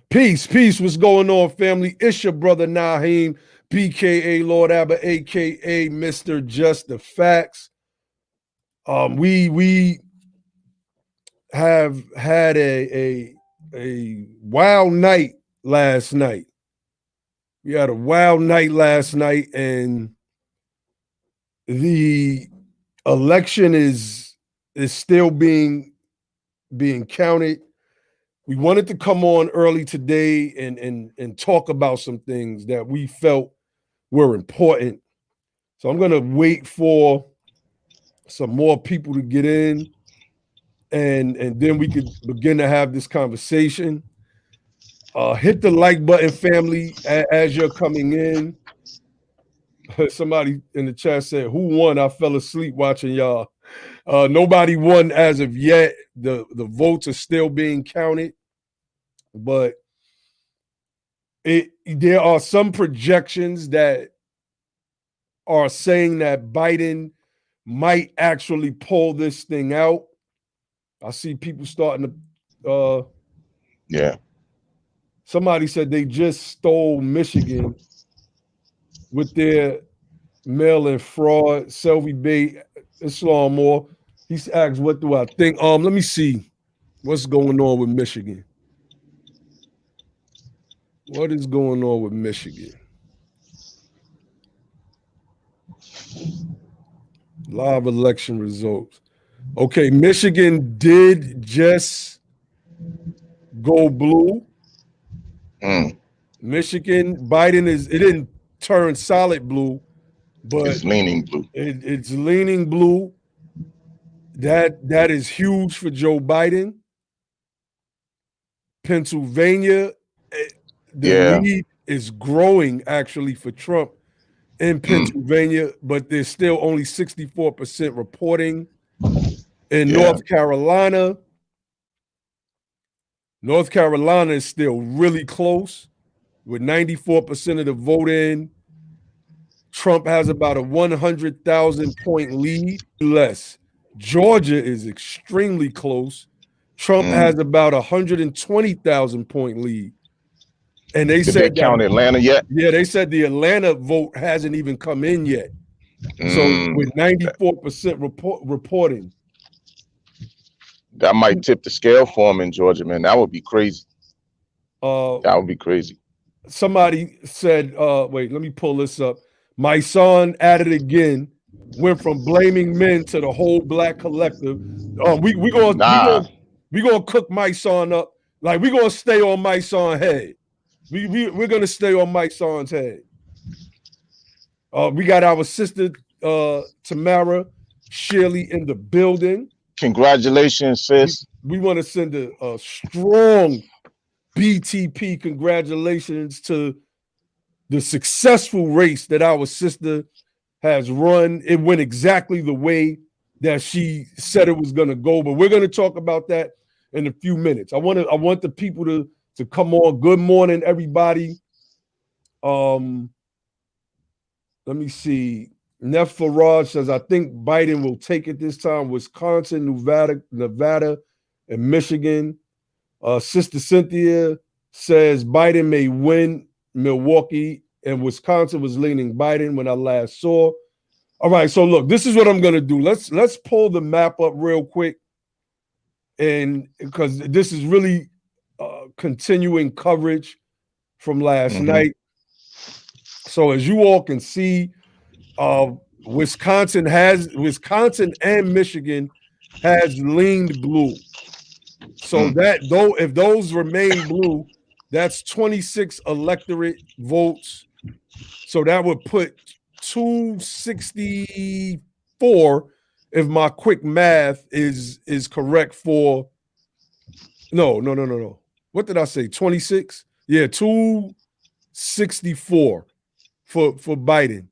Peace, peace. What's going on, family? It's your brother Naheem, BKA Lord Abba, aka Mr. Just the Facts. We have had a wild night last night. We had a wild night last night, and the election is still being counted. We wanted to come on early today and talk about some things that we felt were important. So I'm gonna wait for some more people to get in, and then we could begin to have this conversation. Hit the like button, family, as you're coming in. Somebody in the chat said, "Who won?" I fell asleep watching y'all. Nobody won as of yet. The votes are still being counted, but there are some projections that are saying that Biden might actually pull this thing out. I see people starting to yeah. Somebody said they just stole Michigan with their mail-in fraud. Selby Bay, Islam Moore. He's asked, what do I think? Let me see what's going on with Michigan. What is going on with Michigan? Live election results. Okay, Michigan did just go blue. Michigan, Biden it didn't turn solid blue, but it's leaning blue. It's leaning blue. That is huge for Joe Biden. Pennsylvania, the lead is growing actually for Trump in Pennsylvania, but there's still only 64% reporting. In North Carolina is still really close with 94% of the vote in. Trump has about a 100,000 point lead less. Georgia is extremely close. Trump has about 120,000 point lead. And they said they count Atlanta yet? Yeah, they said the Atlanta vote hasn't even come in yet. So with 94% reporting. That might tip the scale for him in Georgia, man. That would be crazy. That would be crazy. Somebody said, wait, let me pull this up. My son at it again, went from blaming men to the whole black collective. We gonna cook my son up. Like we gonna stay on my son's head. We're gonna stay on my son's head. We got our sister Tamara Shirley in the building. Congratulations, sis. We want to send a strong BTP congratulations to the successful race that our sister has run. It went exactly the way that she said it was going to go, but we're going to talk about that in a few minutes. I want the people to come on. Good morning, everybody. Let me see. Neff Farage says, I think Biden will take it this time. Wisconsin, Nevada, and Michigan. Sister Cynthia says Biden may win Milwaukee, and Wisconsin was leaning Biden when I last saw. All right, so look, this is what I'm gonna do. Let's pull the map up real quick, and because this is really continuing coverage from last night. So as you all can see, Wisconsin and Michigan has leaned blue. So that though, if those remain blue, that's 26 electorate votes. So that would put 264, if my quick math is correct for no. What did I say? 26? Yeah, 264 for Biden.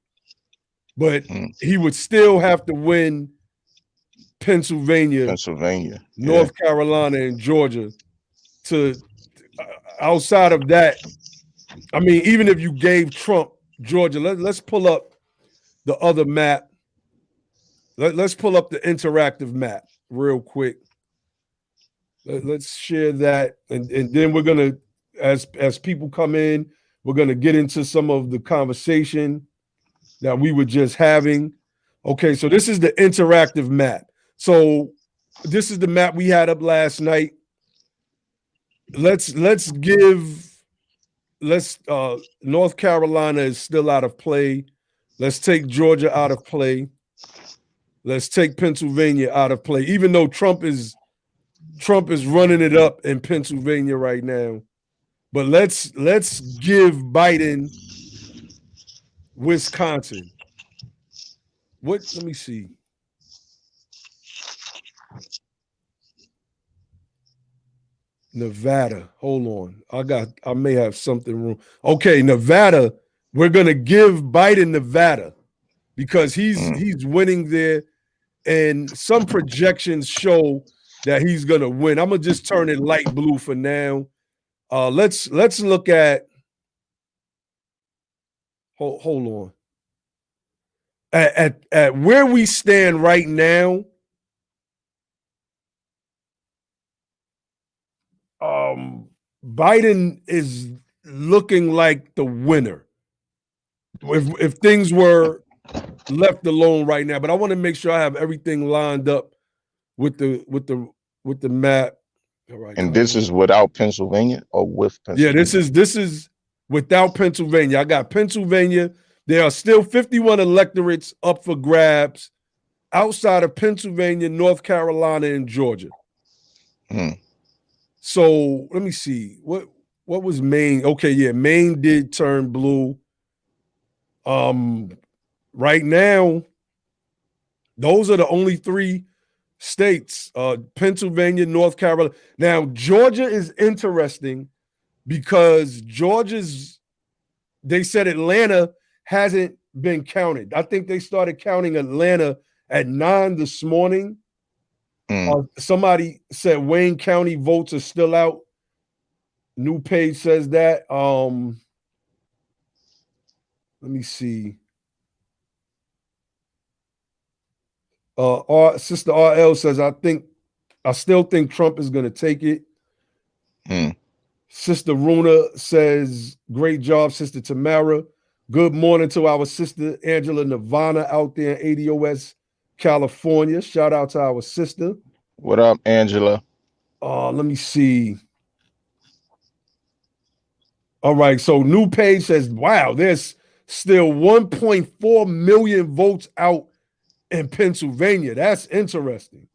But he would still have to win Pennsylvania, North Carolina, and Georgia. To outside of that, I mean, even if you gave Trump Georgia, let's pull up the other map. Let's pull up the interactive map real quick. Let's share that, and then we're gonna as people come in, we're going to get into some of the conversation that we were just having. Okay, so this is the interactive map. So this is the map we had up last night. Let's North Carolina is still out of play. Let's take Georgia out of play. Let's take Pennsylvania out of play, even though Trump is running it up in Pennsylvania right now. But let's give Biden Wisconsin. Let me see. Nevada. Hold on. I may have something wrong. Okay, Nevada. We're gonna give Biden Nevada because he's winning there. And some projections show that he's gonna win. I'm gonna just turn it light blue for now. Let's look at. Hold on. At where we stand right now, Biden is looking like the winner. If things were left alone right now, but I want to make sure I have everything lined up with the map. All right. And this is without Pennsylvania or with Pennsylvania? Yeah, this is without Pennsylvania. I got Pennsylvania. There are still 51 electorates up for grabs outside of Pennsylvania, North Carolina, and Georgia. So let me see. What was Maine? Okay, yeah, Maine did turn blue. Right now, those are the only three states, Pennsylvania, North Carolina. Now, Georgia is interesting because they said Atlanta hasn't been counted. I think they started counting Atlanta at 9 this morning. Somebody said Wayne County votes are still out. New page says that. Let me see. Our Sister RL says, I still think Trump is going to take it. Sister Runa says, great job, Sister Tamara. Good morning to our sister Angela Nirvana out there in ADOS, California. Shout out to our sister. What up, Angela? Let me see. All right, so new page says, wow, there's still 1.4 million votes out in Pennsylvania. That's interesting.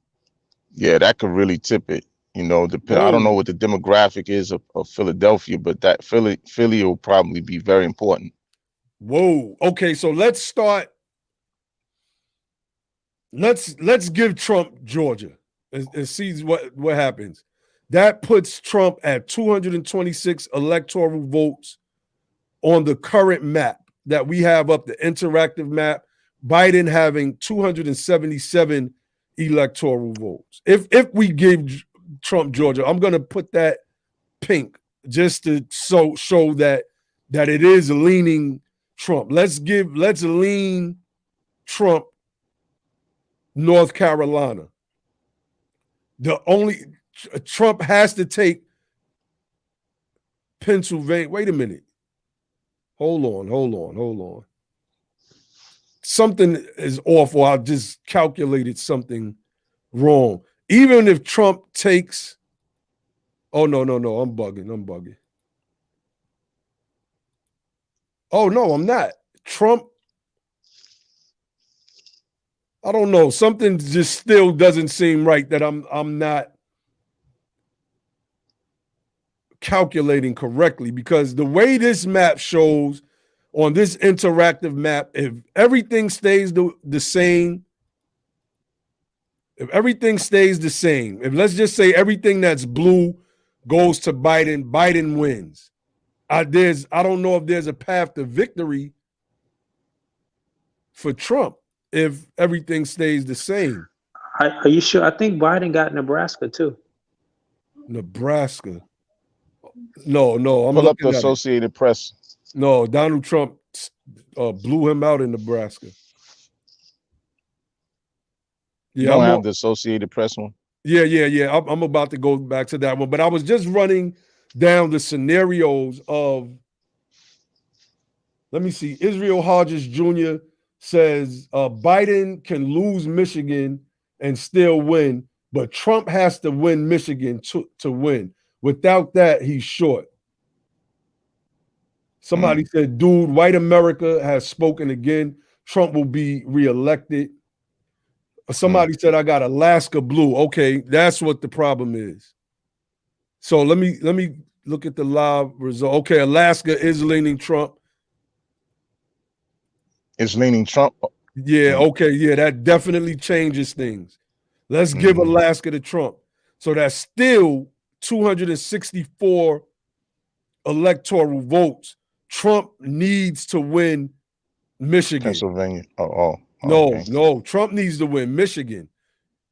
Yeah, that could really tip it. You know, I don't know what the demographic is of Philadelphia, but that Philly will probably be very important. Whoa. Okay, so let's start. Let's give Trump Georgia and see what happens. That puts Trump at 226 electoral votes on the current map that we have up, the interactive map. Biden having 277 electoral votes. If we give Trump Georgia, I'm going to put that pink just to show that it is leaning Trump. Let's lean Trump North Carolina. Trump has to take Pennsylvania. Wait a minute. Hold on. Something is off, or I just calculated something wrong. Even if Trump takes, oh no, I'm bugging. Oh no, I'm not. Trump, I don't know. Something just still doesn't seem right that I'm not calculating correctly, because the way this map shows on this interactive map, if everything stays the same, if let's just say everything that's blue goes to Biden wins. I don't know if there's a path to victory for Trump if everything stays the same. Are you sure? I think Biden got Nebraska too. Nebraska. No, I'm pull up the looking at Associated Press. No, Donald Trump blew him out in Nebraska. Yeah, you don't have the Associated Press one? Yeah. I'm about to go back to that one, but I was just running down the scenarios of, let me see, Israel Hodges Jr. says Biden can lose Michigan and still win, but Trump has to win Michigan to win. Without that, he's short. Somebody said, dude, white America has spoken again. Trump will be reelected. Somebody said, I got Alaska blue. Okay, that's what the problem is. So let me look at the live result. Okay, Alaska is leaning Trump. It's leaning Trump. Yeah, okay, yeah, that definitely changes things. Let's give Alaska to Trump. So that's still 264 electoral votes. Trump needs to win Michigan. Pennsylvania. Oh, okay. No, Trump needs to win Michigan.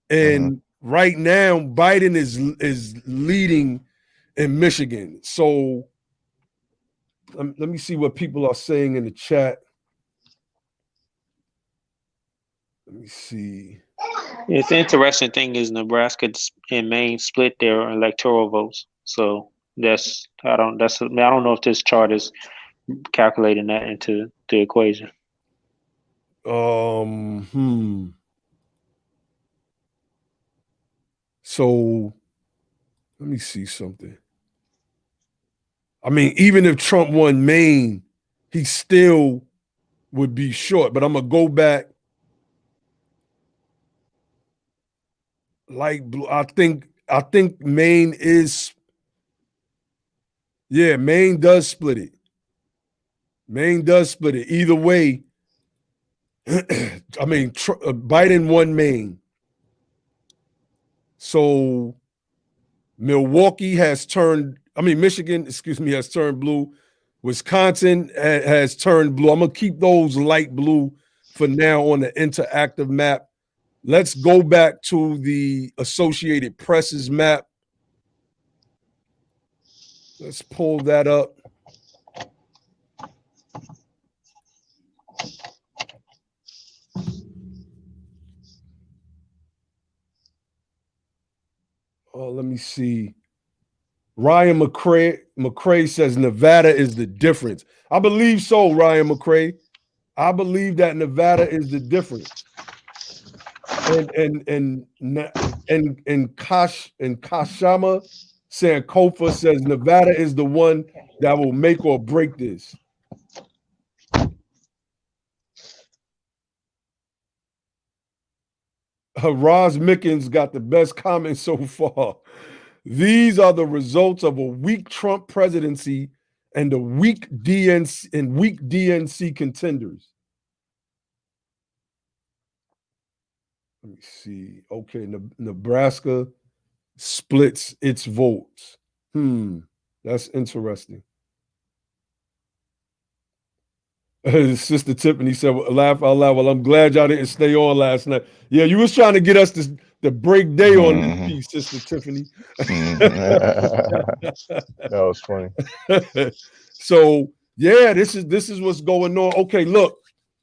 And right now, Biden is leading in Michigan. So let me see what people are saying in the chat. Let me see. It's the interesting thing is Nebraska and Maine split their electoral votes. So I don't know if this chart is calculating that into the equation. So let me see something. I mean, even if Trump won Maine, he still would be short. But I'm gonna go back. Light blue. I think Maine is. Yeah, Maine does split it. Maine does split it. Either way, I mean, Biden won Maine. So Michigan has turned blue. Wisconsin has turned blue. I'm going to keep those light blue for now on the interactive map. Let's go back to the Associated Press's map. Let's pull that up. Oh, let me see. Ryan McCrae says Nevada is the difference. I believe so, Ryan McCrae. I believe that Nevada is the difference. And Kashama Sankofa says Nevada is the one that will make or break this. Roz Mickens got the best comment so far. These are the results of a weak Trump presidency and the weak DNC contenders. Let me see. Okay, Nebraska splits its votes. That's interesting. Sister Tiffany said, laugh out loud. Well, I'm glad y'all didn't stay on last night. Yeah, you was trying to get us to break day on this piece, Sister Tiffany. That was funny. So yeah, this is what's going on. Okay, look.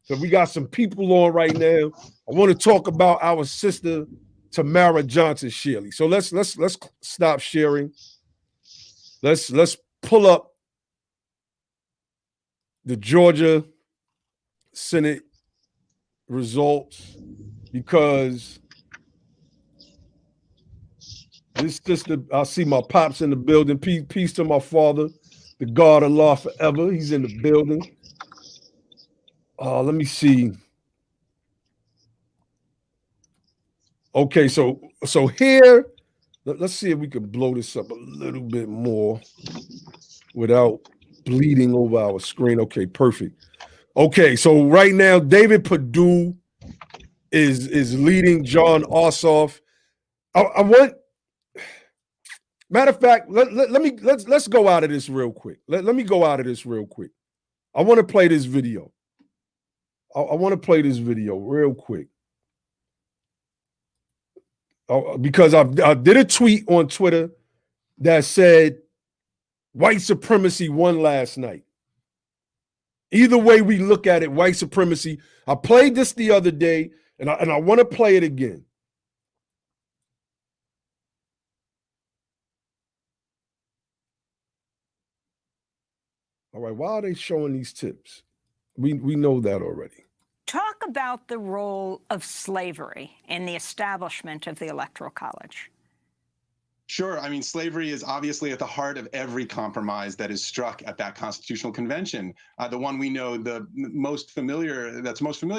So we got some people on right now. I want to talk about our sister Tamara Johnson Shirley. So let's stop sharing. Let's pull up the Georgia Senate results, because this sister, I see my pops in the building. Peace to my father, the God of law forever. He's in the building. Let me see. Okay, so here, let's see if we can blow this up a little bit more without bleeding over our screen. Okay, perfect. Okay, so right now, David Perdue is leading John Ossoff. I want, matter of fact, let's go out of this real quick. Let me go out of this real quick. I want to play this video. I want to play this video real quick. Because I did a tweet on Twitter that said white supremacy won last night. Either way we look at it, white supremacy. I played this the other day, and I want to play it again. All right, why are they showing these tips? We know that already. Talk about the role of slavery in the establishment of the Electoral College. Sure. I mean, slavery is obviously at the heart of every compromise that is struck at that constitutional convention. The one we know that's most familiar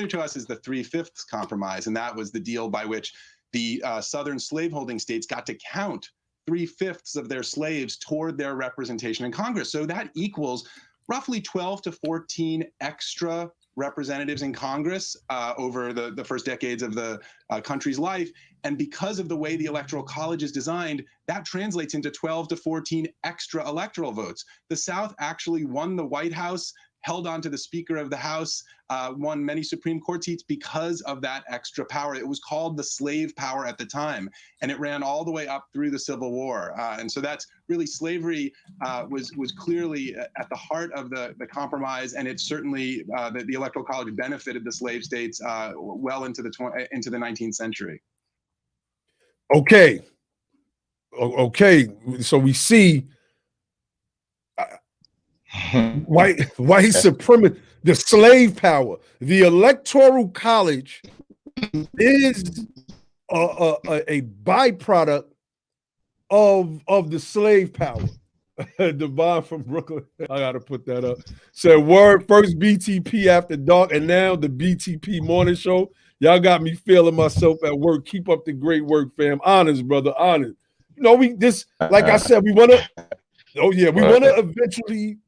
to us is the 3/5 compromise. And that was the deal by which the southern slaveholding states got to count 3/5 of their slaves toward their representation in Congress. So that equals roughly 12 to 14 extra representatives in Congress over the first decades of the country's life. And because of the way the Electoral College is designed, that translates into 12 to 14 extra electoral votes. The South actually won the White House, held on to the Speaker of the House, won many Supreme Court seats because of that extra power. It was called the slave power at the time, and it ran all the way up through the Civil War. And so that's really slavery was clearly at the heart of the compromise, and it certainly the Electoral College benefited the slave states well into the 19th century. Okay. So we see white supremacy, the slave power. The Electoral College is a byproduct of the slave power. Devon from Brooklyn, I gotta put that up. Said word first BTP after dark, and now the BTP morning show. Y'all got me feeling myself at work. Keep up the great work, fam. Honest, brother, honest. You know, we this, like I said, we want to. Oh yeah, we want to eventually.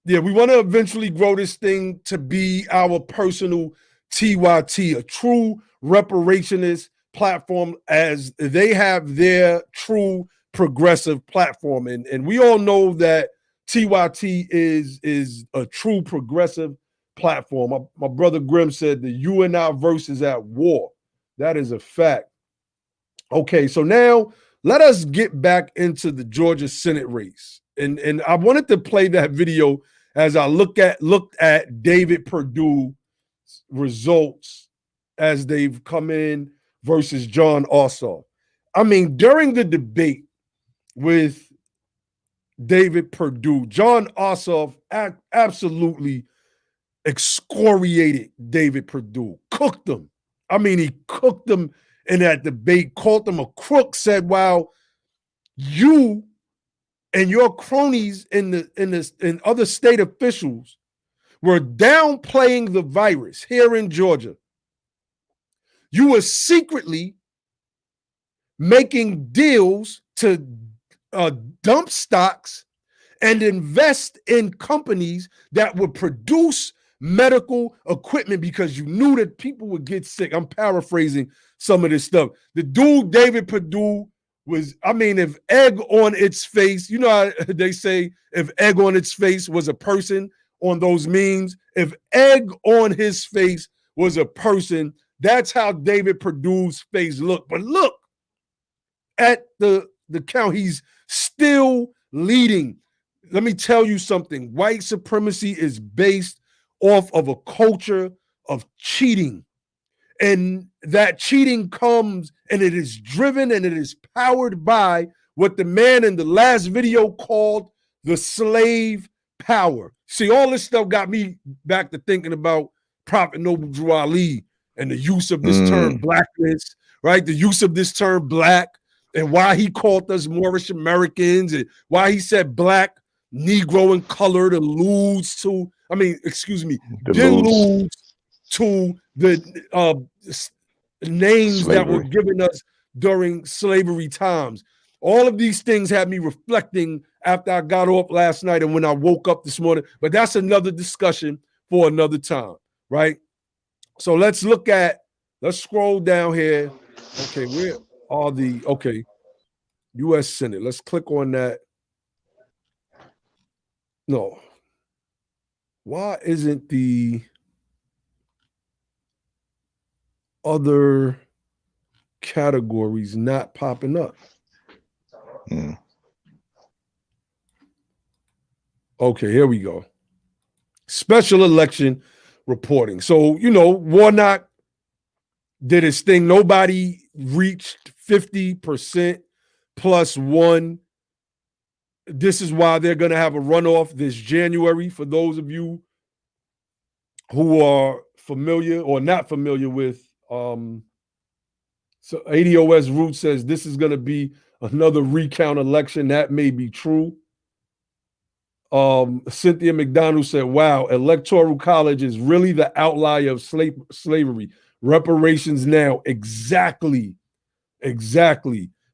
Yeah, we want to eventually grow this thing to be our personal TYT, a true reparationist platform, as they have their true progressive platform. And we all know that TYT is a true progressive platform. My brother Grimm said the you and I verse is at war. That is a fact. Okay, so now let us get back into the Georgia Senate race. And I wanted to play that video as I looked at David Perdue's results as they've come in versus John Ossoff. I mean, during the debate with David Perdue, John Ossoff absolutely excoriated David Perdue, cooked him. I mean, he cooked him in that debate, called him a crook, said, "Wow, you and your cronies and other state officials were downplaying the virus here in Georgia. You were secretly making deals to dump stocks and invest in companies that would produce medical equipment because you knew that people would get sick." I'm paraphrasing some of this stuff. The dude, David Perdue, was, I mean, if egg on its face, you know how they say if egg on its face was a person on those memes, if egg on his face was a person, that's how David Perdue's face looked. But look at the count. He's still leading. Let me tell you something. White supremacy is based off of a culture of cheating. And that cheating comes and it is driven and it is powered by what the man in the last video called the slave power. See, all this stuff got me back to thinking about Prophet Noble Drew Ali and the use of this term blackness, right? The use of this term black and why he called us Moorish Americans and why he said black, Negro, and colored alludes to, deludes to the names slavery that were given us during slavery times. All of these things had me reflecting after I got off last night and when I woke up this morning. But that's another discussion for another time, right? So let's scroll down here. Okay, where are U.S. Senate. Let's click on that. No. Why isn't the other categories not popping up? Okay, here we go. Special election reporting. So, Warnock did his thing. Nobody reached 50% plus one This is why they're going to have a runoff this January. For those of you who are familiar or not familiar with, so ADOS Root says this is going to be another recount election. That may be true. Cynthia McDonald said, wow, Electoral College is really the outlier of slavery. Reparations now. Exactly.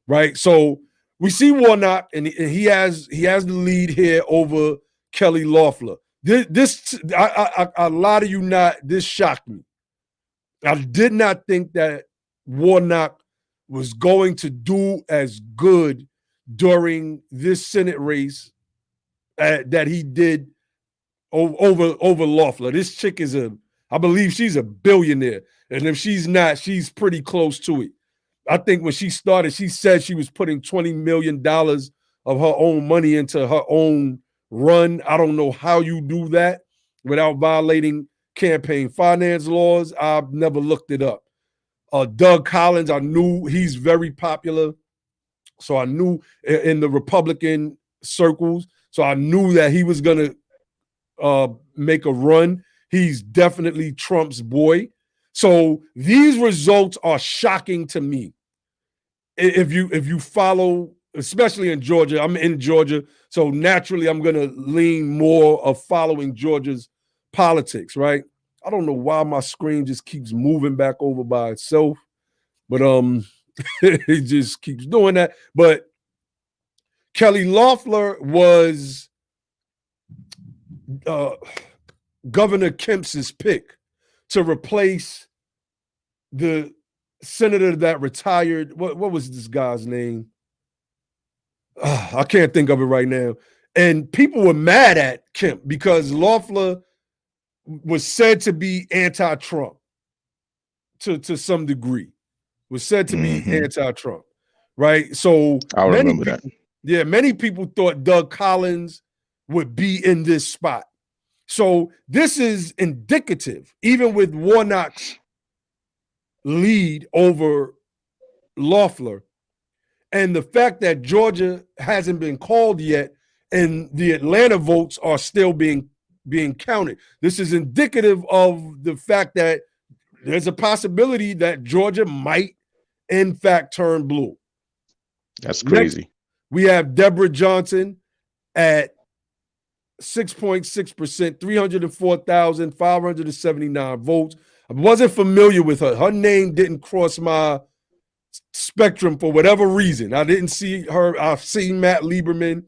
Right. So we see Warnock, and he has the lead here over Kelly Loeffler. I lie to you not, this shocked me. I did not think that Warnock was going to do as good during this Senate race that he did over Loeffler. This chick is I believe she's a billionaire. And if she's not, she's pretty close to it. I think when she started, she said she was putting $20 million of her own money into her own run. I don't know how you do that without violating campaign finance laws. I've never looked it up. Doug Collins, I knew he's very popular. So I knew in the Republican circles. So I knew that he was going to make a run. He's definitely Trump's boy. So these results are shocking to me. If you follow, especially in Georgia, I'm in Georgia, so naturally I'm going to lean more of following Georgia's politics, right? I don't know why my screen just keeps moving back over by itself, but it just keeps doing that. But Kelly Loeffler was Governor Kemp's pick to replace the senator that retired. What was this guy's name? I can't think of it right now. And people were mad at Kemp because Loeffler was said to be anti-Trump to some degree. Was said to be anti-Trump, right? So I remember that. Yeah, many people thought Doug Collins would be in this spot. So this is indicative, even with Warnock's lead over Loeffler, and the fact that Georgia hasn't been called yet, and the Atlanta votes are still being counted. This is indicative of the fact that there's a possibility that Georgia might, in fact, turn blue. That's crazy. Next, we have Deborah Johnson at 6.6%, 304,579 votes. I wasn't familiar with her. Her name didn't cross my spectrum for whatever reason. I didn't see her. I've seen Matt Lieberman,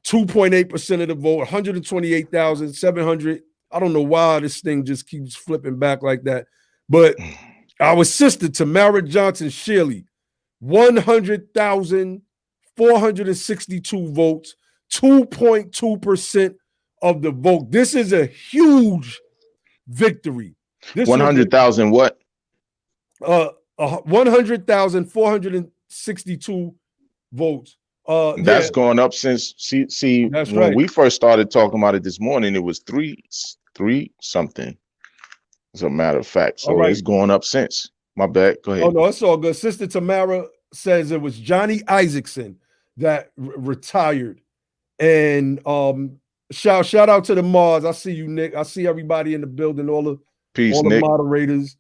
2.8% of the vote, 128,700. I don't know why this thing just keeps flipping back like that. But our sister, Tamara Johnson Shirley, 100,462 votes, 2.2% of the vote. This is a huge victory. 100,000 what? 100,462 votes. That's gone up since that's when right. we first started talking about it this morning, it was three something, as a matter of fact. So it's going up since. My bad. Go ahead. Oh no, it's all good. Sister Tamara says it was Johnny Isaacson that retired. And shout out to the Mars. I see you, Nick. I see everybody in the building, all the Nick. moderators.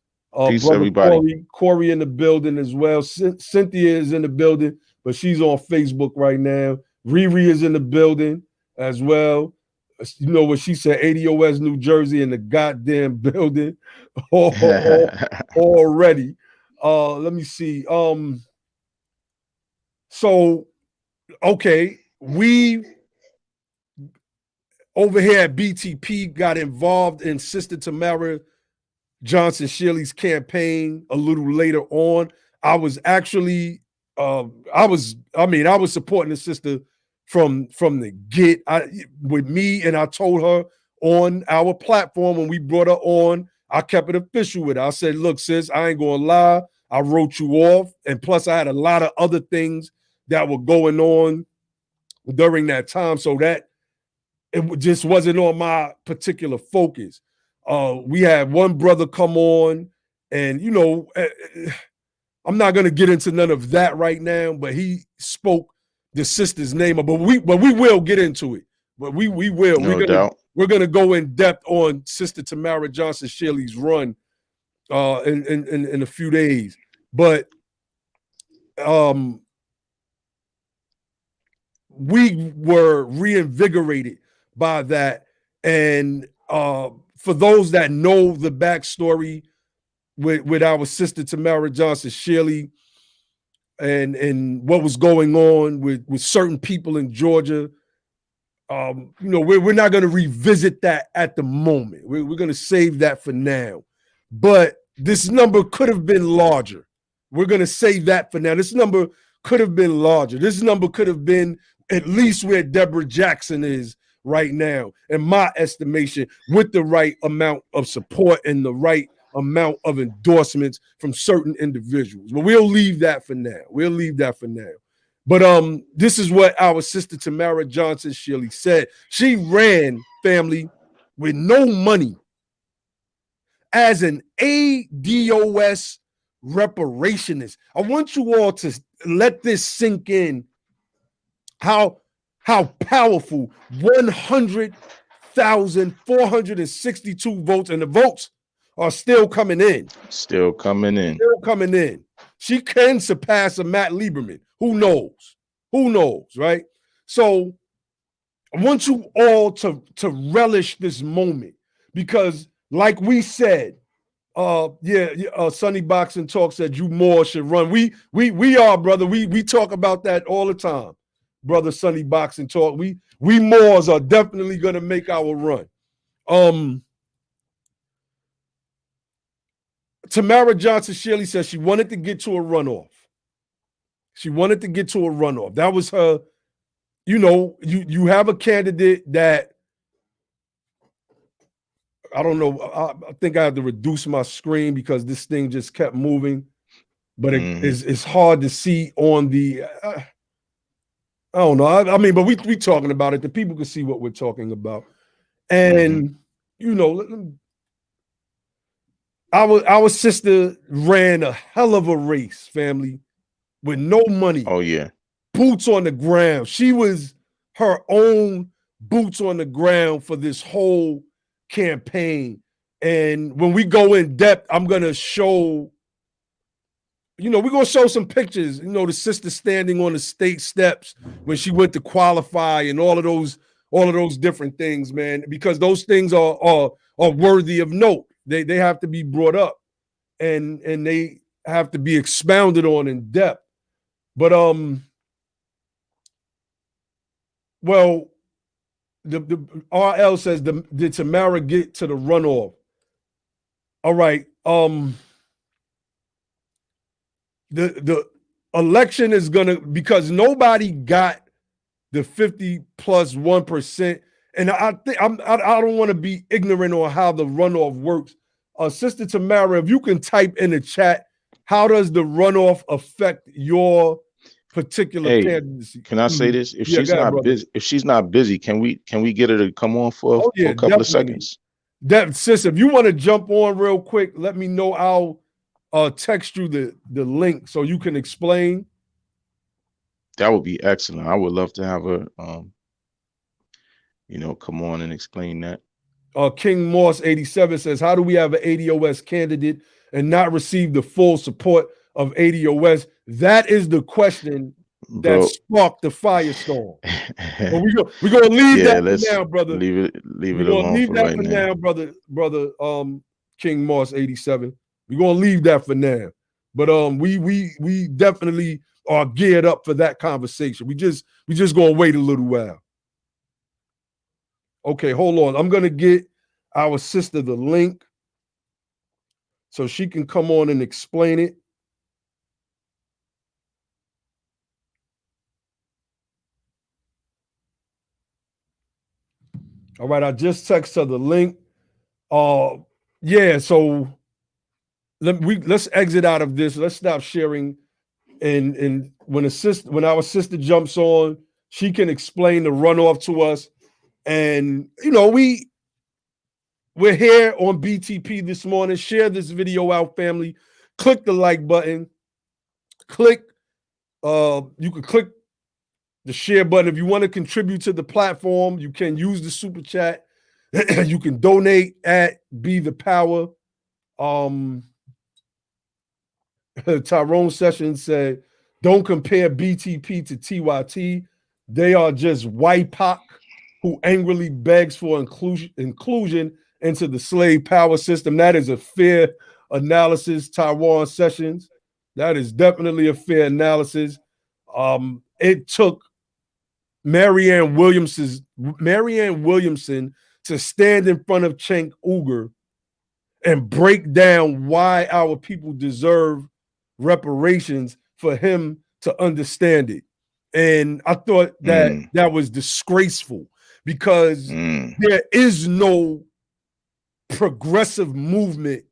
Peace, everybody. Corey in the building as well. Cynthia is in the building, but she's on Facebook right now. Riri is in the building as well. You know what she said, ADOS New Jersey in the goddamn building already. Let me see. So, okay, we over here at BTP got involved in Sister Tamara Johnson Shirley's campaign a little later on. I was actually, I was supporting the sister from the get. With me, and I told her on our platform when we brought her on, I kept it official with her. I said, look, sis, I ain't gonna lie. I wrote you off. And plus I had a lot of other things that were going on during that time. So that it just wasn't on my particular focus. We had one brother come on, and you know, I'm not going to get into none of that right now, but he spoke the sister's name, but we will get into it. But we will. No doubt. We're gonna go in depth on Sister Tamara Johnson Shirley's run in a few days. But we were reinvigorated by that. And for those that know the backstory with our Sister Tamara Johnson Shirley and what was going on with certain people in Georgia, you know, we're not going to revisit that at the moment. We're going to save that for now. But this number could have been larger. We're going to save that for now. This number could have been larger. This number could have been at least where Deborah Jackson is right now, in my estimation, with the right amount of support and the right amount of endorsements from certain individuals. But we'll leave that for now. We'll leave that for now. But this is what our Sister Tamara Johnson Shirley said. She ran, family, with no money as an ADOS reparationist. I want you all to let this sink in, how powerful 100,462 votes, and the votes are still coming in. Still coming in. Still coming in. She can surpass a Matt Lieberman. Who knows? Who knows, right? So I want you all to relish this moment because, like we said, Sonny Boxing Talk said you more should run. We are, brother. We talk about that all the time, brother. Sonny Boxing Talk. We Moors are definitely gonna make our run. Tamara Johnson Shirley says she wanted to get to a runoff. She wanted to get to a runoff. That was her. You know, you have a candidate that, I don't know. I think I had to reduce my screen because this thing just kept moving. But it's hard to see on the. I don't know. I mean, but we talking about it. The people can see what we're talking about, and you know, our sister ran a hell of a race, family, with no money. Oh yeah, boots on the ground. She was her own boots on the ground for this whole campaign. And when we go in depth, I'm gonna show, you know, we're gonna show some pictures, you know, the sister standing on the state steps when she went to qualify and all of those different things, man, because those things are worthy of note. They have to be brought up and they have to be expounded on in depth. But well, the RL says, did Tamara get to the runoff? All right. The election is gonna, because nobody got the 50+1%, and I think I don't want to be ignorant on how the runoff works. Sister Tamara, if you can type in the chat, how does the runoff affect your particular candidacy? Can I say this? If she's not busy, can we get her to come on for a couple of seconds? Sis, if you want to jump on real quick, let me know. I'll text you the link so you can explain. That would be excellent. I would love to have her you know, come on and explain that. King Moss 87 says, how do we have an ADOS candidate and not receive the full support of ADOS? That is the question that sparked the firestorm. But we're gonna leave that for now, brother. Leave it alone for right now, brother. King Moss 87. We're gonna leave that for now. But we definitely are geared up for that conversation. We just gonna wait a little while. Okay, hold on. I'm gonna get our sister the link so she can come on and explain it. All right, I just texted her the link. Yeah, so let's exit out of this. Let's stop sharing. And when our sister jumps on, she can explain the runoff to us. And you know, we're here on BTP this morning. Share this video out, family. Click the like button. You can click the share button. If you want to contribute to the platform, you can use the super chat. You can donate at Be the Power. Tyrone Sessions said, don't compare BTP to TYT. They are just WIPOC who angrily begs for inclusion into the slave power system. That is a fair analysis, Tyrone Sessions. That is definitely a fair analysis. It took Marianne Williamson to stand in front of Cenk Uygur and break down why our people deserve reparations for him to understand it. And I thought that that was disgraceful, because there is no progressive movement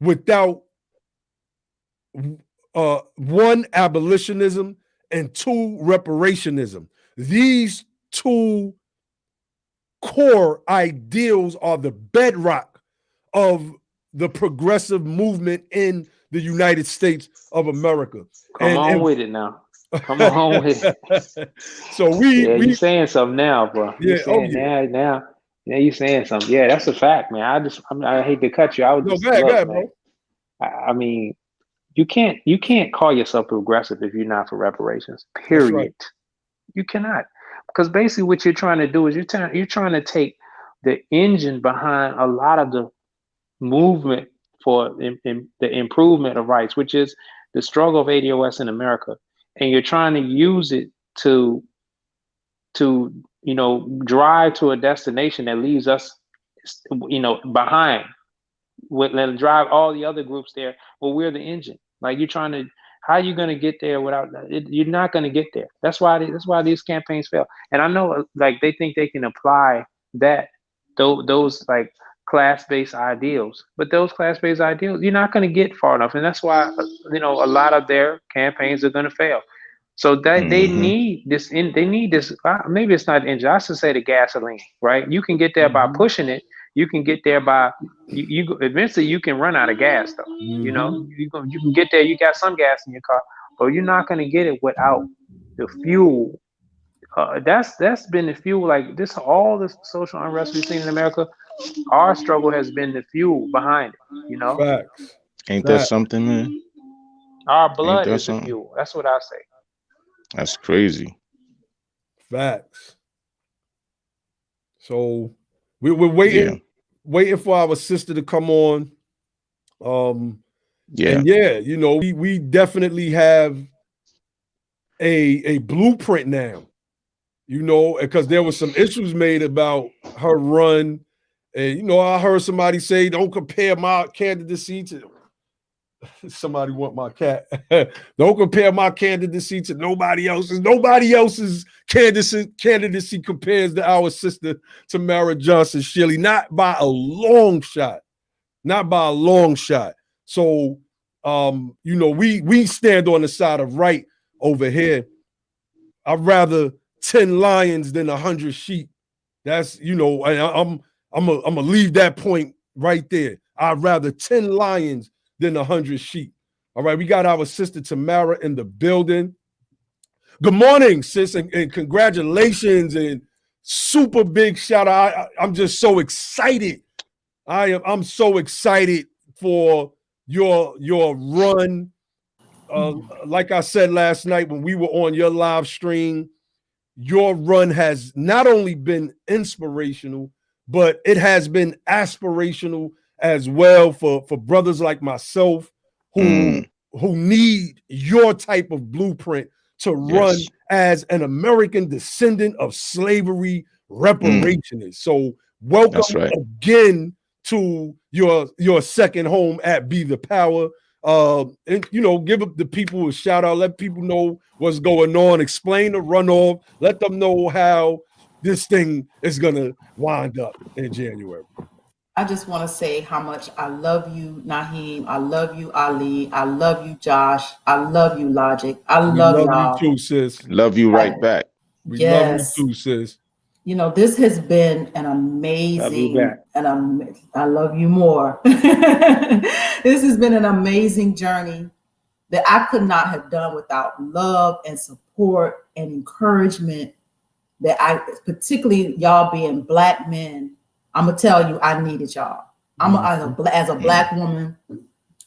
without one, abolitionism, and two, reparationism. These two core ideals are the bedrock of the progressive movement in the United States of America. Come on with it now. Come on with it. So we saying something now, bro. Yeah, now you saying something. Yeah, that's a fact, man. I hate to cut you. I was just go ahead, man. I mean, you can't call yourself progressive if you're not for reparations. Period. Right. You cannot, because basically what you're trying to do is you're trying to take the engine behind a lot of the movement for the improvement of rights, which is the struggle of ADOS in America, and you're trying to use it to drive to a destination that leaves us behind. Let drive all the other groups there. Well, we're the engine. Like, you're trying to, how are you going to get there without it? You're not going to get there. That's why these campaigns fail. And I know, like, they think they can apply those like class-based ideals, but those class-based ideals, you're not going to get far enough. And that's why, a lot of their campaigns are going to fail. So that they need this. They need this. Maybe it's not engine. I should say the gasoline, right? You can get there by pushing it. You can get there by you eventually you can run out of gas though. You can get there. You got some gas in your car, but you're not going to get it without the fuel. That's been the fuel. Like this, all the social unrest we've seen in America, our struggle has been the fuel behind it. Facts. Ain't that something, man? Our blood is the fuel. That's what I say. That's crazy. Facts. So we're waiting for our sister to come on. And we definitely have a blueprint now, because there was some issues made about her run. And, I heard somebody say, don't compare my candidacy to somebody want my cat. Don't compare my candidacy to nobody else's. Nobody else's candidacy compares to our sister Tamara Johnson Shirley, not by a long shot. Not by a long shot. So we stand on the side of right over here. I'd rather 10 lions than 100 sheep. That's, I'm gonna leave that point right there. I'd rather 10 lions than 100 sheep. All right, we got our sister Tamara in the building. Good morning, sis, and congratulations and super big shout out. I'm just so excited. I'm so excited for your run. Like I said last night when we were on your live stream, your run has not only been inspirational, but it has been aspirational as well for brothers like myself who need your type of blueprint to run as an American descendant of slavery reparationist. So welcome again to your second home at Be the Power. And give up the people a shout out, let people know what's going on, explain the runoff, let them know how this thing is gonna wind up in January. I just want to say how much I love you, Naheem. I love you, Ali. I love you, Josh. I love you, Logic. I love y'all. You too, sis. Love you right back. We love you too, sis. This has been an amazing, and I love you more. This has been an amazing journey that I could not have done without love and support support and encouragement that I, particularly y'all being Black men, I'm gonna tell you, I needed y'all. As a Black woman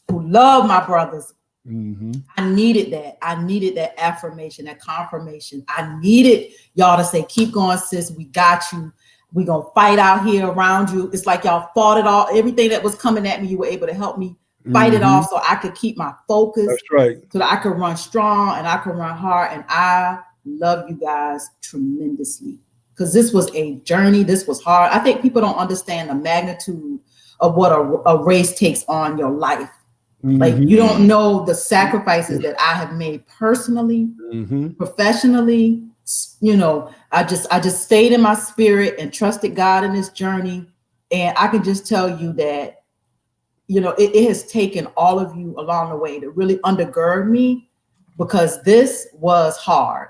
who love my brothers, I needed that. I needed that affirmation, that confirmation. I needed y'all to say, keep going, sis. We got you. We're going to fight out here around you. It's like y'all fought it all. Everything that was coming at me, you were able to help me fight it off so I could keep my focus. That's right. So that I could run strong and I could run hard. And I love you guys tremendously because this was a journey. This was hard. I think people don't understand the magnitude of what a race takes on your life. Like you don't know the sacrifices that I have made personally, professionally. You know, I just stayed in my spirit and trusted God in this journey. And I can just tell you that, you know, it has taken all of you along the way to really undergird me because this was hard.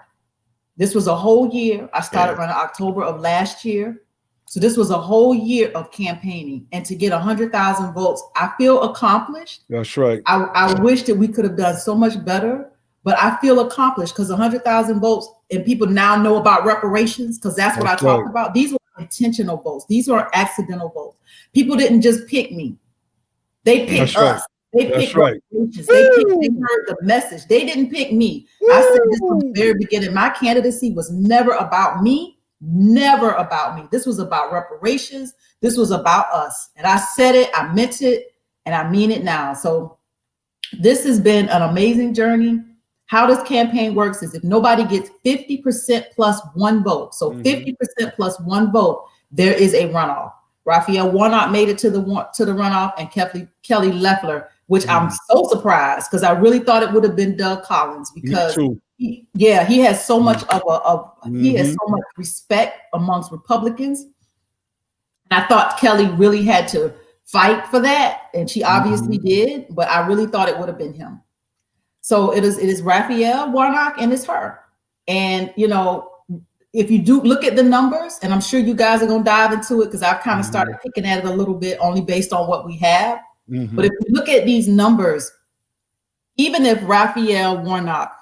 This was a whole year. I started around October of last year. So this was a whole year of campaigning, and to get 100,000 votes, I feel accomplished. That's right. I wish that we could have done so much better, but I feel accomplished because 100,000 votes, and people now know about reparations because that's what I talked about. These were intentional votes. These were accidental votes. People didn't just pick me; they picked us. They picked reparations. They heard the message. They didn't pick me. I said this from the very beginning. My candidacy was never about me. Never about me. This was about reparations. This was about us. And I said it, I meant it, and I mean it now. So this has been an amazing journey. How this campaign works is if nobody gets 50% plus one vote, so 50% plus one vote, there is a runoff. Raphael Warnock made it to the runoff, and Kelly Loeffler, which I'm so surprised because I really thought it would have been Doug Collins because he has so much he has so much respect amongst Republicans. And I thought Kelly really had to fight for that, and she obviously did, but I really thought it would have been him. So it is Raphael Warnock, and it's her. And you know, if you do look at the numbers, and I'm sure you guys are going to dive into it because I've kind of started picking at it a little bit only based on what we have. But if you look at these numbers, even if Raphael Warnock,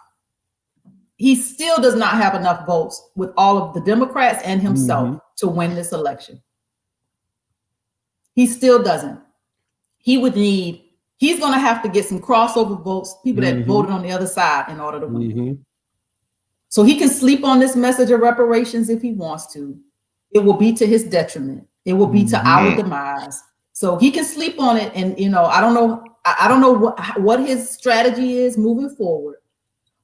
he still does not have enough votes with all of the Democrats and himself to win this election. He still doesn't. He's going to have to get some crossover votes, people that voted on the other side in order to win. So he can sleep on this message of reparations if he wants to. It will be to his detriment. It will be to our demise. So he can sleep on it. And, you know, I don't know what his strategy is moving forward.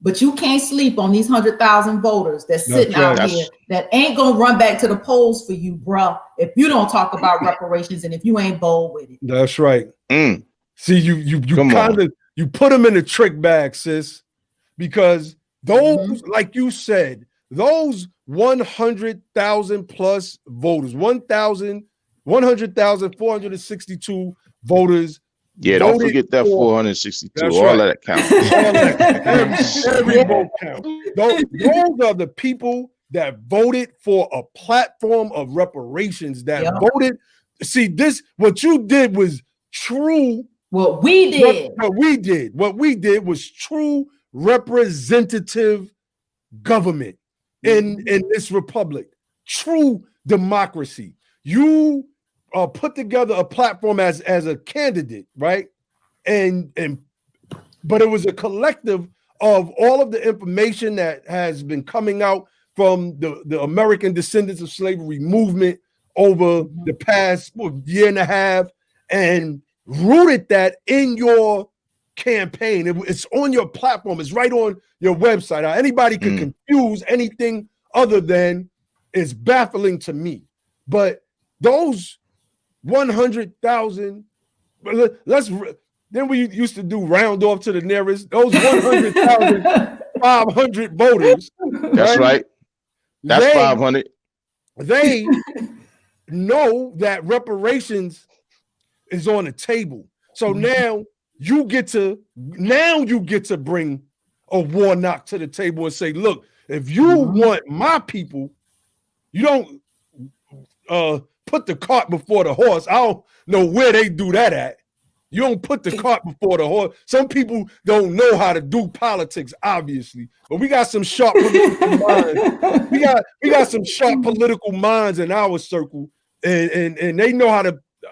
But you can't sleep on these 100,000 voters that's sitting out here that ain't going to run back to the polls for you, bruh, if you don't talk about reparations and if you ain't bold with it. That's right. See, you kind of, you put them in a trick bag, sis, because those, like you said, those 100,000 plus voters, 100,462 voters. Yeah, don't forget that 462. That's all that counts. Every vote counts. Those are the people that voted for a platform of reparations, that voted. See, what you did was true. What we did was true representative government in this republic. True democracy. You put together a platform as a candidate, right? But it was a collective of all of the information that has been coming out from the American descendants of slavery movement over the past year and a half, and rooted that in your campaign. It's on your platform. It's right on your website. Now, anybody can confuse anything other than it's baffling to me. But those 100,000, then we used to do round off to the nearest, those 100,500 voters. That's right. That's 500. They know that reparations is on the table. So now you get to bring a Warnock to the table and say, look, if you want my people, you don't put the cart before the horse. I don't know where they do that at. You don't put the cart before the horse. Some people don't know how to do politics, obviously, but we got some sharp political minds. We got some sharp political minds in our circle, and they know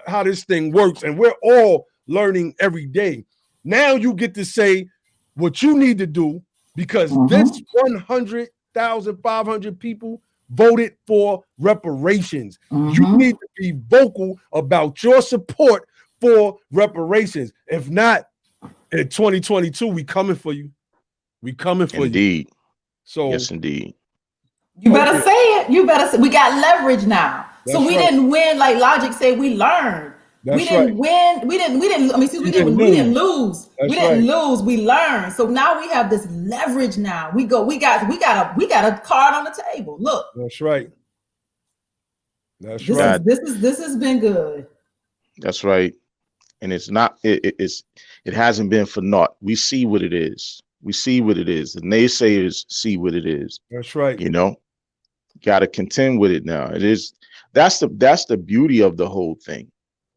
how this thing works, and we're all learning every day. Now you get to say what you need to do because this 100,500 people voted for reparations. You need to be vocal about your support for reparations. If not, in 2022, we coming for you. We coming for you. Indeed. So yes, indeed. You better say it. You better say. We got leverage now. That's so we didn't win, like Logic said. We learned. We didn't win. We didn't. I mean, we didn't lose. We didn't lose. We learned. So now we have this leverage. Now we got a card on the table. Look. That's right. This has been good. That's right. And it's not. It hasn't been for naught. We see what it is. We see what it is. The naysayers see what it is. That's right. You know, got to contend with it now. It is. That's the beauty of the whole thing.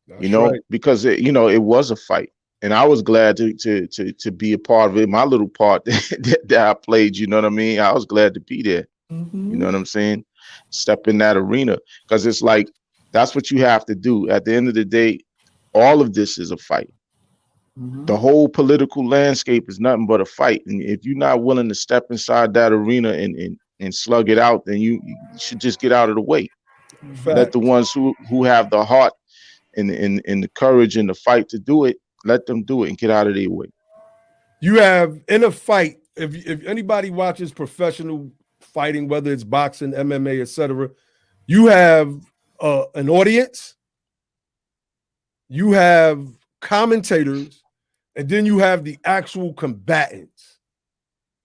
That's you know, because it was a fight, and I was glad to be a part of it. My little part that I played, you know what I mean? I was glad to be there. You know what I'm saying? Step in that arena, because it's like that's what you have to do. At the end of the day, all of this is a fight. The whole political landscape is nothing but a fight, and if you're not willing to step inside that arena and slug it out, then you should just get out of the way. Let the ones who have the heart and the courage and the fight to do it, let them do it and get out of their way. You have in a fight, if anybody watches professional fighting, whether it's boxing, MMA, etc., you have an audience, you have commentators, and then you have the actual combatants.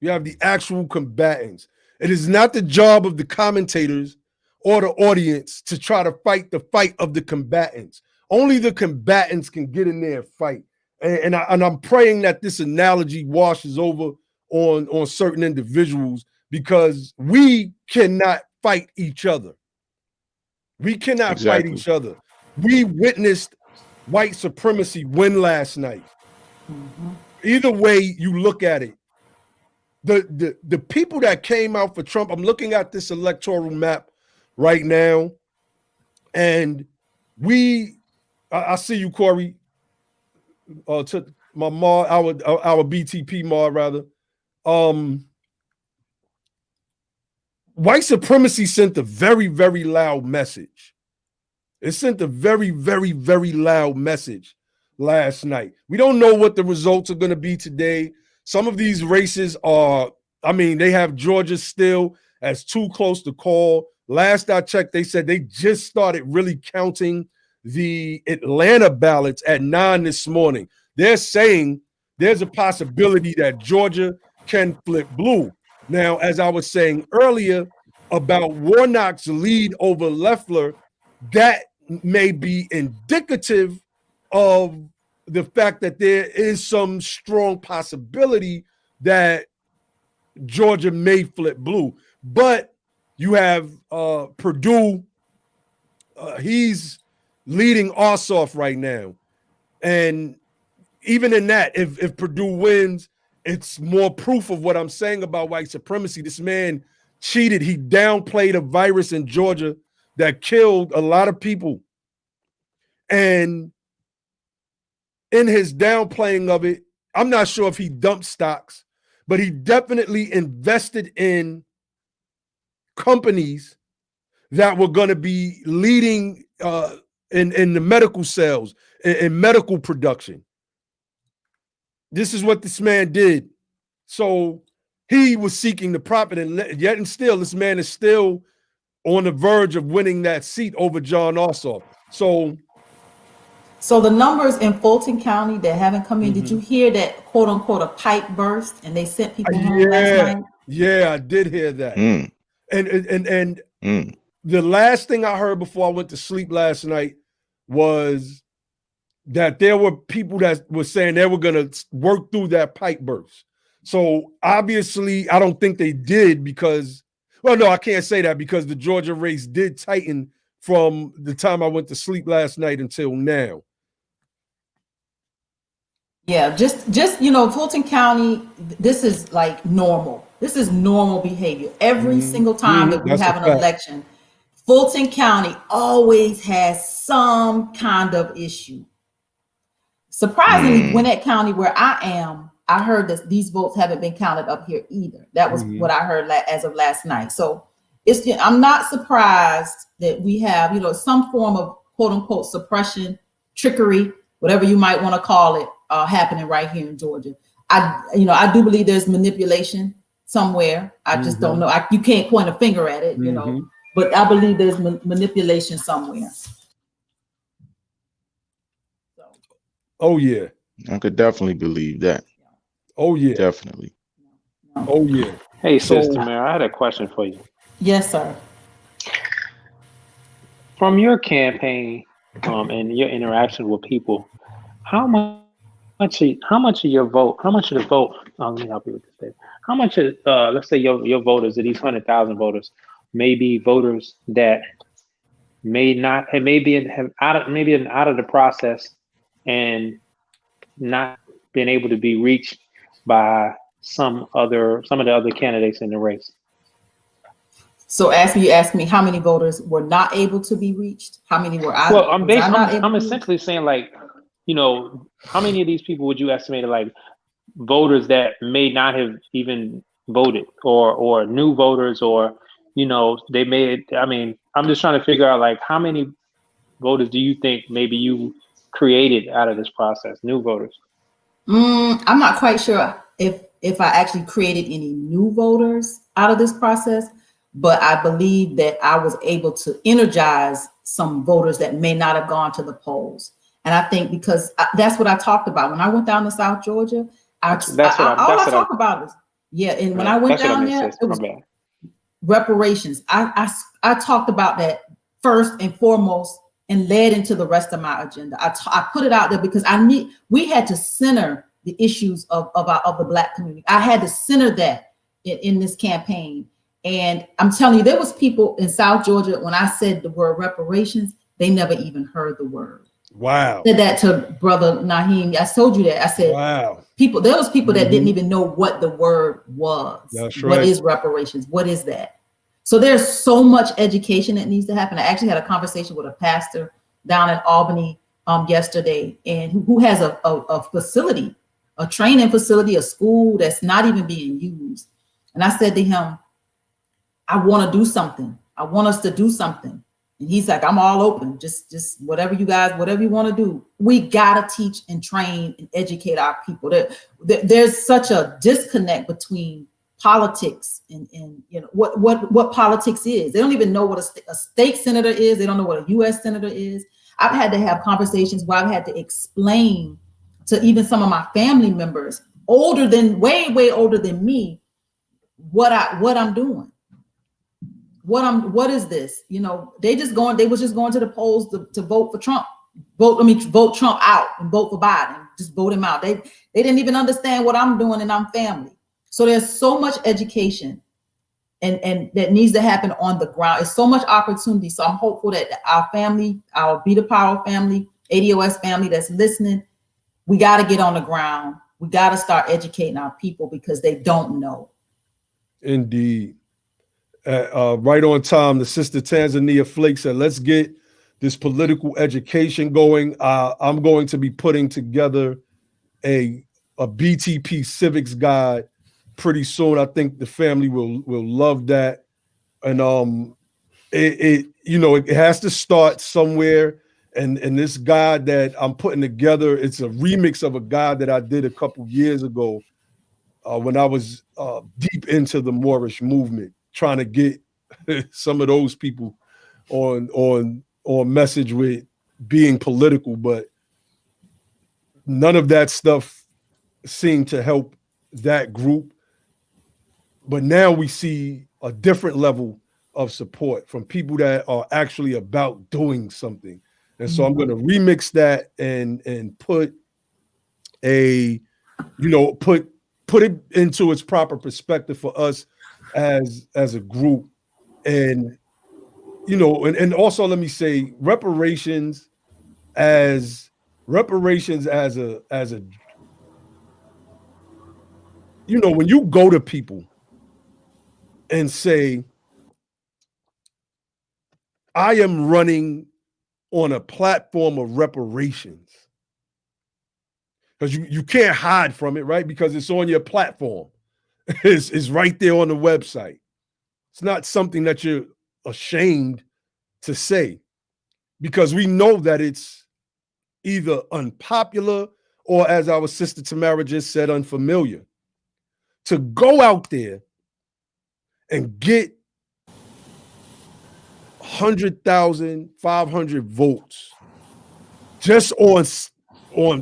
You have the actual combatants. It is not the job of the commentators or the audience to try to fight the fight of the combatants. Only the combatants can get in there and fight. And I'm praying that this analogy washes over on certain individuals, because we cannot fight each other. We cannot fight each other. We witnessed white supremacy win last night. Either way you look at it, the people that came out for Trump, I'm looking at this electoral map right now, and I see you, Corey, to my mod, our BTP mod rather. White supremacy sent a very, very loud message. It sent a very, very, very loud message last night. We don't know what the results are going to be today. Some of these races they have Georgia still as too close to call. Last I checked, they said they just started really counting the Atlanta ballots at 9 this morning. They're saying there's a possibility that Georgia can flip blue. Now, as I was saying earlier about Warnock's lead over Loeffler, that may be indicative of the fact that there is some strong possibility that Georgia may flip blue. But you have Purdue. He's leading Ossoff right now. And even in that, if Purdue wins, it's more proof of what I'm saying about white supremacy. This man cheated. He downplayed a virus in Georgia that killed a lot of people. And in his downplaying of it, I'm not sure if he dumped stocks, but he definitely invested in companies that were going to be leading in the medical sales, in medical production. This is what this man did. So he was seeking the profit, and yet and still, this man is still on the verge of winning that seat over John Ossoff. So the numbers in Fulton County that haven't come in, did you hear that quote unquote a pipe burst and they sent people home last night? Yeah, I did hear that. And the last thing I heard before I went to sleep last night was that there were people that were saying they were going to work through that pipe burst. So obviously, I don't think they did because, well, no, I can't say that because the Georgia race did tighten from the time I went to sleep last night until now. Yeah, just Fulton County, this is like normal. This is normal behavior. Every single time that we That's a have an fact. election, Fulton County always has some kind of issue. Surprisingly, Gwinnett County, where I am, I heard that these votes haven't been counted up here either. That was what I heard as of last night. So I'm not surprised that we have, some form of quote unquote suppression, trickery, whatever you might want to call it, happening right here in Georgia. I do believe there's manipulation somewhere. I just don't know. You can't point a finger at it, but I believe there's manipulation somewhere. Oh yeah, I could definitely believe that. Oh yeah, definitely. Oh yeah. Hey, Sister Mary, I had a question for you. Yes, sir. From your campaign and your interaction with people, how much of your vote? How much of the vote? Let me help you with this. How much of let's say your voters, of these 100,000 voters, may be voters that may not have maybe out of the process and not been able to be reached by some of the other candidates in the race. So you asked me how many voters were not able to be reached? How many were I? Well, I'm essentially saying, like, how many of these people would you estimate are like voters that may not have even voted, or new voters, or they may. I mean, I'm just trying to figure out, like, how many voters do you think maybe you created out of this process, new voters? I'm not quite sure if I actually created any new voters out of this process, but I believe that I was able to energize some voters that may not have gone to the polls. And I think because that's what I talked about when I went down to South Georgia. All I talk about is and when I went down there, it was reparations. I talked about that first and foremost, and led into the rest of my agenda. I put it out there because we had to center the issues of the Black community. I had to center that in this campaign. And I'm telling you, there was people in South Georgia, when I said the word reparations, they never even heard the word. Wow. I said that to Brother Naheem. I told you that. I said, wow. There was people that didn't even know what the word was. That's right. What is reparations? What is that? So there's so much education that needs to happen. I actually had a conversation with a pastor down in Albany yesterday, and who has a facility, a training facility, a school that's not even being used. And I said to him, I want to do something. I want us to do something. And he's like, I'm all open. Just whatever you want to do. We got to teach and train and educate our people. There's such a disconnect between politics and what politics is. They don't even know what a state senator is. They don't know what a U.S. senator is. I've had to have conversations where I've had to explain to even some of my family members, way older than me, what I'm doing. What is this? They was just going to the polls to vote for Trump. Vote Trump out and vote for Biden. Just vote him out. They didn't even understand what I'm doing, and I'm family. So there's so much education and that needs to happen on the ground. It's so much opportunity. So I'm hopeful that our family, our BETHEPOWER family, ADOS family that's listening, we got to get on the ground. We got to start educating our people because they don't know. Indeed. Right on time, the sister Tanzania Flake said, let's get this political education going. I'm going to be putting together a BTP civics guide pretty soon. I think the family will love that. And it has to start somewhere. And this guide that I'm putting together, it's a remix of a guide that I did a couple years ago when I was deep into the Moorish movement, trying to get some of those people on message with being political, but none of that stuff seemed to help that group. But now we see a different level of support from people that are actually about doing something. And so I'm going to remix that and put put it into its proper perspective for us as a group. And and also let me say reparations as a you know, when you go to people and say, I am running on a platform of reparations, because you can't hide from it, right? Because it's on your platform. It's right there on the website. It's not something that you're ashamed to say, because we know that it's either unpopular or, as our sister Tamara just said, unfamiliar. To go out there and get 100,000, 500 votes just on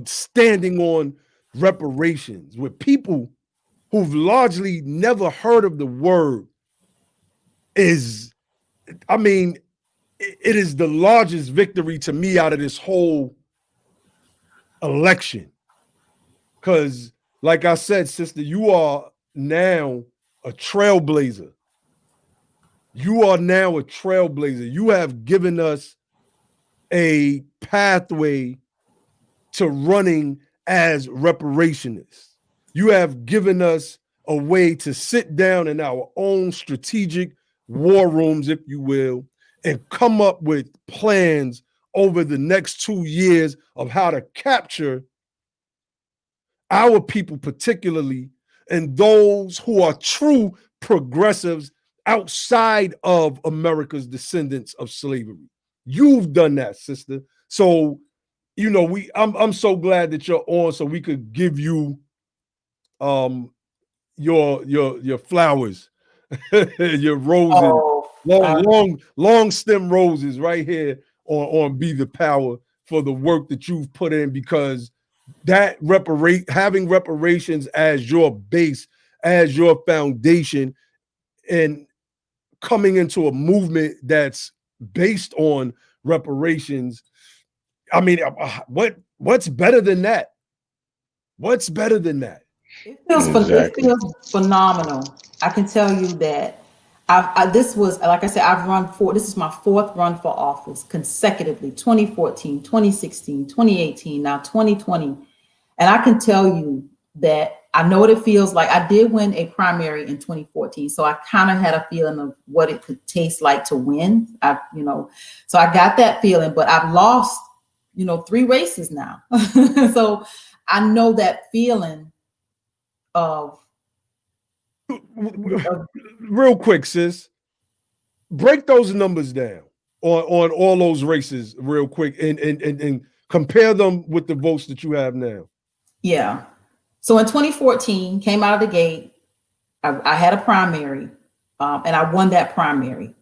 standing on reparations with people who've largely never heard of the word is, I mean, it is the largest victory to me out of this whole election. Because, like I said, sister, you are now a trailblazer. You are now a trailblazer. You have given us a pathway to running as reparationists. You have given us a way to sit down in our own strategic war rooms, if you will, and come up with plans over the next 2 years of how to capture our people, particularly, and those who are true progressives outside of America's descendants of slavery. You've done that, sister. So, you know, I'm so glad that you're on, so we could give you your flowers, your roses, long stem roses right here on Be the Power for the work that you've put in, because that having reparations as your base, as your foundation, and coming into a movement that's based on reparations. I mean, what's better than that? What's better than that? It feels phenomenal. I can tell you that this was, like I said, this is my fourth run for office consecutively, 2014, 2016, 2018, now 2020. And I can tell you that I know what it feels like. I did win a primary in 2014. So I kind of had a feeling of what it could taste like to win. So I got that feeling, but I've lost, 3 races now. So I know that feeling of real quick, sis, break those numbers down on all those races real quick and compare them with the votes that you have now. Yeah. So in 2014, came out of the gate, I had a primary, and I won that primary.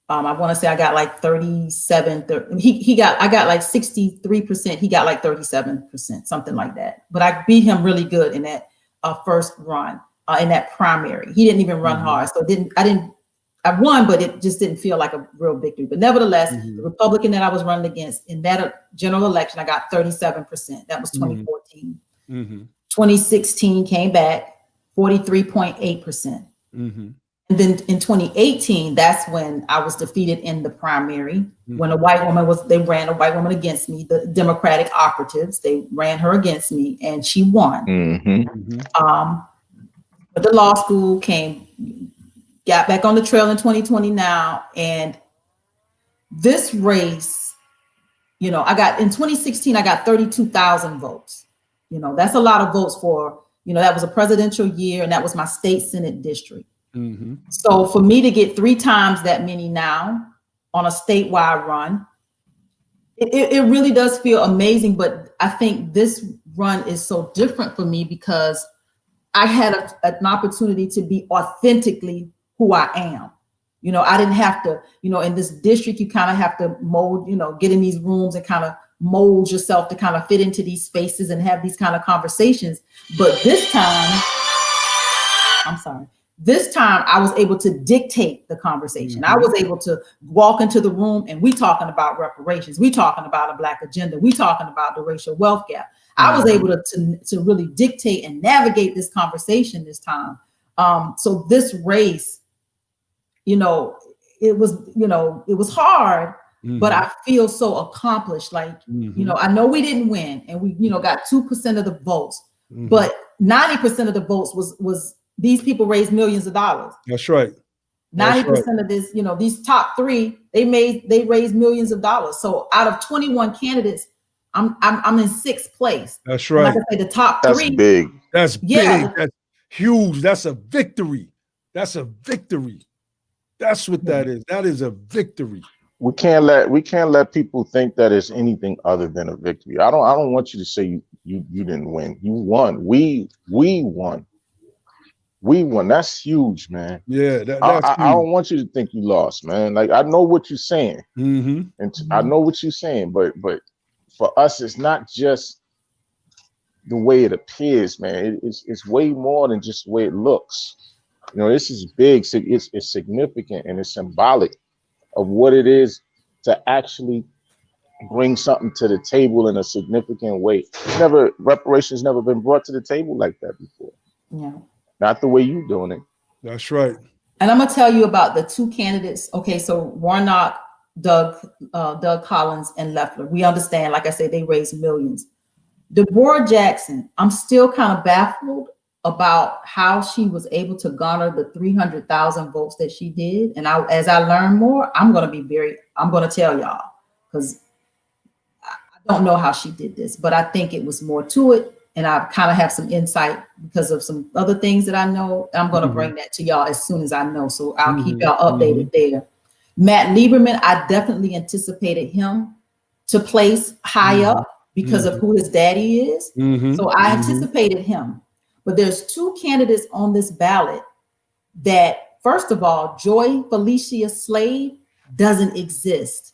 I want to say I got like 37, I got like 63%. He got like 37%, something like that. But I beat him really good in that first run, in that primary. He didn't even run hard. So I won, but it just didn't feel like a real victory. But nevertheless, the Republican that I was running against in that general election, I got 37%. That was 2014. 2016 came back 43.8%. And then in 2018, that's when I was defeated in the primary. When they ran a white woman against me, the Democratic operatives, they ran her against me and she won. But the law school got back on the trail in 2020 now. And this race, in 2016, I got 32,000 votes. That's a lot of votes for, that was a presidential year and that was my state Senate district. So for me to get 3 times that many now on a statewide run, it really does feel amazing. But I think this run is so different for me because I had an opportunity to be authentically who I am. I didn't have to, in this district, you kind of have to mold, get in these rooms and kind of mold yourself to kind of fit into these spaces and have these kind of conversations. But this time I was able to dictate the conversation. I was able to walk into the room and we talking about reparations. We talking about a Black agenda. We talking about the racial wealth gap. I was able to really dictate and navigate this conversation this time. So this race, it was hard, but I feel so accomplished. Like, I know we didn't win and we, got 2% of the votes, but 90% of the votes was these people raised millions of dollars. That's right. 90% of this, these top three, they raised millions of dollars. So out of 21 candidates, I'm in 6th place. That's right. And like I say, the top That's three. big. That's big. That's huge. That's a victory. That's a victory. That's what that is. That is a victory. We can't let people think that it's anything other than a victory. I don't want you to say you didn't win. You won. We won. We won. That's huge, man. Yeah, I don't want you to think you lost, man. Like, I know what you're saying, and I know what you're saying, but for us, it's not just the way it appears, man. It's way more than just the way it looks. This is big. It's significant, and it's symbolic of what it is to actually bring something to the table in a significant way. Reparations never been brought to the table like that before. Yeah. Not the way you doing it. That's right. And I'm gonna tell you about the two candidates. Okay, so Warnock, Doug Collins, and Loeffler. We understand, like I said, they raised millions. Deborah Jackson, I'm still kind of baffled about how she was able to garner the 300,000 votes that she did. And as I learn more, I'm gonna tell y'all, because I don't know how she did this, but I think it was more to it. And I kind of have some insight because of some other things that I know. I'm going to bring that to y'all as soon as I know. So I'll keep y'all updated there. Matt Lieberman, I definitely anticipated him to place high up because of who his daddy is. So I anticipated him. But there's two candidates on this ballot that, first of all, Joy Felicia Slade doesn't exist.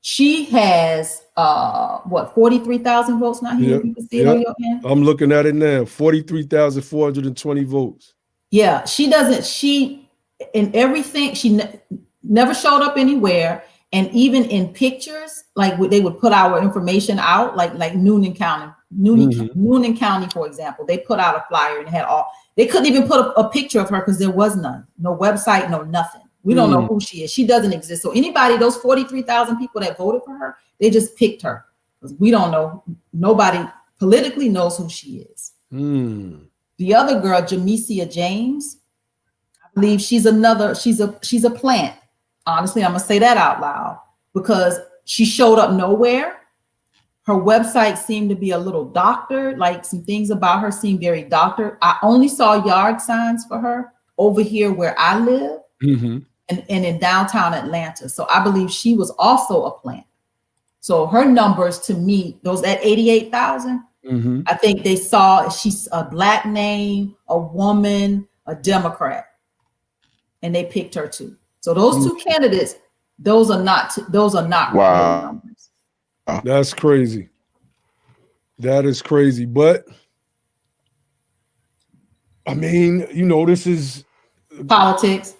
She has 43,000 votes now. Here, you can see it on your hand. I'm looking at it now. 43,420 votes. Yeah, she doesn't. She in everything. She never showed up anywhere, and even in pictures, like they would put our information out, like Noonan County, for example. They put out a flyer and had all. They couldn't even put a picture of her because there was none. No website, no nothing. We don't know who she is. She doesn't exist. So anybody, those 43,000 people that voted for her, they just picked her. Because we don't know. Nobody politically knows who she is. The other girl, Jamesia James, I believe she's a plant. Honestly, I'm gonna say that out loud because she showed up nowhere. Her website seemed to be a little doctored, like some things about her seemed very doctored. I only saw yard signs for her over here where I live. And in downtown Atlanta. So I believe she was also a plant. So her numbers to me, those at 88,000, I think they saw she's a Black name, a woman, a Democrat, and they picked her too. So those two candidates, those are not Wow. real numbers. That's crazy. That is crazy. But I mean, this is politics.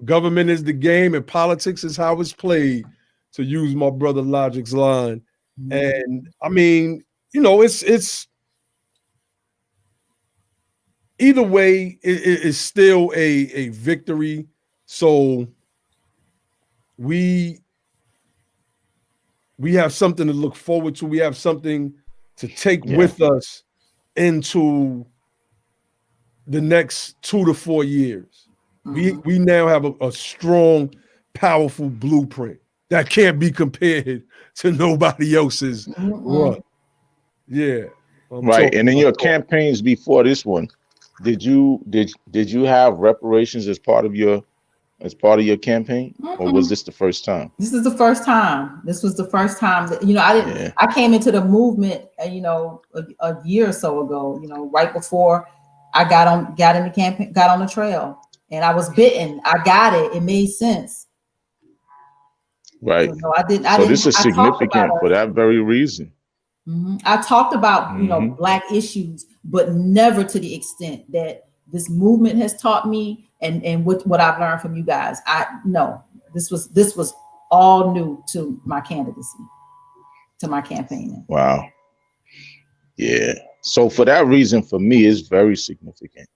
Government is the game, and politics is how it's played, to use my brother Logic's line. And I mean, it's either way, it's still a victory. So we have something to look forward to. We have something to take with us into the next 2 to 4 years. We now have a strong, powerful blueprint that can't be compared to nobody else's run. Yeah. Right. And in your campaigns before this one, did you have reparations as part of your campaign, or was this the first time? This is the first time. This was the first time that I came into the movement a year or so ago, right before I got on the campaign, got on the trail, and I was bitten. I got it. It made sense. Right. So I didn't. So this is significant for that very reason. I talked about Black issues, but never to the extent that this movement has taught me, and what I've learned from you guys. This was all new to my candidacy, to my campaigning. Wow. Yeah. So for that reason, for me, it's very significant.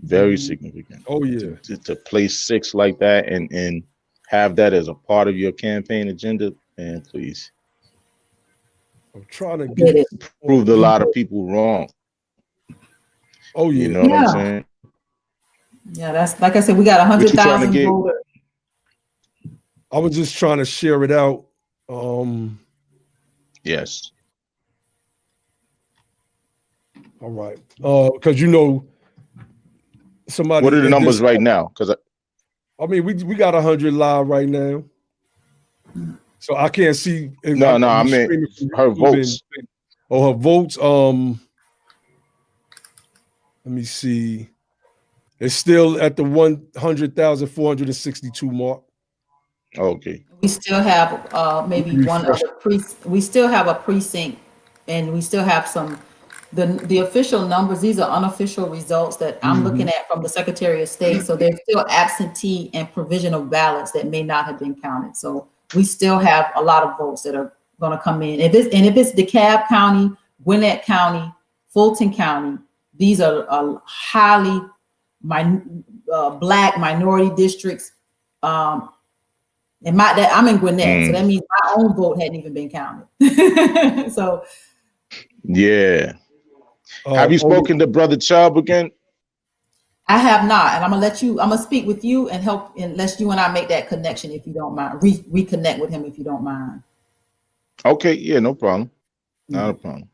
Very significant. Oh yeah. To place 6 like that and have that as a part of your campaign agenda, man, please. I'm trying to get get it. Proved a lot of people wrong. Oh yeah. You know what I'm saying? Yeah, that's like I said, we got 100,000 voters. I was just trying to share it out. Yes. All right. Because you know, somebody. What are the numbers right now? Because I mean, we got 100 live right now, so I can't see. No, I mean her votes. Her votes. Let me see. It's still at the 100,462 mark. Okay. We still have maybe one other precinct. We still have a precinct, and we still have some. The official numbers, these are unofficial results that I'm looking at from the Secretary of State. So there's still absentee and provisional ballots that may not have been counted. So we still have a lot of votes that are going to come in. If it's DeKalb County, Gwinnett County, Fulton County, these are highly Black minority districts. I'm in Gwinnett, so that means my own vote hadn't even been counted. So yeah. Have you spoken to Brother Chubb again? I have not, and I'm gonna speak with you and help unless you and I make that connection, if you don't mind. Reconnect with him if you don't mind. Okay, yeah, no problem. Not a problem.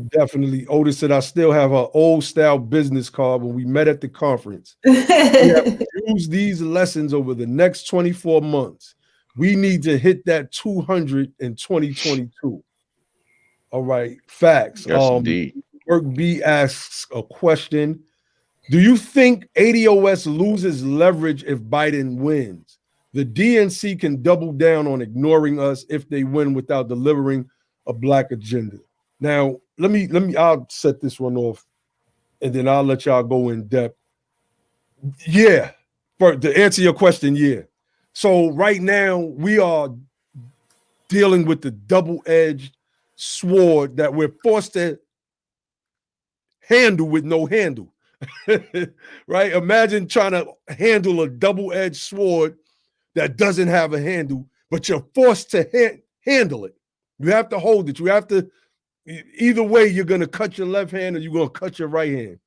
Definitely. Otis said I still have an old style business card when we met at the conference. We have to use these lessons over the next 24 months. We need to hit that 200 in 2022. All right, facts. Yes, indeed. Work B asks a question. Do you think ADOS loses leverage if Biden wins? The DNC can double down on ignoring us if they win without delivering a Black agenda. Now, I'll set this one off and then I'll let y'all go in depth. Yeah, to answer your question, yeah. So right now we are dealing with the double-edged sword that we're forced to handle with no handle. Right? Imagine trying to handle a double-edged sword that doesn't have a handle, but you're forced to handle it. You have to hold it. You have to, either way, you're going to cut your left hand or you're going to cut your right hand.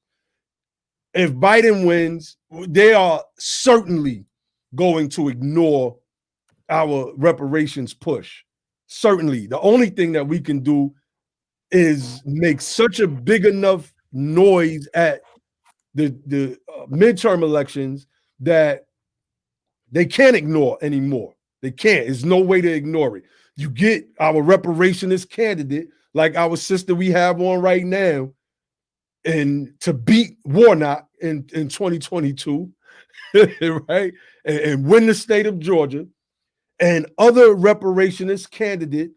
If Biden wins, they are certainly going to ignore our reparations push. Certainly. The only thing that we can do is make such a big enough noise at the midterm elections that they can't ignore anymore. They can't. There's no way to ignore it. You get our reparationist candidate, like our sister we have on right now, and to beat Warnock in 2022, right? And win the state of Georgia, and other reparationist candidates,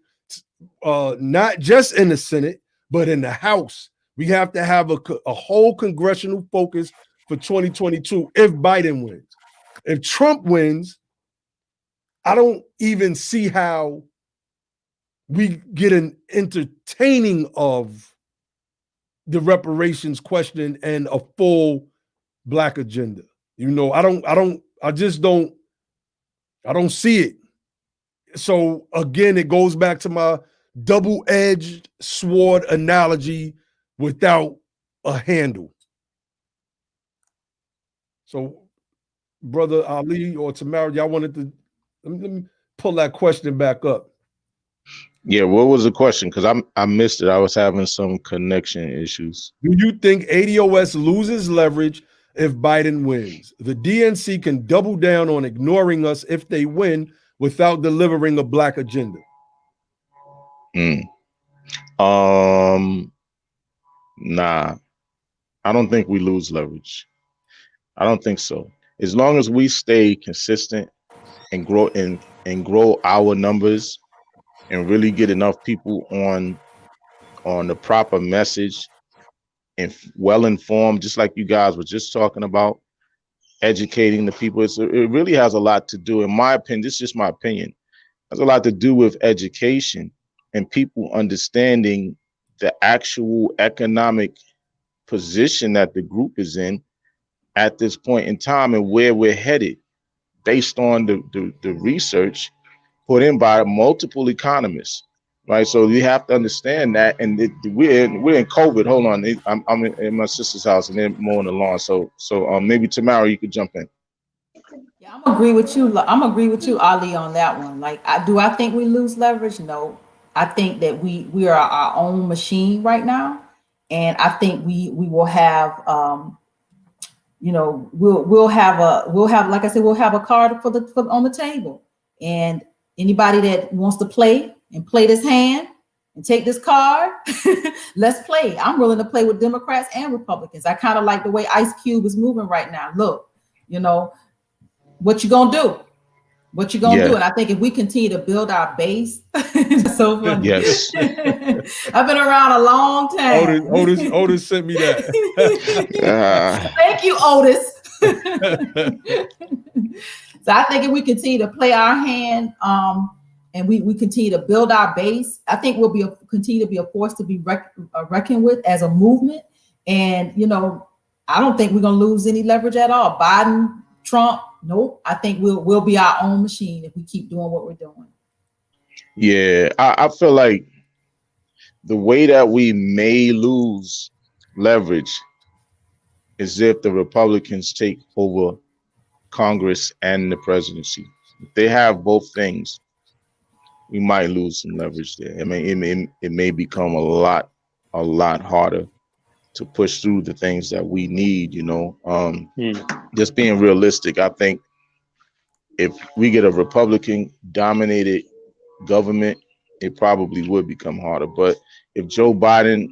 not just in the Senate, but in the House. We have to have a whole congressional focus for 2022 if Biden wins. If Trump wins, I don't even see how we get an entertaining of the reparations question and a full Black agenda. You know, I don't see it. So again, it goes back to my double-edged sword analogy without a handle. So, Brother Ali or Tamara, y'all wanted to let me pull that question back up. Yeah, what was the question? Because I missed it. I was having some connection issues. Do you think ADOS loses leverage if Biden wins? The DNC can double down on ignoring us if they win without delivering a Black agenda. Nah, I don't think we lose leverage. I don't think so. As long as we stay consistent and grow our numbers and really get enough people on the proper message and well informed, just like you guys were just talking about, educating the people. It really has a lot to do, in my opinion. This is just my opinion. It has a lot to do with education and people understanding the actual economic position that the group is in at this point in time and where we're headed based on the research put in by multiple economists. right? So you have to understand that. And we're in COVID. Hold on, I'm in my sister's house and they're mowing the lawn. So maybe Tamara, you could jump in. Yeah, I'm agree with you. I'm agree with you, Ali, on that one. Like, I think we lose leverage? No, I think that we are our own machine right now, and I think we will have we'll have, like I said, we'll have a card for on the table, and anybody that wants to play and play this hand and take this card, let's play. I'm willing to play with Democrats and Republicans. I kind of like the way Ice Cube is moving right now. Look, what you gonna do? What you gonna do? And I think if we continue to build our base, it's so funny. Yes. I've been around a long time. Otis sent me that. Thank you, Otis. So I think if we continue to play our hand, and we continue to build our base, I think we'll continue to be a force to be reckoned with as a movement. And I don't think we're gonna lose any leverage at all. Biden, Trump, nope. I think we'll be our own machine if we keep doing what we're doing. Yeah, I feel like the way that we may lose leverage is if the Republicans take over Congress and the presidency. If they have both things, we might lose some leverage there. I mean, it may become a lot harder to push through the things that we need, Just being realistic, I think if we get a Republican dominated government, it probably would become harder. But if Joe Biden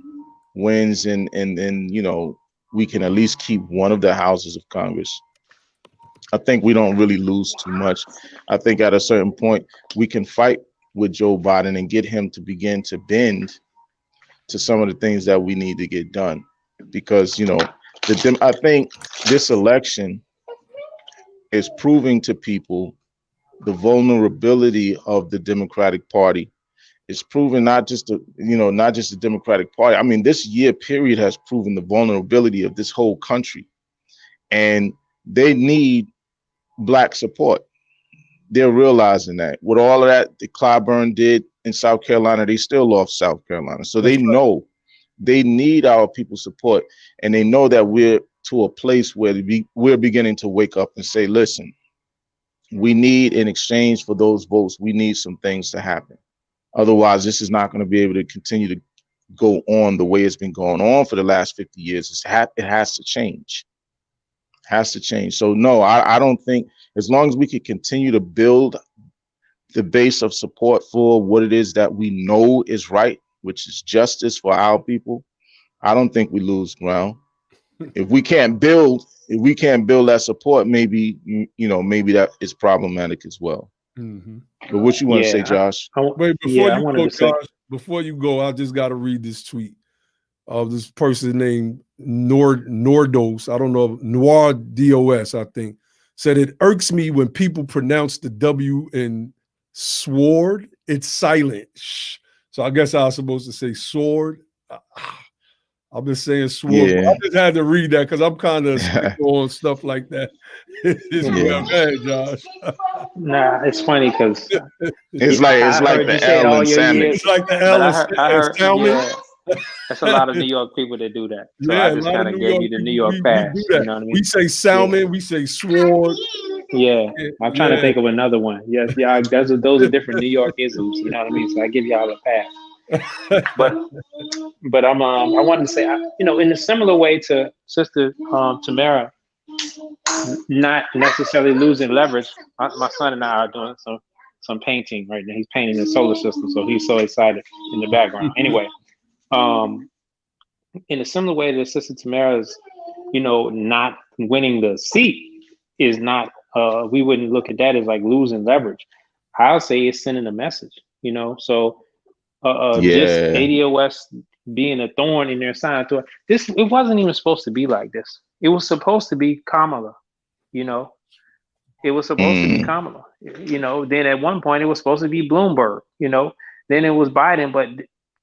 wins and we can at least keep one of the houses of Congress, I think we don't really lose too much. I think at a certain point we can fight with Joe Biden and get him to begin to bend to some of the things that we need to get done. Because, I think this election is proving to people the vulnerability of the Democratic Party. It's proven not just the Democratic Party. I mean, this year period has proven the vulnerability of this whole country, and they need Black support. They're realizing that with all of that Clyburn did in South Carolina, they still lost South Carolina. So they know they need our people's support, and they know that we're to a place where we're beginning to wake up and say, listen, we need, in exchange for those votes, we need some things to happen. Otherwise, this is not going to be able to continue to go on the way it's been going on for the last 50 years. It has to change. Has to change. So no, I don't think, as long as we can continue to build the base of support for what it is that we know is right, which is justice for our people, I don't think we lose ground. If we can't build that support, maybe maybe that is problematic as well. Mm-hmm. But what you want to say, Josh? Wait, before you go, I just got to read this tweet of this person named Nordos. I don't know, Noir DOS, I think, said, it irks me when people pronounce the W in sword. It's silent. Shh. So I guess I was supposed to say sword. I've been saying sword. Yeah. I just had to read that because I'm kind of on stuff like that. Well, man, Josh. Nah, it's funny because it's like the L and salmon. It's like the L and salmon. Yeah, that's a lot of New York people that do that. So I just kind of gave you the New York pass. You know what I mean? We say salmon, we say sword. Yeah, I'm trying to think of another one. Yes, yeah, those are different New York isms. You know what I mean? So I give y'all a pass. But I wanted to say, in a similar way to Sister Tamara, not necessarily losing leverage. My son and I are doing some painting right now. He's painting the solar system, so he's so excited in the background. Anyway, in a similar way that Sister Tamara's, not winning the seat is not. We wouldn't look at that as like losing leverage. I'll say it's sending a message. So. Just ADOS being a thorn in their side. It wasn't even supposed to be like this. It was supposed to be Kamala, It was supposed to be Kamala, Then at one point it was supposed to be Bloomberg, Then it was Biden, but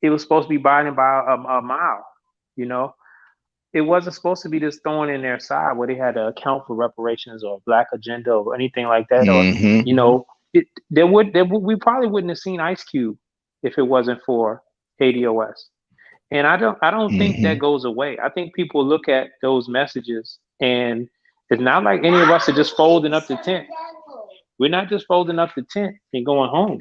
it was supposed to be Biden by a mile, It wasn't supposed to be this thorn in their side where they had to account for reparations or Black agenda or anything like that. Or we probably wouldn't have seen Ice Cube if it wasn't for ADOS. And I don't think that goes away. I think people look at those messages, and it's not like any of us are just folding up the tent. We're not just folding up the tent and going home.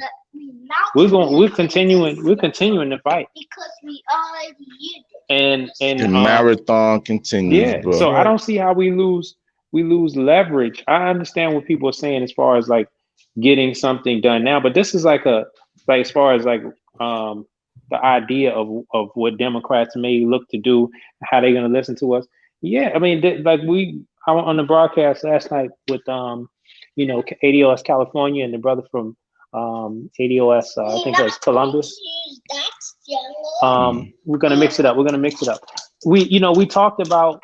We're continuing the fight. Because we already did it. And the marathon continues, yeah, bro. so I don't see how we lose leverage. I understand what people are saying as far as like getting something done now, but this is like as far as like the idea of what Democrats may look to do, how they're going to listen to us. Yeah, I mean, like I went on the broadcast last night with ADOS California and the brother from ADOS, I think it was Columbus. We're gonna mix it up. We talked about.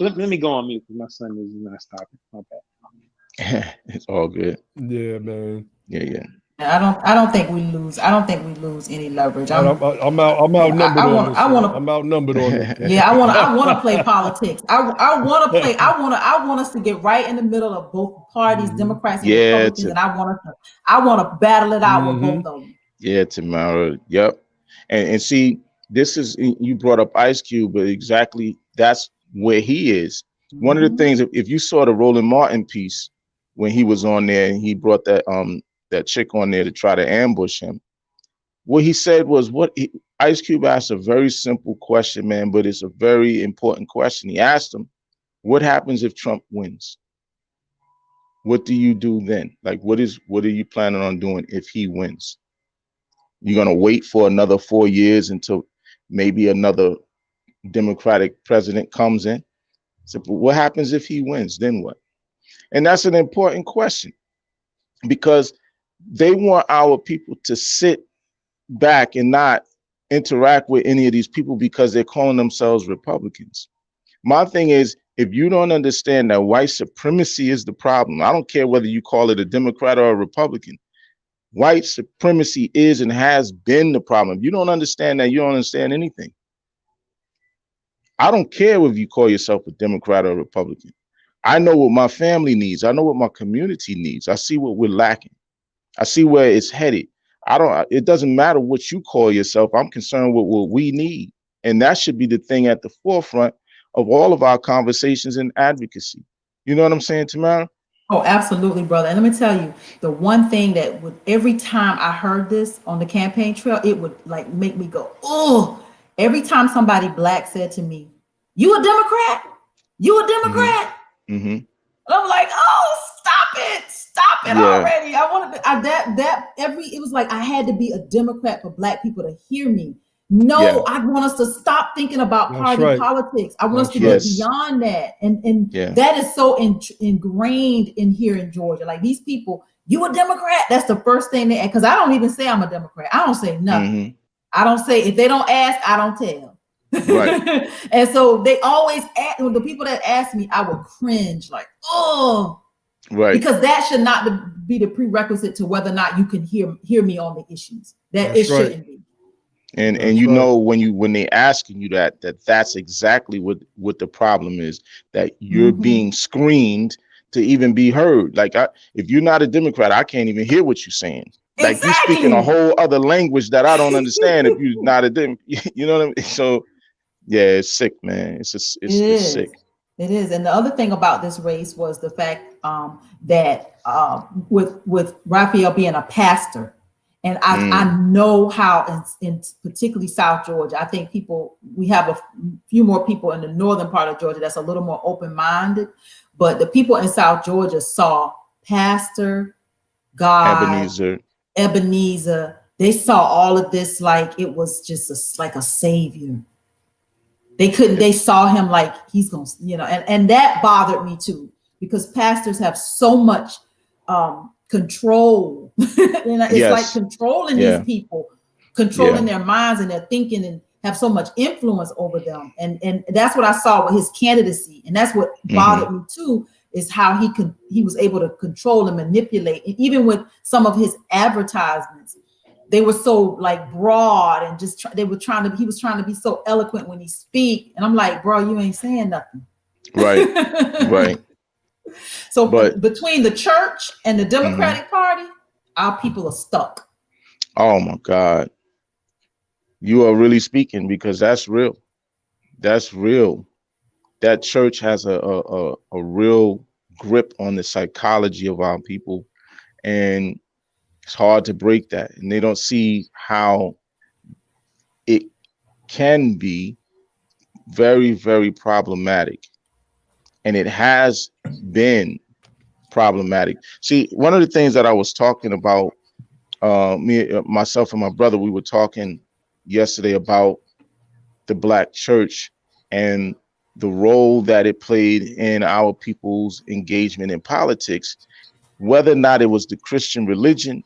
Let me go on mute because my son is not stopping. My bad. It's all good. Yeah, man. Yeah. I don't think we lose. I don't think we lose any leverage. I'm outnumbered on this. I'm outnumbered on this. Yeah, I want to play politics. I want us to get right in the middle of both parties, Democrats and Republicans, and I want to battle it out with both of them. Yeah, Tamara. Yep. And see, this is, you brought up Ice Cube, but exactly that's where he is. One of the things, if you saw the Roland Martin piece when he was on there and he brought that chick on there to try to ambush him, what he said was Ice Cube asked a very simple question, man, but it's a very important question. He asked him, what happens if Trump wins? What do you do then? Like, what are you planning on doing if he wins? You're going to wait for another 4 years until maybe another Democratic president comes in? So what happens if he wins? Then what? And that's an important question, because they want our people to sit back and not interact with any of these people because they're calling themselves Republicans. My thing is, if you don't understand that white supremacy is the problem, I don't care whether you call it a Democrat or a Republican. White supremacy is and has been the problem. If you don't understand that, you don't understand anything. I don't care if you call yourself a Democrat or a Republican. I know what my family needs. I know what my community needs. I see what we're lacking. I see where it's headed. It doesn't matter what you call yourself. I'm concerned with what we need. And that should be the thing at the forefront of all of our conversations and advocacy. You know what I'm saying, Tamara? Oh, absolutely, brother. And let me tell you, the one thing that would, every time I heard this on the campaign trail, it would like make me go, oh, every time somebody black said to me, you a Democrat? You a Democrat? Mm-hmm. And I'm like, oh, stop it already. I wanted to, it was like I had to be a Democrat for black people to hear me. No, I want us to stop thinking about party politics. I want us to get beyond that. And that is so ingrained in here in Georgia. Like, these people, you a Democrat? That's the first thing they, because I don't even say I'm a Democrat. I don't say nothing. I don't say, if they don't ask, I don't tell. Right. And so they always ask, the people that ask me, I would cringe like, oh, right. Because that should not be the prerequisite to whether or not you can hear me on the issues. Shouldn't be. And you know, when they asking you that's exactly what the problem is, that you're being screened to even be heard. Like, if you're not a Democrat, I can't even hear what you're saying. Like, you're speaking a whole other language that I don't understand if you're not a Democrat. You know what I mean? So yeah, it's sick, man. It's sick. It is. And the other thing about this race was the fact that with Raphael being a pastor, and I know how in particularly South Georgia, I think we have a few more people in the northern part of Georgia that's a little more open-minded, but the people in South Georgia saw Pastor, God, Ebenezer, they saw all of this like it was just like a savior. They saw him like he's gonna, and that bothered me too, because pastors have so much control. It's like controlling these people, controlling their minds and their thinking, and have so much influence over them. And that's what I saw with his candidacy. And that's what bothered me too, is how he was able to control and manipulate. And even with some of his advertisements, they were so like broad and just he was trying to be so eloquent when he speak. And I'm like, bro, you ain't saying nothing. Right. Right. So between the church and the Democratic Party, our people are stuck. Oh my God. You are really speaking, because that's real. That's real. That church has a real grip on the psychology of our people, and it's hard to break that. And they don't see how it can be very, very problematic. And it has been problematic. See, one of the things that I was talking about, myself and my brother, we were talking yesterday about the Black church and the role that it played in our people's engagement in politics, whether or not it was the Christian religion,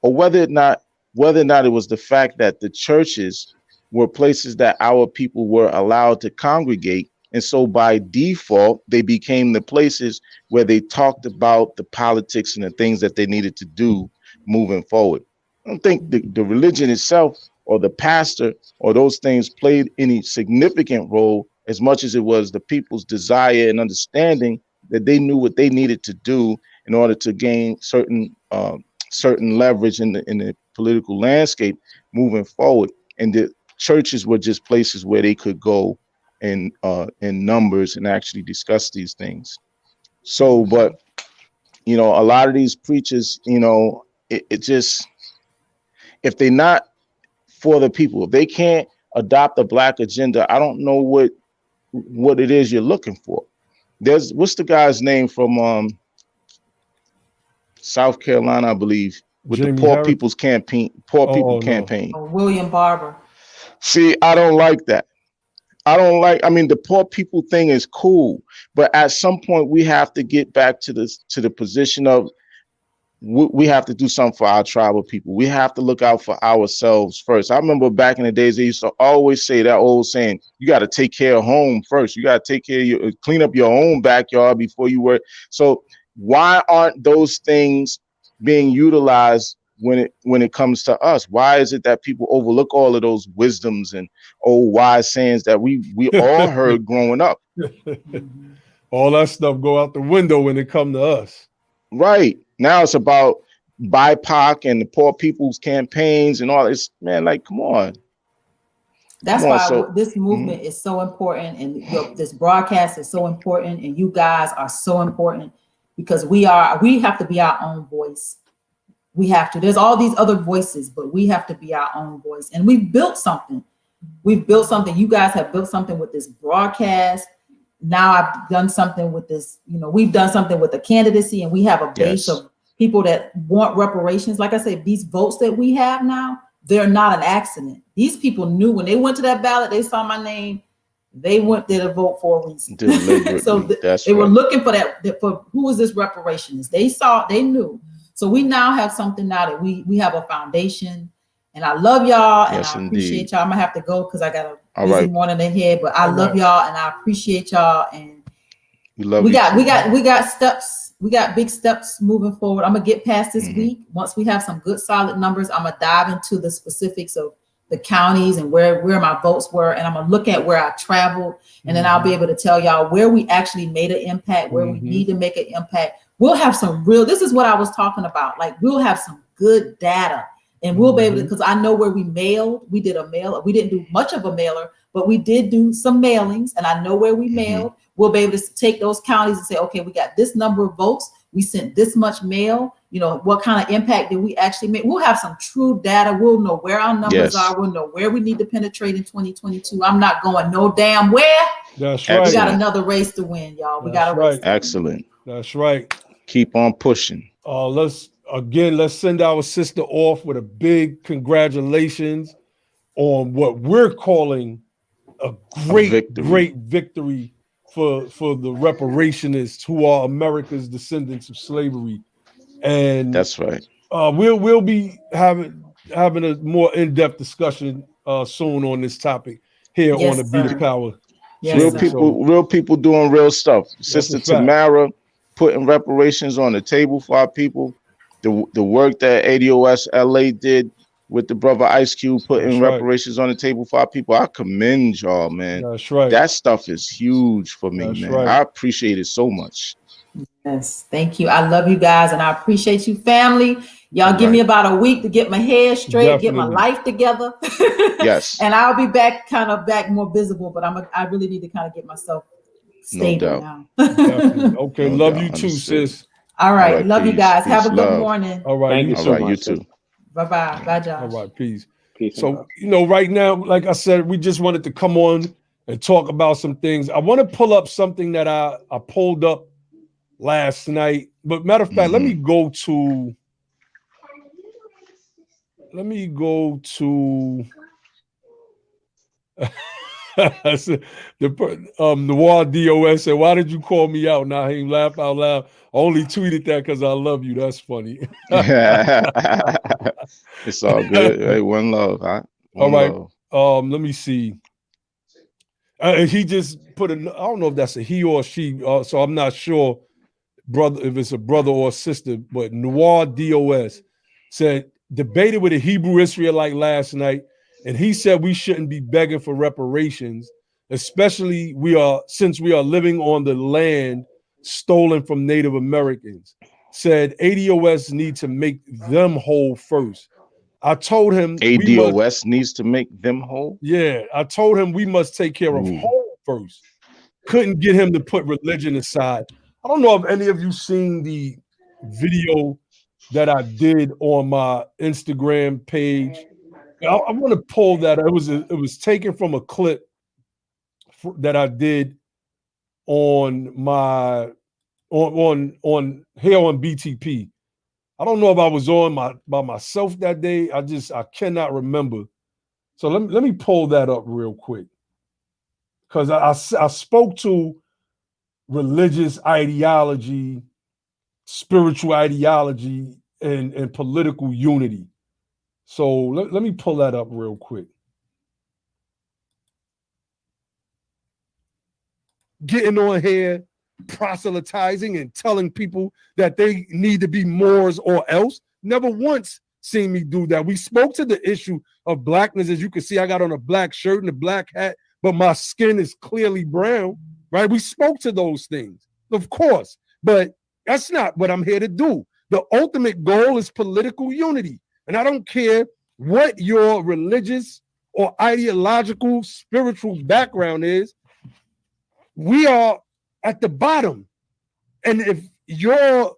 or whether or not it was the fact that the churches were places that our people were allowed to congregate. And so by default, they became the places where they talked about the politics and the things that they needed to do moving forward. I don't think the religion itself or the pastor or those things played any significant role, as much as it was the people's desire and understanding that they knew what they needed to do in order to gain certain leverage in the political landscape moving forward. And the churches were just places where they could go in numbers and actually discuss these things. So, but a lot of these preachers, it just, if they're not for the people, if they can't adopt a Black agenda, I don't know what it is you're looking for. What's the guy's name from South Carolina, I believe, with Jamie the Poor Harris? People's Campaign, Campaign. William Barber. See, I don't like that. I mean, the poor people thing is cool, but at some point we have to get back to the position of we have to do something for our tribal people. We have to look out for ourselves first. I remember back in the days, they used to always say that old saying, you got to take care of home first. You got to take care of clean up your own backyard before you work. So why aren't those things being utilized when it comes to us? Why is it that people overlook all of those wisdoms and old wise sayings that we all heard growing up? All that stuff go out the window when it come to us. Right. Now it's about BIPOC and the poor people's campaigns and all this. Man, like, come on. That's why this movement is so important, and this broadcast is so important, and you guys are so important, because we have to be our own voice. We have to. There's all these other voices, but we have to be our own voice. And we've built something. We've built something. You guys have built something with this broadcast. Now I've done something with this, we've done something with the candidacy, and we have a base of people that want reparations. Like I said, these votes that we have now, they're not an accident. These people knew when they went to that ballot, they saw my name, they went there to vote for a reason. So they were looking for for who is this reparationist? They knew. So we now have something now that we have a foundation. And I love y'all, and I appreciate y'all. I'm gonna have to go because I got a busy morning ahead. But I love y'all, and I appreciate y'all. And we got steps. We got big steps moving forward. I'm gonna get past this week. Once we have some good solid numbers, I'm gonna dive into the specifics of the counties and where my votes were, and I'm gonna look at where I traveled, and then I'll be able to tell y'all where we actually made an impact, where we need to make an impact. We'll have some real. This is what I was talking about. Like, we'll have some good data. And we'll be able to, because I know where we mailed. We did a mail. We didn't do much of a mailer, but we did do some mailings. And I know where we mailed. We'll be able to take those counties and say, okay, we got this number of votes. We sent this much mail. What kind of impact did we actually make? We'll have some true data. We'll know where our numbers are. We'll know where we need to penetrate in 2022. I'm not going no damn where. That's right. We got another race to win, y'all. We got a race. Excellent. That's right. Keep on pushing. Let's send our sister off with a big congratulations on what we're calling a great victory for the reparationists, who are America's descendants of slavery. And that's right. We'll be having a more in-depth discussion soon on this topic here on the Be the Power. Real people doing real stuff. Sister Tamara putting reparations on the table for our people. The work that ADOS LA did with the brother Ice Cube putting reparations on the table for our people. I commend y'all, man. That's right. That stuff is huge for me, man. Right. I appreciate it so much. Yes, thank you. I love you guys, and I appreciate you, family. Y'all give me about a week to get my hair straight, get my life together. Yes. And I'll be back more visible, but I really need to kind of get myself stable now. Definitely. Okay. No love doubt. you too, Understood. sis. All right. Love you guys. Peace, Have a good love. morning. All right. Thank you so much. You too. Bye-bye. Bye, Josh. All right. Peace. Peace. So, right now, like I said, we just wanted to come on and talk about some things. I want to pull up something that I pulled up last night. But matter of fact, let me go to the Noir DOS said, "Why did you call me out?" Naheem, laugh out loud. I only tweeted that because I love you. That's funny. It's all good. Hey, one love. Huh? All right. Love. Let me see. He just put I don't know if that's a he or a she, so I'm not sure, brother, if it's a brother or a sister, but Noir DOS said, debated with a Hebrew Israelite last night, and he said we shouldn't be begging for reparations, especially since we are living on the land stolen from Native Americans. Said ADOS need to make them whole first. I told him ADOS needs to make them whole. Yeah, I told him we must take care of home first. Couldn't get him to put religion aside. I don't know if any of you seen the video that I did on my Instagram page. I want to pull that. It was taken from a clip that I did on my on here on BTP. I don't know if I was on by myself that day. I cannot remember. So let me pull that up real quick, because I spoke to religious ideology, spiritual ideology, and political unity. So let me pull that up real quick. Getting on here, proselytizing and telling people that they need to be Moors or else. Never once seen me do that. We spoke to the issue of blackness. As you can see, I got on a black shirt and a black hat, but my skin is clearly brown, right? We spoke to those things, of course, but that's not what I'm here to do. The ultimate goal is political unity. And I don't care what your religious or ideological, spiritual background is. We are at the bottom. And if your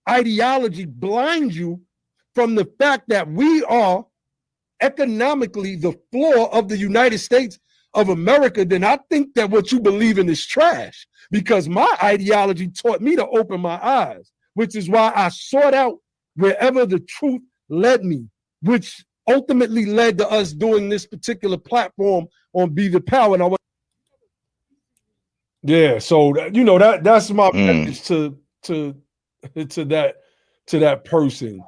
ideology blinds you from the fact that we are economically the floor of the United States of America, then I think that what you believe in is trash, because my ideology taught me to open my eyes, which is why I sought out wherever the truth led me, which ultimately led to us doing this particular platform on Be the Power. And so that's my message to that person.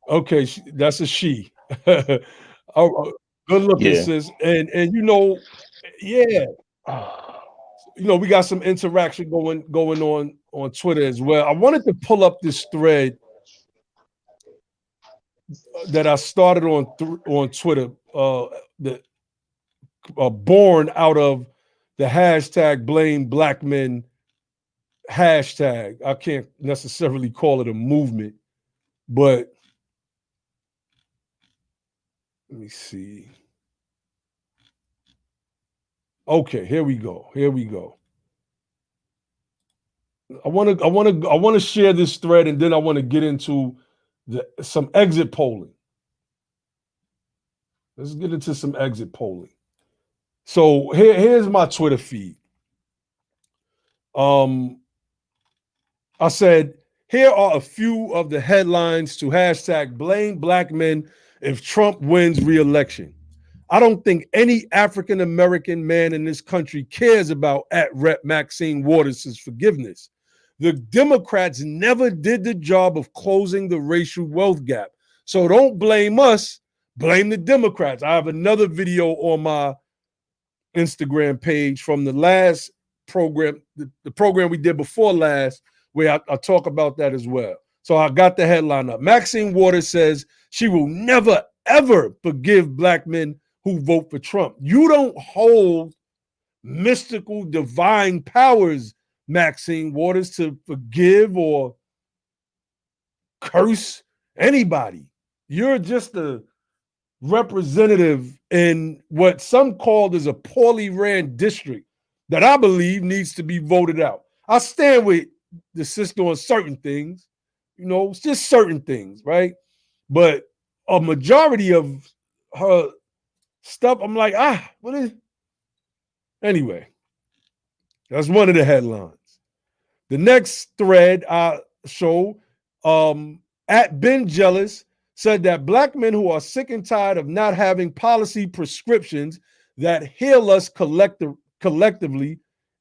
Okay, that's a she. Good looking, sis. And we got some interaction going on Twitter as well. I wanted to pull up this thread that I started on Twitter, born out of the hashtag blame black men hashtag. I can't necessarily call it a movement, but let me see. Okay, here we go. I want to share this thread, and then I want to get into some exit polling. Let's get into some exit polling. So here's my Twitter feed. I said, here are a few of the headlines to hashtag blame black men if Trump wins re-election. I don't think any African-American man in this country cares about @Rep Maxine Waters' forgiveness. The Democrats never did the job of closing the racial wealth gap. So don't blame us, blame the Democrats. I have another video on my Instagram page from the last program, the program we did before last, where I talk about that as well. So I got the headline up. Maxine Waters says she will never, ever forgive black men who vote for Trump. You don't hold mystical divine powers, Maxine Waters, to forgive or curse anybody. You're just a representative in what some called as a poorly ran district that I believe needs to be voted out. I stand with the sister on certain things, it's just certain things, right? But a majority of her stuff, I'm like, what is? Anyway, that's one of the headlines. The next thread I show, at Ben Jealous, said that Black men who are sick and tired of not having policy prescriptions that heal us collectively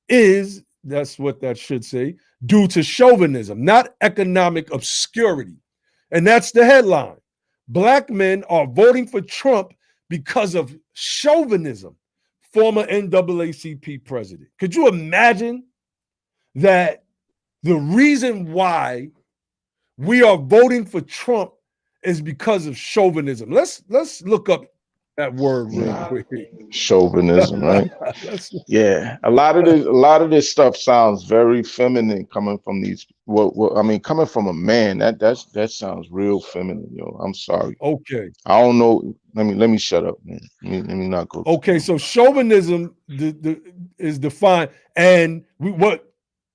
is, that's what that should say, due to chauvinism, not economic obscurity. And that's the headline. Black men are voting for Trump because of chauvinism, former NAACP president. Could you imagine that the reason why we are voting for Trump is because of chauvinism? Let's look up that word real quick. Chauvinism, right? Yeah, a lot of this stuff sounds very feminine coming from these. Coming from a man, that sounds real feminine, yo. I'm sorry. Okay. I don't know. Let me shut up, man. Let me not go. Okay, so chauvinism is defined, and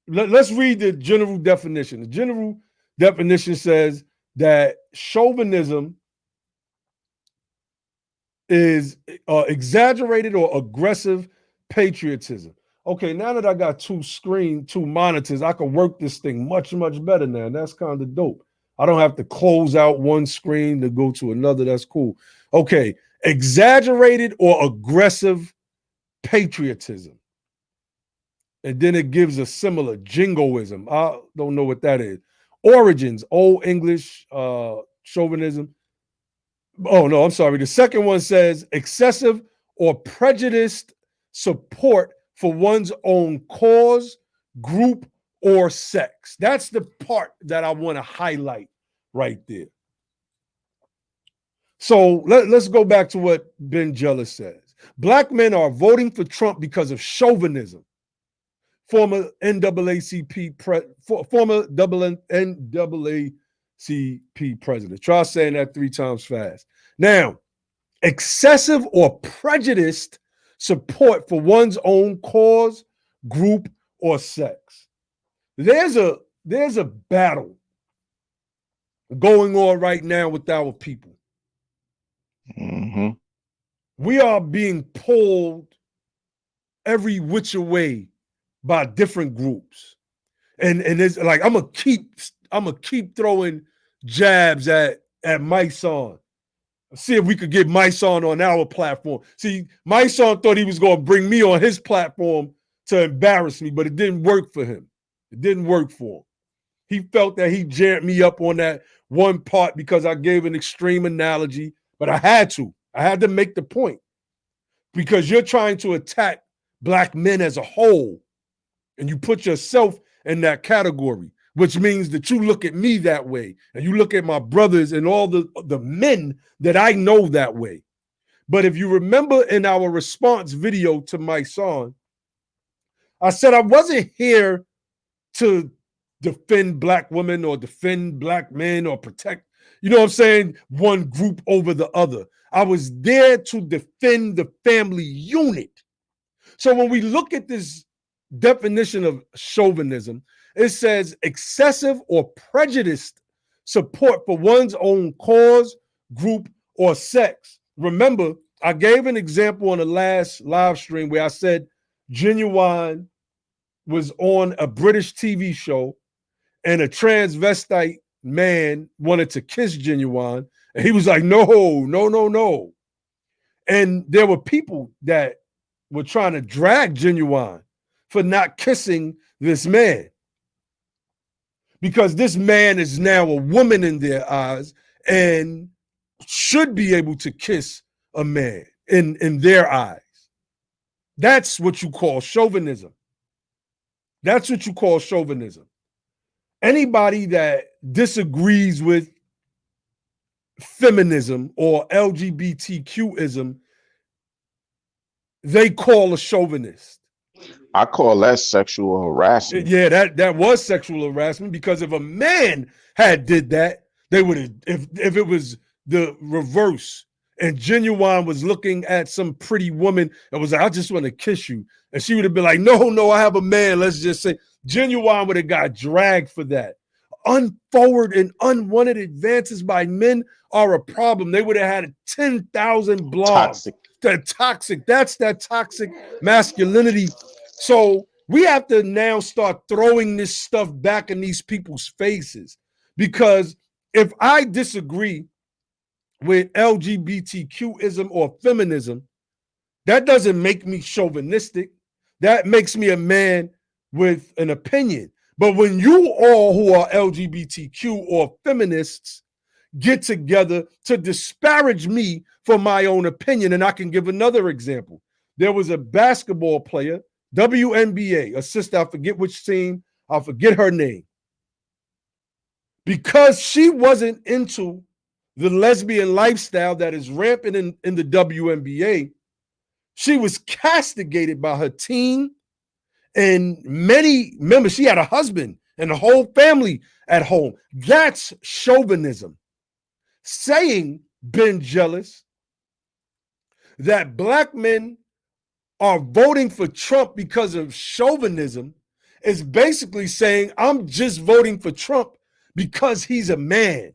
let's read the general definition. The general definition says that chauvinism is exaggerated or aggressive patriotism. Okay, now that I got two monitors, I can work this thing much, much better now. That's kind of dope. I don't have to close out one screen to go to another. That's cool. Okay, exaggerated or aggressive patriotism. And then it gives a similar jingoism. I don't know what that is. Origins, Old English chauvinism. Oh, no, I'm sorry. The second one says excessive or prejudiced support for one's own cause, group, or sex. That's the part that I want to highlight right there. So let's go back to what Ben Jealous says. Black men are voting for Trump because of chauvinism. Former NAACP president. Try saying that 3 times fast. Now, excessive or prejudiced support for one's own cause, group, or sex. There's a battle going on right now with our people. Mm-hmm. We are being pulled every which way by different groups. And it's like I'm gonna keep throwing jabs at Mike Son. See if we could get Mike Son on our platform. See, Mike Son thought he was gonna bring me on his platform to embarrass me, but it didn't work for him. It didn't work for him. He felt that he jammed me up on that one part because I gave an extreme analogy, but I had to make the point because you're trying to attack Black men as a whole, and you put yourself in that category, which means that you look at me that way, and you look at my brothers and all the men that I know that way. But if you remember in our response video to my son, I said I wasn't here to defend Black women or defend Black men or protect, one group over the other. I was there to defend the family unit. So when we look at this definition of chauvinism, it says excessive or prejudiced support for one's own cause, group, or sex. Remember, I gave an example on the last live stream where I said Genuine was on a British TV show and a transvestite man wanted to kiss Genuine. And he was like, no. And there were people that were trying to drag Genuine for not kissing this man, because this man is now a woman in their eyes and should be able to kiss a man in their eyes. That's what you call chauvinism. That's what you call chauvinism. Anybody that disagrees with feminism or LGBTQism, they call a chauvinist. I call that sexual harassment. Yeah, that was sexual harassment, because if a man had did that, they would have, if it was the reverse. And Genuine was looking at some pretty woman and was like, I just want to kiss you. And she would have been like, no, I have a man. Let's just say Genuine would have got dragged for that. Unforward and unwanted advances by men are a problem. They would have had 10,000 blogs. Toxic. That's that toxic masculinity. So we have to now start throwing this stuff back in these people's faces. Because if I disagree with LGBTQism or feminism, that doesn't make me chauvinistic. That makes me a man with an opinion. But when you all who are LGBTQ or feminists get together to disparage me for my own opinion, and I can give another example. There was a basketball player, WNBA, a sister, I forget which team, I'll forget her name. Because she wasn't into the lesbian lifestyle that is rampant in the WNBA, she was castigated by her team and many members. She had a husband and a whole family at home. That's chauvinism. Saying, Ben Jealous, that black men are voting for Trump because of chauvinism is basically saying, I'm just voting for Trump because he's a man.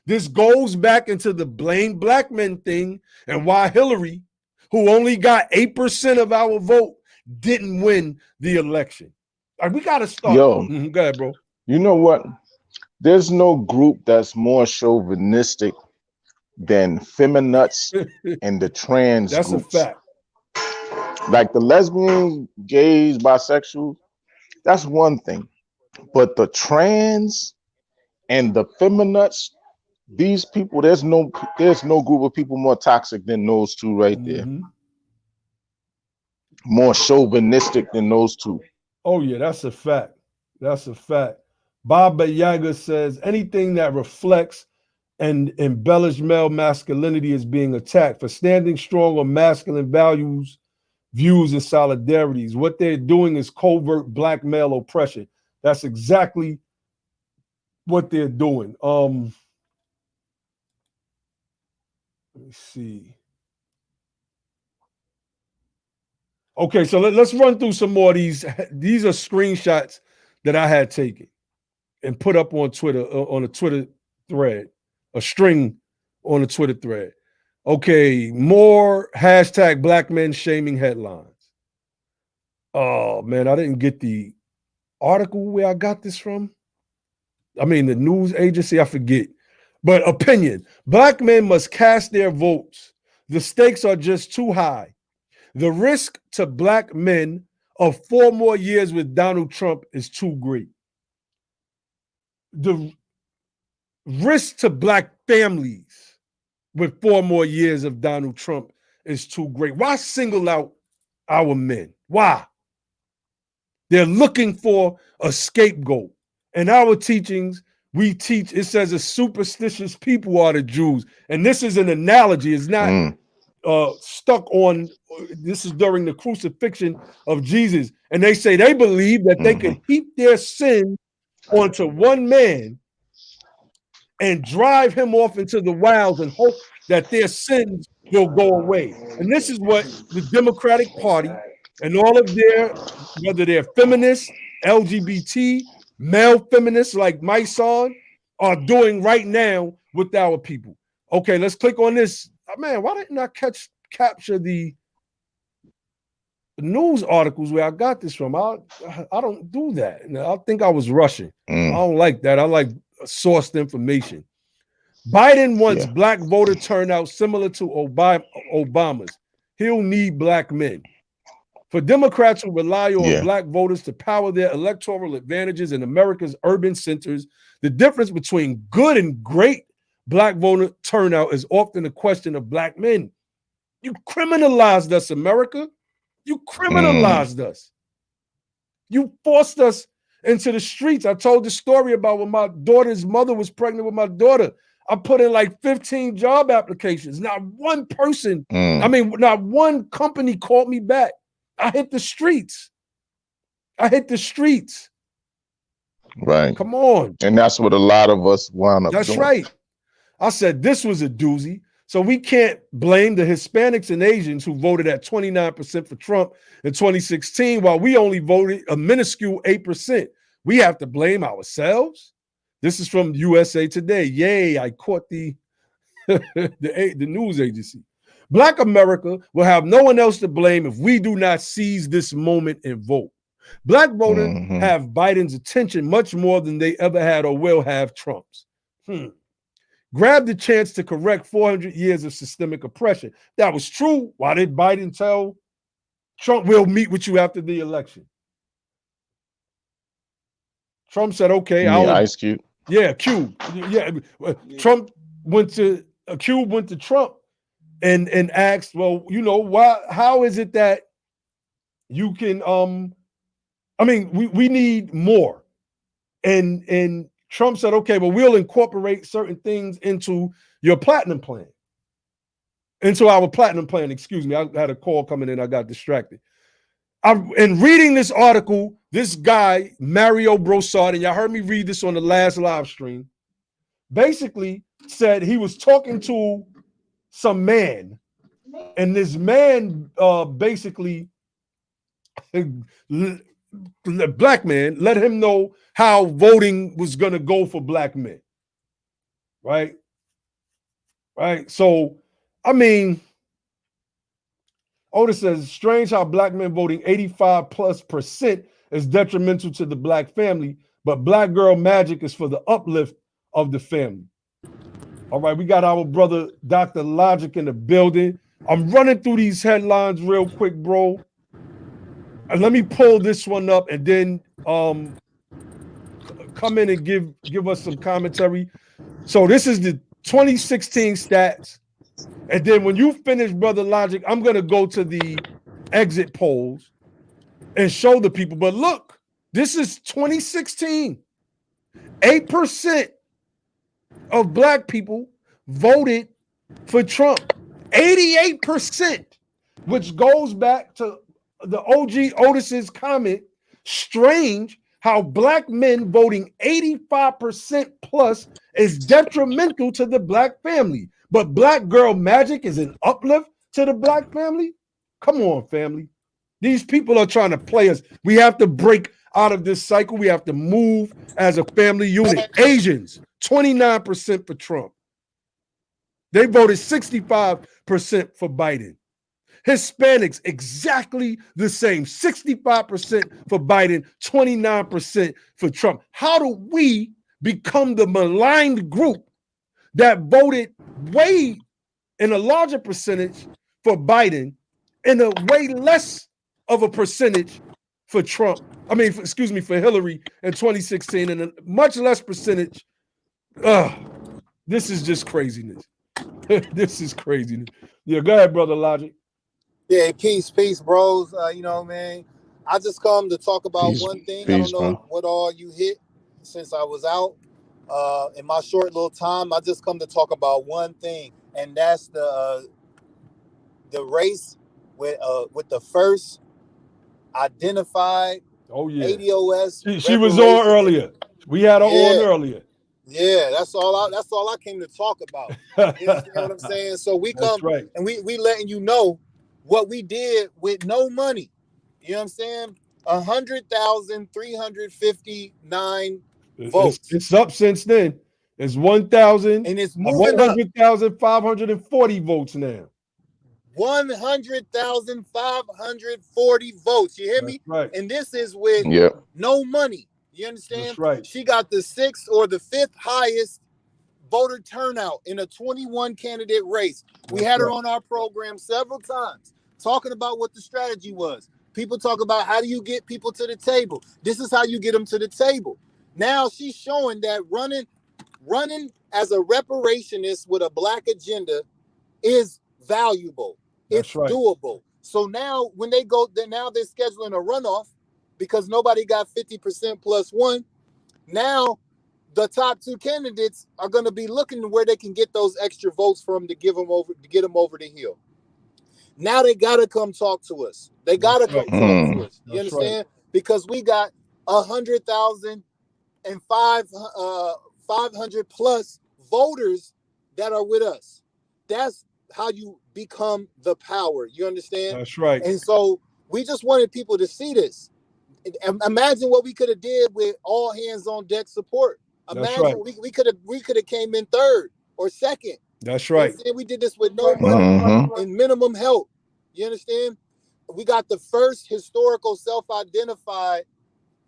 This goes back into the blame black men thing and why Hillary, who only got 8% of our vote, didn't win the election. We got to start. Yo, go ahead, bro. You know what? There's no group that's more chauvinistic than feminists and the trans That's groups. a fact. Like the lesbians, gays, bisexuals, that's one thing. But the trans and the feminists, these people, there's no group of people more toxic than those two right there. More chauvinistic than those two. Oh yeah, that's a fact. That's a fact. Baba Yaga says anything that reflects and embellish male masculinity is being attacked. For standing strong on masculine values, views, and solidarities, what they're doing is covert black male oppression. That's exactly what they're doing. Let me see. Okay, so let's run through some more of these. These are screenshots that I had taken and put up on Twitter, on a Twitter thread, a string on a Twitter thread. Okay, more hashtag black men shaming headlines. Oh man, I didn't get the article where I got this from. I mean, the news agency, I forget. But opinion, black men must cast their votes. The stakes are just too high. The risk to black men of 4 more years with Donald Trump is too great. The risk to black families with 4 more years of Donald Trump is too great. Why single out our men? Why? They're looking for a scapegoat. In our teachings, we teach, it says, a superstitious people are the Jews. And this is an analogy. It's not stuck on, this is during the crucifixion of Jesus. And they say they believe that they could heap their sin onto one man and drive him off into the wilds and hope that their sins will go away. And this is what the Democratic Party and all of their, whether they're feminists, LGBT, male feminists like my son, are doing right now with our people. Okay, let's click on this. Oh, man, why didn't I capture the news articles where I got this from? I don't do that. I think I was rushing. I don't like that. I like sourced information. Biden wants black voter turnout similar to Obama's. He'll need black men. For Democrats who rely on black voters to power their electoral advantages in America's urban centers, the difference between good and great black voter turnout is often a question of black men. You criminalized us, America. You criminalized us. You forced us into the streets. I told the story about when my daughter's mother was pregnant with my daughter. I put in like 15 job applications. Not one person, not one company called me back. I hit the streets. Right. Come on. And that's what a lot of us wound up doing. That's right. I said this was a doozy. So we can't blame the Hispanics and Asians who voted at 29% for Trump in 2016, while we only voted a minuscule 8%. We have to blame ourselves. This is from USA Today. Yay, I caught the news agency. Black America will have no one else to blame if we do not seize this moment and vote. Black voters have Biden's attention much more than they ever had or will have Trump's. Grab the chance to correct 400 years of systemic oppression. That was true. Why did Biden tell Trump, we'll meet with you after the election? Trump said, okay. Ice Cube. Yeah, Cube. Yeah. Trump went to Trump and asked, well, you know, how is it that you can we need more. And Trump said, okay, well, we'll incorporate certain things into your platinum plan. Into our platinum plan, excuse me. I had a call coming in, I got distracted. In reading this article, this guy, Mario Broussard, and y'all heard me read this on the last live stream, basically said he was talking to some man, and this man basically, the black man, let him know how voting was going to go for black men. Right? So, I mean, Otis says, strange how black men voting 85+% is detrimental to the black family, but black girl magic is for the uplift of the family. All right, we got our brother Dr. Logic in the building. I'm running through these headlines real quick, bro. And let me pull this one up and then come in and give us some commentary. So this is the 2016 stats. And then when you finish, Brother Logic, I'm going to go to the exit polls and show the people. But look, this is 2016. 8% of black people voted for Trump. 88%, which goes back to the OG Otis's comment. Strange how black men voting 85% plus is detrimental to the black family. But black girl magic is an uplift to the black family? Come on, family. These people are trying to play us. We have to break out of this cycle. We have to move as a family unit. Asians, 29% for Trump. They voted 65% for Biden. Hispanics, exactly the same. 65% for Biden, 29% for Trump. How do we become the maligned group that voted way in a larger percentage for Biden and a way less of a percentage for Trump? I mean, for Hillary in 2016 and a much less percentage. This is just craziness. This is craziness. Yeah, go ahead, Brother Logic. Yeah, peace, bros. Man, I just come to talk about one thing. I don't know what all you hit since I was out. In my short little time, I just come to talk about one thing, and that's the race with the first identified ADOS. She was on earlier. We had her on earlier. Yeah, that's all I came to talk about. You understand what I'm saying? So we come and we letting you know what we did with no money. You know what I'm saying? 100,359 votes. It's up since then. It's 1,000 and it's moving 100,540 votes now. 100,540 votes. You hear me? Right. And this is with no money. You understand? That's right. She got the 6th or the 5th highest voter turnout in a 21 candidate race. We had her on our program several times talking about what the strategy was. People talk about how do you get people to the table? This is how you get them to the table. Now she's showing that running as a reparationist with a black agenda is valuable. It's doable. So now when they go, now they're scheduling a runoff because nobody got 50% plus one. Now the top 2 candidates are going to be looking to where they can get those extra votes from to get them over the hill. Now they got to come talk to us. They got to come talk to us. You understand? Because we got 100,000 and 500 plus voters that are with us. That's how you become the power. You understand? That's right. And so we just wanted people to see this. Imagine what we could have did with all hands on deck support. Imagine we could have came in third or second. That's right. We did this with no money and minimum help. You understand? We got the first historical self-identified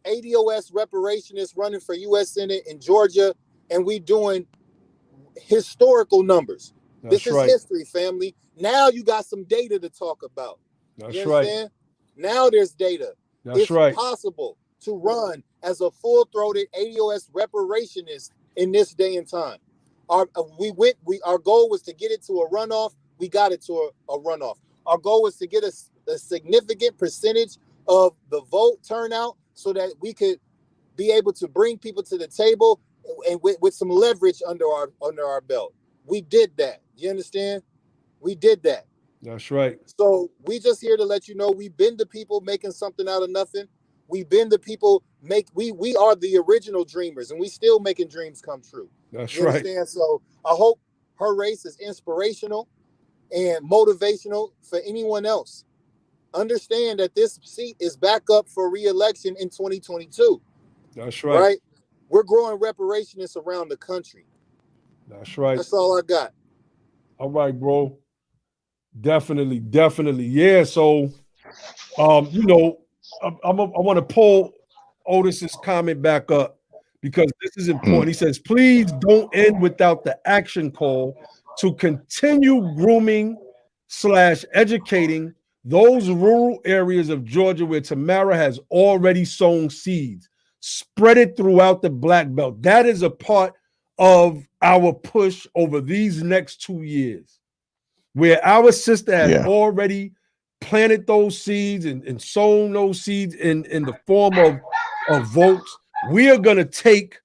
ADOS reparationist running for U.S. Senate in Georgia, and we doing historical numbers. This is history, family. Now you got some data to talk about. That's you understand? Now there's data. It's possible to run as a full-throated ADOS reparationist in this day and time. Our goal was to get it to a runoff. We got it to a runoff. Our goal was to get a significant percentage of the vote turnout so that we could be able to bring people to the table and with some leverage under our belt. We did that. You understand? We did that. That's right. So we just here to let you know we've been the people making something out of nothing. We've been the people we are the original dreamers, and we still making dreams come true. That's you understand? So I hope her race is inspirational and motivational for anyone else. Understand that this seat is back up for re-election in 2022. That's right. Right? We're growing reparationists around the country. That's right. That's all I got. All right, bro. Definitely. Yeah. So, I want to pull Otis's comment back up because this is important. He says, please don't end without the action call to continue grooming / educating those rural areas of Georgia where Tamara has already sown seeds. Spread it throughout the Black Belt. That is a part of our push over these next 2 years, where our sister has already planted those seeds and sown those seeds in the form of votes. We are going to take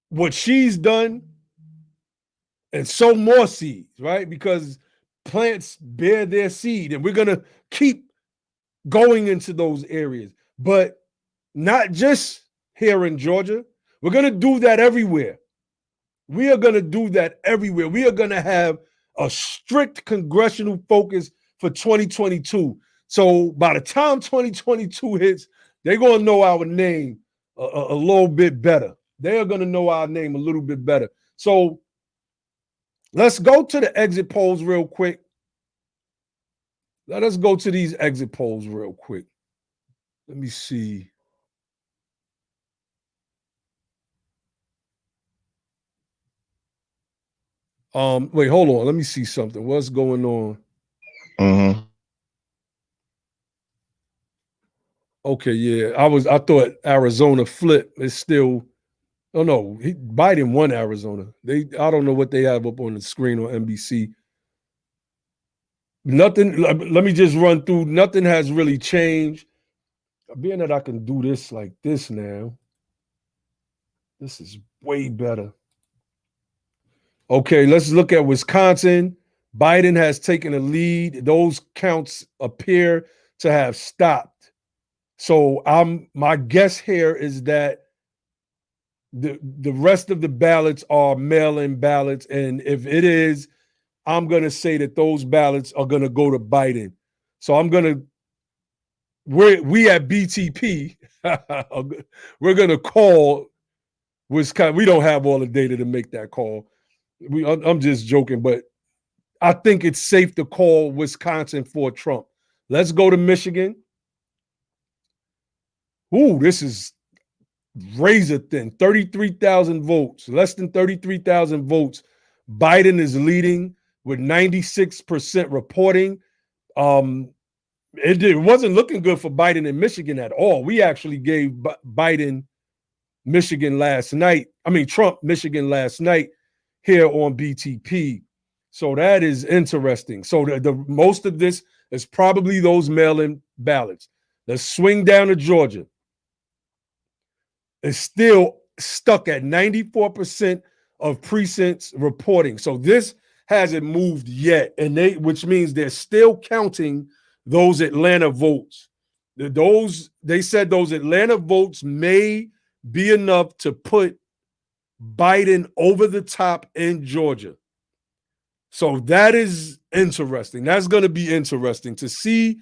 what she's done and sow more seeds, right? Because plants bear their seed, and we're going to keep going into those areas, but not just here in Georgia. We're going to do that everywhere. We are going to do that everywhere. We are going to have a strict congressional focus for 2022. So by the time 2022 hits, they're going to know our name a little bit better. They are going to know our name a little bit better. So let's go to the exit polls real quick. Let us go to these exit polls real quick. Let me see. Wait, hold on. Let me see something. What's going on? Okay, yeah. I thought Arizona flipped. It's still, oh no, Biden won Arizona. I don't know what they have up on the screen on NBC. Nothing, let me just run through. Nothing has really changed. Being that I can do this like this now, this is way better. Okay, let's look at Wisconsin. Biden has taken a lead. Those counts appear to have stopped. So my guess here is that the rest of the ballots are mail-in ballots. And if it is, I'm going to say that those ballots are going to go to Biden. So we at BTP, we're going to call Wisconsin. We don't have all the data to make that call. I'm just joking, but I think it's safe to call Wisconsin for Trump. Let's go to Michigan. Ooh, this is razor thin. 33,000 votes, less than 33,000 votes. Biden is leading with 96% reporting. It wasn't looking good for Biden in Michigan at all. We actually gave Biden Michigan last night. Trump Michigan last night here on BTP. So that is interesting. So the most of this is probably those mail-in ballots. Let's swing down to Georgia. It's still stuck at 94% of precincts reporting. So this hasn't moved yet, which means they're still counting those Atlanta votes. They said those Atlanta votes may be enough to put Biden over the top in Georgia. So that is interesting. That's going to be interesting to see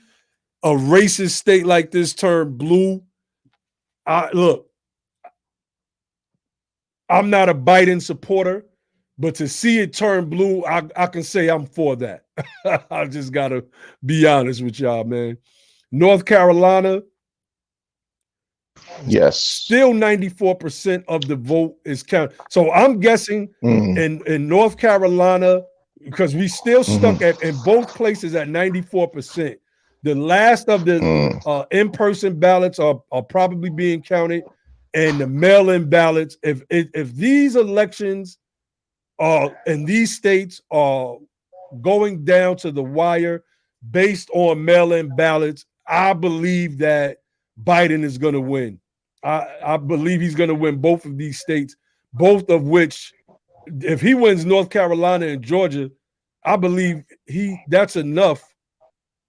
a racist state like this turn blue. Look, I'm not a Biden supporter, but to see it turn blue, I can say I'm for that. I just got to be honest with y'all, man. North Carolina, yes, still 94% of the vote is counted. So I'm guessing in North Carolina, because we still stuck at in both places at 94%. The last of the in-person ballots are probably being counted, and the mail-in ballots. If these elections in these states are going down to the wire based on mail-in ballots, I believe that Biden is going to win. I believe he's going to win both of these states, both of which, if he wins North Carolina and Georgia, I believe that's enough.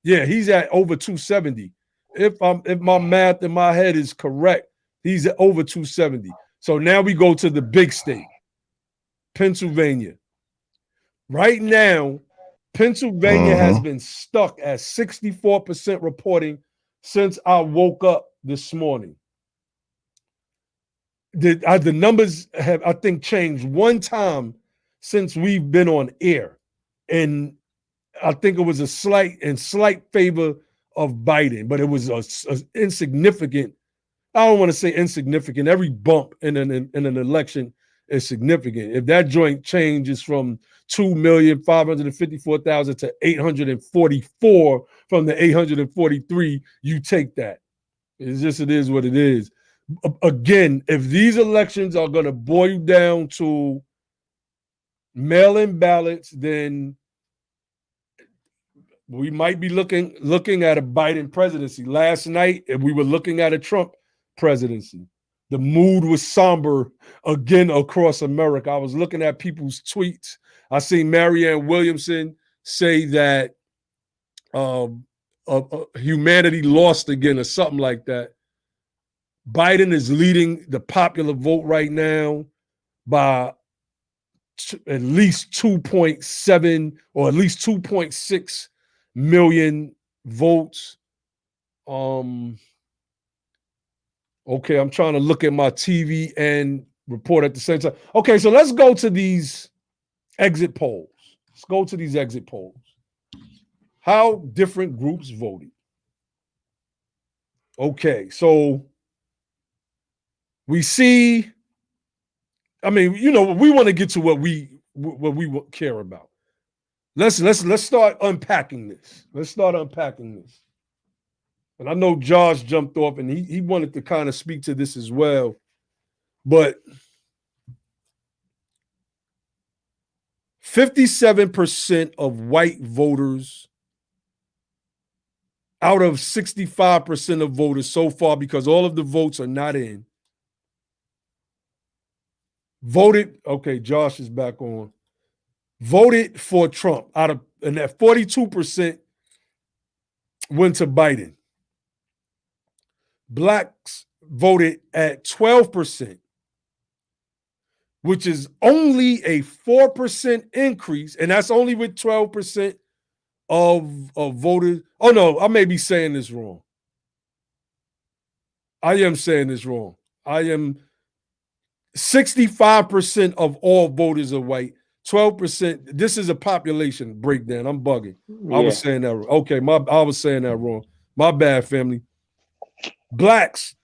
Yeah, he's at over 270. If my math in my head is correct, he's at over 270. So now we go to the big state, Pennsylvania. Right now, Pennsylvania has been stuck at 64% reporting since I woke up this morning. The numbers have, I think, changed one time since we've been on air. And I think it was a slight favor of Biden, but it was a insignificant. I don't want to say insignificant. Every bump in an election is significant. If that joint changes from 2,554,000 to 844 from the 843, you take that. It is what it is. Again, if these elections are going to boil down to mail-in ballots, then we might be looking at a Biden presidency. Last night, we were looking at a Trump presidency. The mood was somber again across America. I was looking at people's tweets. I seen Marianne Williamson say that humanity lost again or something like that. Biden is leading the popular vote right now by at least 2.7 or at least 2.6 million votes. Okay, I'm trying to look at my TV and report at the same time. Okay, so let's go to these exit polls. Let's go to these exit polls. How different groups voted. Okay, so we see, I mean, you know, we want to get to what we care about. Let's start unpacking this. And I know Josh jumped off and he wanted to kind of speak to this as well. But 57% of white voters out of 65% of voters so far, because all of the votes are not in, voted, okay, Josh is back on, voted for Trump. And that 42% went to Biden. Blacks voted at 12%, which is only a 4% increase, and that's only with 12% of voters. Oh no, I may be saying this wrong. I am saying this wrong. I am 65% of all voters are white. 12%. This is a population breakdown. I'm bugging. Yeah. I was saying that wrong. Okay, I was saying that wrong. My bad, family. Blacks.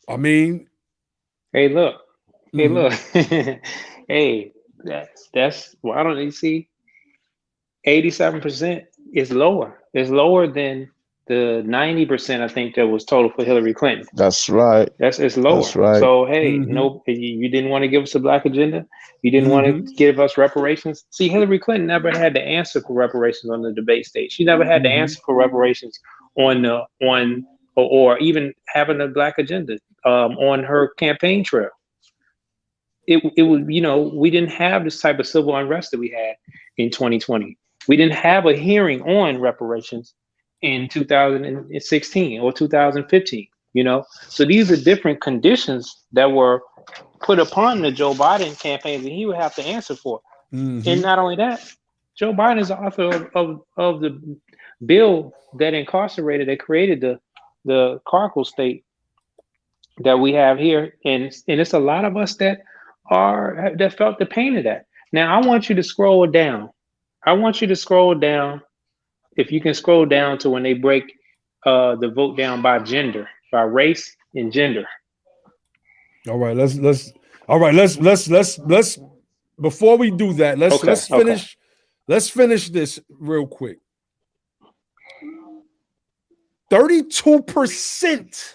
I mean, hey, look. Hey, look. Hey, that's why don't you see? 87% is lower. It's lower than the 90%, I think, that was total for Hillary Clinton. That's right. It's lower. That's right. So hey, no, you didn't want to give us a black agenda. You didn't want to give us reparations. See, Hillary Clinton never had to answer for reparations on the debate stage. She never had to answer for reparations or even having a black agenda on her campaign trail. It would, you know, we didn't have this type of civil unrest that we had in 2020. We didn't have a hearing on reparations in 2016 or 2015, you know? So these are different conditions that were put upon the Joe Biden campaign that he would have to answer for. And not only that, Joe Biden is the author of the bill that incarcerated, that created the carceral state that we have here, and it's a lot of us that felt the pain of that. Now I want you to scroll down. I want you to scroll down, if you can scroll down to when they break the vote down by gender, by race and gender. All right, let's before we do that, let's finish this real quick. 32%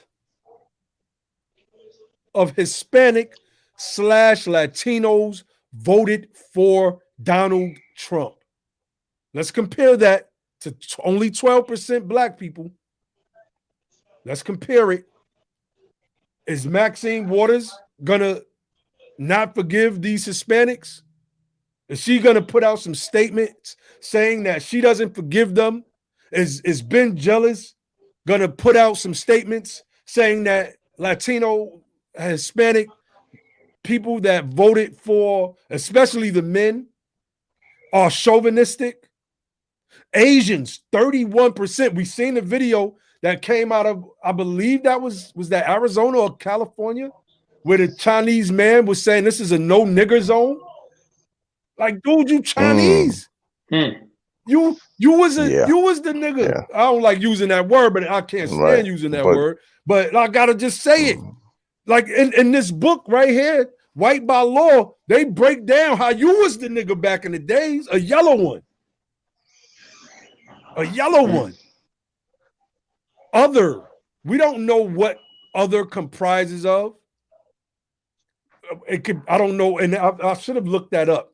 of Hispanic / Latinos voted for Donald Trump. Let's compare that to only 12% black people. Let's compare it. Is Maxine Waters gonna not forgive these Hispanics? Is she gonna put out some statements saying that she doesn't forgive them? Is Ben Jealous gonna put out some statements saying that Latino, Hispanic people that voted for, especially the men, are chauvinistic? Asians, 31%. We seen the video that came out of, I believe that was that Arizona or California, where the Chinese man was saying this is a no nigger zone. Like, dude, you Chinese. You was the nigga. Yeah. I don't like using that word, but I can't stand using that word. But I gotta just say it. Like in this book right here, White by Law, they break down how you was the nigga back in the days, a yellow one. A yellow one. Other, we don't know what other comprises of. It could, I don't know, and I should have looked that up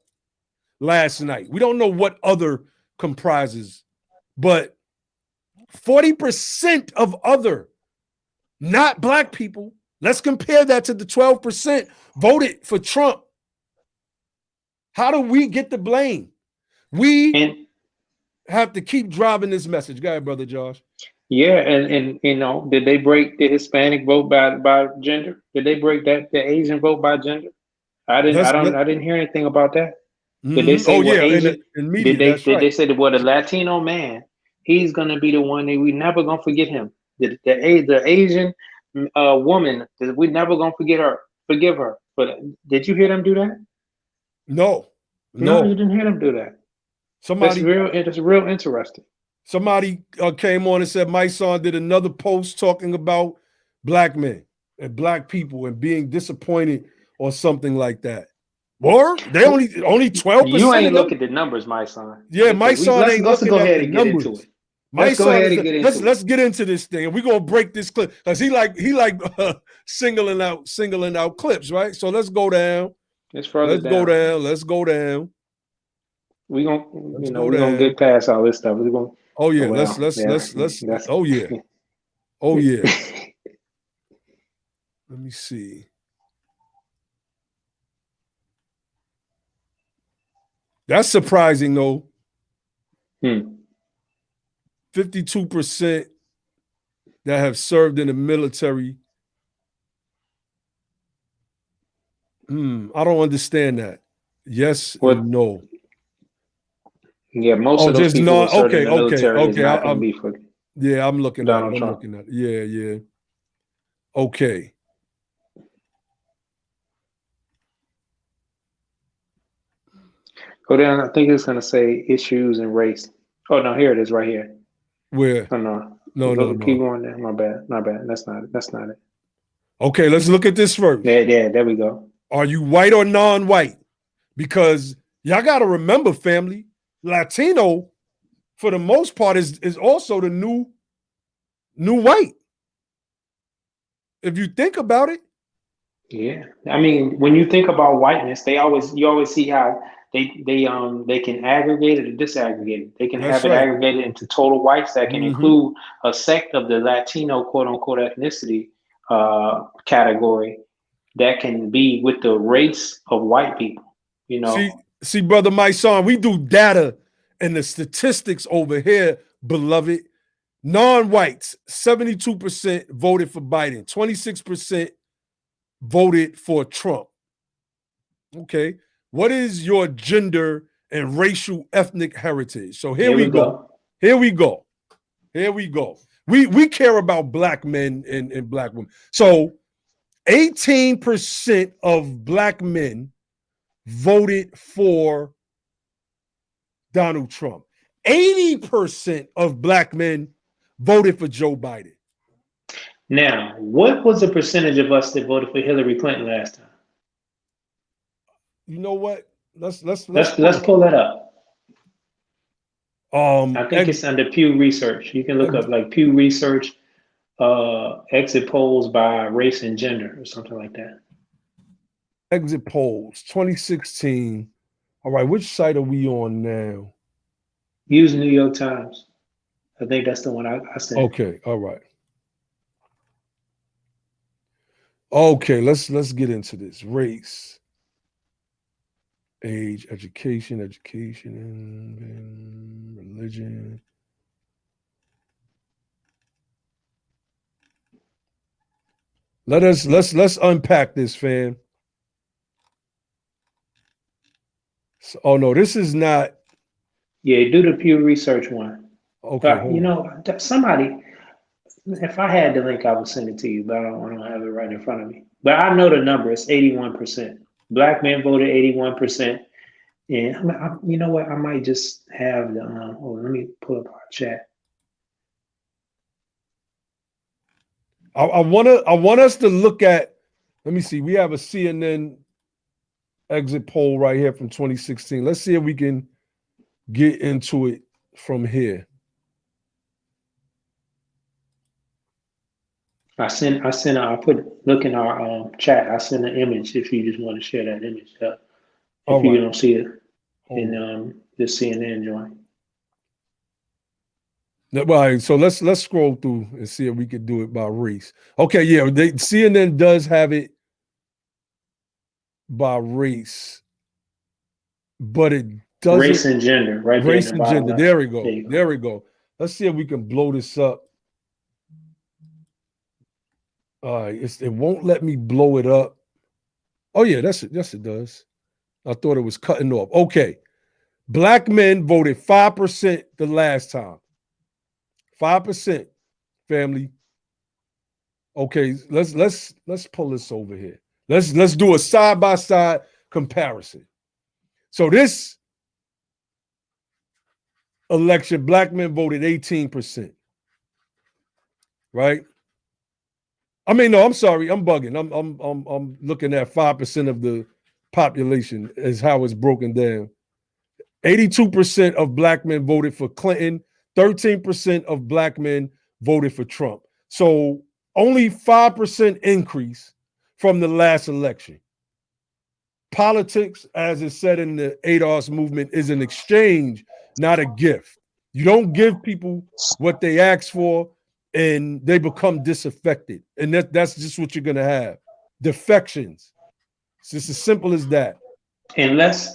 last night. We don't know what other comprises, but 40% of other, not black people. Let's compare that to the 12% voted for Trump. How do we get the blame? We have to keep driving this message. Go ahead, Brother Josh. Yeah, and you know, did they break the Hispanic vote by gender? Did they break the Asian vote by gender? I didn't hear anything about that. Did they say Asian? In media, did they say that what a Latino man, he's gonna be the one that we never gonna forget him. The Asian woman, we never gonna forgive her. But did you hear them do that? No, you didn't hear them do that. It's real interesting. Somebody came on and said my son did another post talking about black men and black people and being disappointed or something like that. Or they only 12%. You ain't look at the numbers, my son. Yeah, my son ain't looking at the numbers. Let's get into this thing, and we're gonna break this clip because he like singling out clips, right? So let's go down. Let's down. Let's go down. We're gonna get past all this stuff. We're gonna. Oh yeah, let's. Oh yeah, oh yeah. Let me see. That's surprising though. 52% that have served in the military. I don't understand that. Yes or no? Yeah, most of those people okay. Yeah, I'm looking at it. Yeah. Okay. Go down. I think it's gonna say issues and race. Oh no, here it is, right here. Where? Oh no. Keep going there. My bad. That's not it. Okay, let's look at this first. Yeah, there we go. Are you white or non-white? Because y'all gotta remember, family, Latino, for the most part, is also the new white. If you think about it. Yeah. I mean, when you think about whiteness, you always see how they can aggregate it or disaggregate it. They can have it aggregated into total whites that can include a sect of the Latino quote unquote ethnicity category that can be with the race of white people. You know, see, brother, my son, we do data and the statistics over here, beloved. Non-whites, 72% voted for Biden, 26% voted for Trump. Okay. What is your gender and racial ethnic heritage? So here we go. Here we go. Here we go. We care about black men and black women. So 18% of black men voted for Donald Trump. 80% of black men voted for Joe Biden. Now, what was the percentage of us that voted for Hillary Clinton last time? You know what? Let's pull that up. I think ex- it's under Pew Research. You can look up like Pew Research exit polls by race and gender or something like that. Exit polls 2016. All right, which site are we on now? Use New York Times. I think that's the one I sent. Okay, all right. Okay, let's get into this. Race, age, education, religion. Let's unpack this, fam. So, oh no, this is not. Yeah, do the Pew Research one. Okay, but, you know, somebody. If I had the link, I would send it to you, but I don't have it right in front of me. But I know the number. It's 81%. Black men voted 81%. And you know what? I might just have the. Let me pull up our chat. I want us to look at. Let me see. We have a CNN exit poll right here from 2016. Let's see if we can get into it from here. I look in our chat. I sent an image if you just want to share that image. If you don't see it in the CNN joint. Well, so let's scroll through and see if we can do it by race. Okay, yeah, CNN does have it by race, but it doesn't. Race and gender, right? Race and gender. There we go. There we go. Let's see if we can blow this up. All right, it won't let me blow it up. Oh yeah, that's it. Yes, it does. I thought it was cutting off. Okay, black men voted 5% the last time. 5%, family. Okay, let's pull this over here. Let's do a side-by-side comparison. So this election, black men voted 18%. Right? I mean, no, I'm sorry, I'm bugging. I'm looking at 5% of the population is how it's broken down. 82% of black men voted for Clinton. 13% of black men voted for Trump. So only 5% increase from the last election. Politics, as is said in the ADOS movement, is an exchange, not a gift. You don't give people what they ask for and they become disaffected. And that's just what you're going to have. Defections. It's just as simple as that. And let's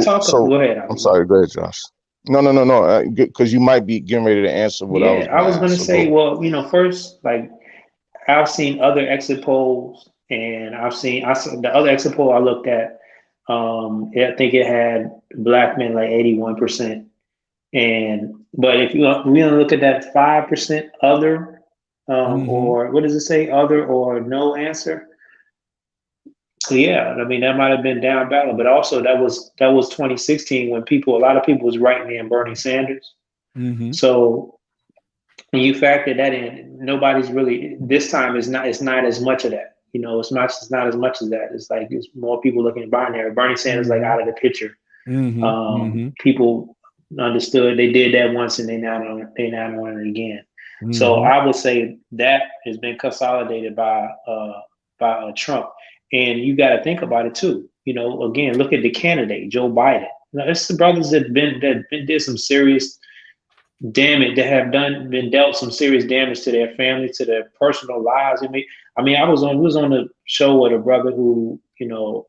talk. Go ahead. I'm sorry. Go ahead, Josh. No. Because you might be getting ready to answer what I was going to say. Well, you know, first, like I've seen other exit polls, and I saw the other exit poll I looked at. I think it had black men like 81%, but if you look at that 5% other, or what does it say? Other or no answer. Yeah, I mean that might have been down ballot, but also that was 2016 when a lot of people was writing in Bernie Sanders. So when you factor that in, nobody's really this time it's not as much of that. You know, it's not as much as that. It's like it's more people looking at binary. Bernie Sanders like out of the picture. People understood they did that once and they not doing it again. So I would say that has been consolidated by Trump. And you got to think about it too. You know, again, look at the candidate, Joe Biden. Now, it's the brothers that did some serious damage, that have been dealt some serious damage to their family, to their personal lives. I mean, I was on the show with a brother who, you know,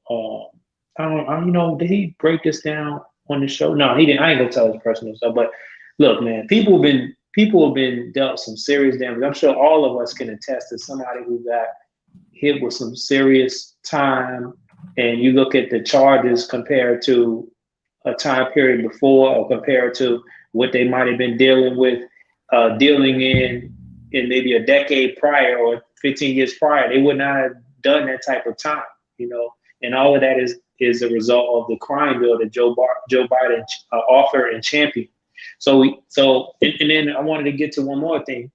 did he break this down on the show? No, he didn't. I ain't gonna tell his personal stuff. But look, man, people have been dealt some serious damage. I'm sure all of us can attest to somebody who got hit with some serious time and you look at the charges compared to a time period before, or compared to what they might have been dealing with, dealing in maybe a decade prior or 15 years prior, they would not have done that type of time, you know. And all of that is a result of the crime bill that Joe Biden offered and championed. So and then I wanted to get to one more thing,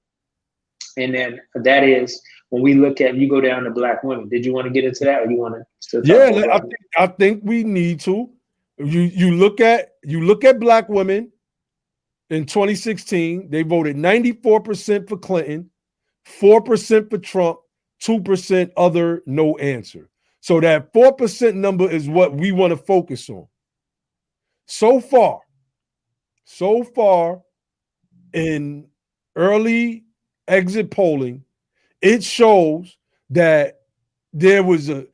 and then that is when we look at, you go down to black women. Did you want to get into that, or you want to still talk about I think we need to. You look at black women in 2016. They voted 94% for Clinton, 4% for Trump, 2% other, no answer. So that 4% number is what we want to focus on. So far in early exit polling, it shows that there wasn't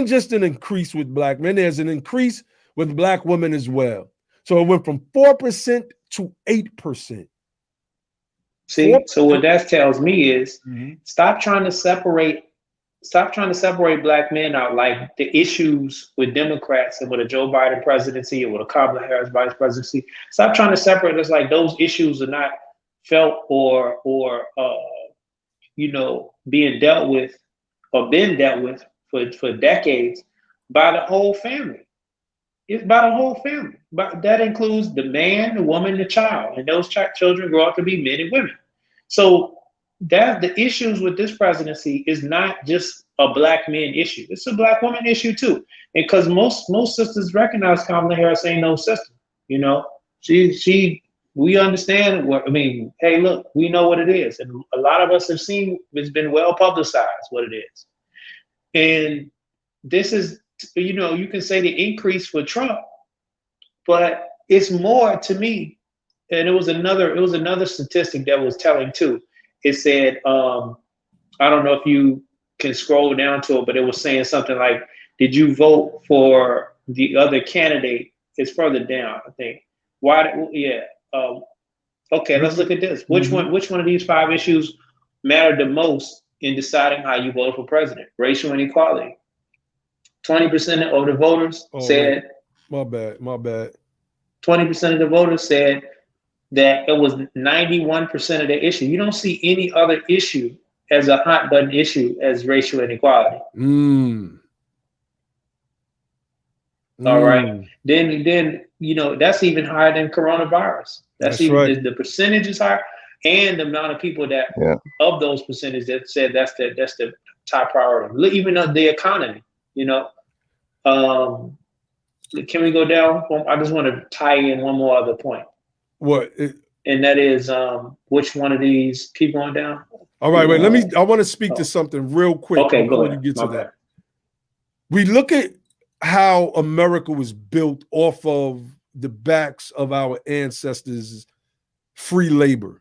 just an increase with black men, there's an increase with black women as well. So it went from 4% to 8%. See, 4%. So what that tells me is stop trying to separate black men out, like the issues with Democrats and with a Joe Biden presidency or with a Kamala Harris vice presidency. Stop trying to separate us like those issues are not felt or being dealt with or been dealt with for decades by the whole family. It's by the whole family. But that includes the man, the woman, the child, and those children grow up to be men and women. So that the issues with this presidency is not just a black man issue. It's a black woman issue too. And because most sisters recognize Kamala Harris ain't no sister. You know, we understand what, I mean, hey, look, we know what it is. And a lot of us have seen, it's been well publicized what it is. And this is, you can say the increase for Trump, but it's more to me. And it was another statistic that was telling too. It said, I don't know if you can scroll down to it, but it was saying something like, did you vote for the other candidate? It's further down, I think. Why? Yeah. Okay, let's look at this. Which one of these 5 issues mattered the most in deciding how you vote for president? Racial inequality. 20% of the voters said. My bad. 20% of the voters said that it was 91% of the issue. You don't see any other issue as a hot button issue as racial inequality. All right. Then that's even higher than coronavirus. That's even right. The percentage is higher, and the amount of people that of those percentages that said that's the top priority. Even the economy, Can we go down? I just want to tie in one more other point. What? And that is which one of these? Keep going down. All right, wait. I want to speak to something real quick before you get to that. We look at how America was built off of the backs of our ancestors' free labor.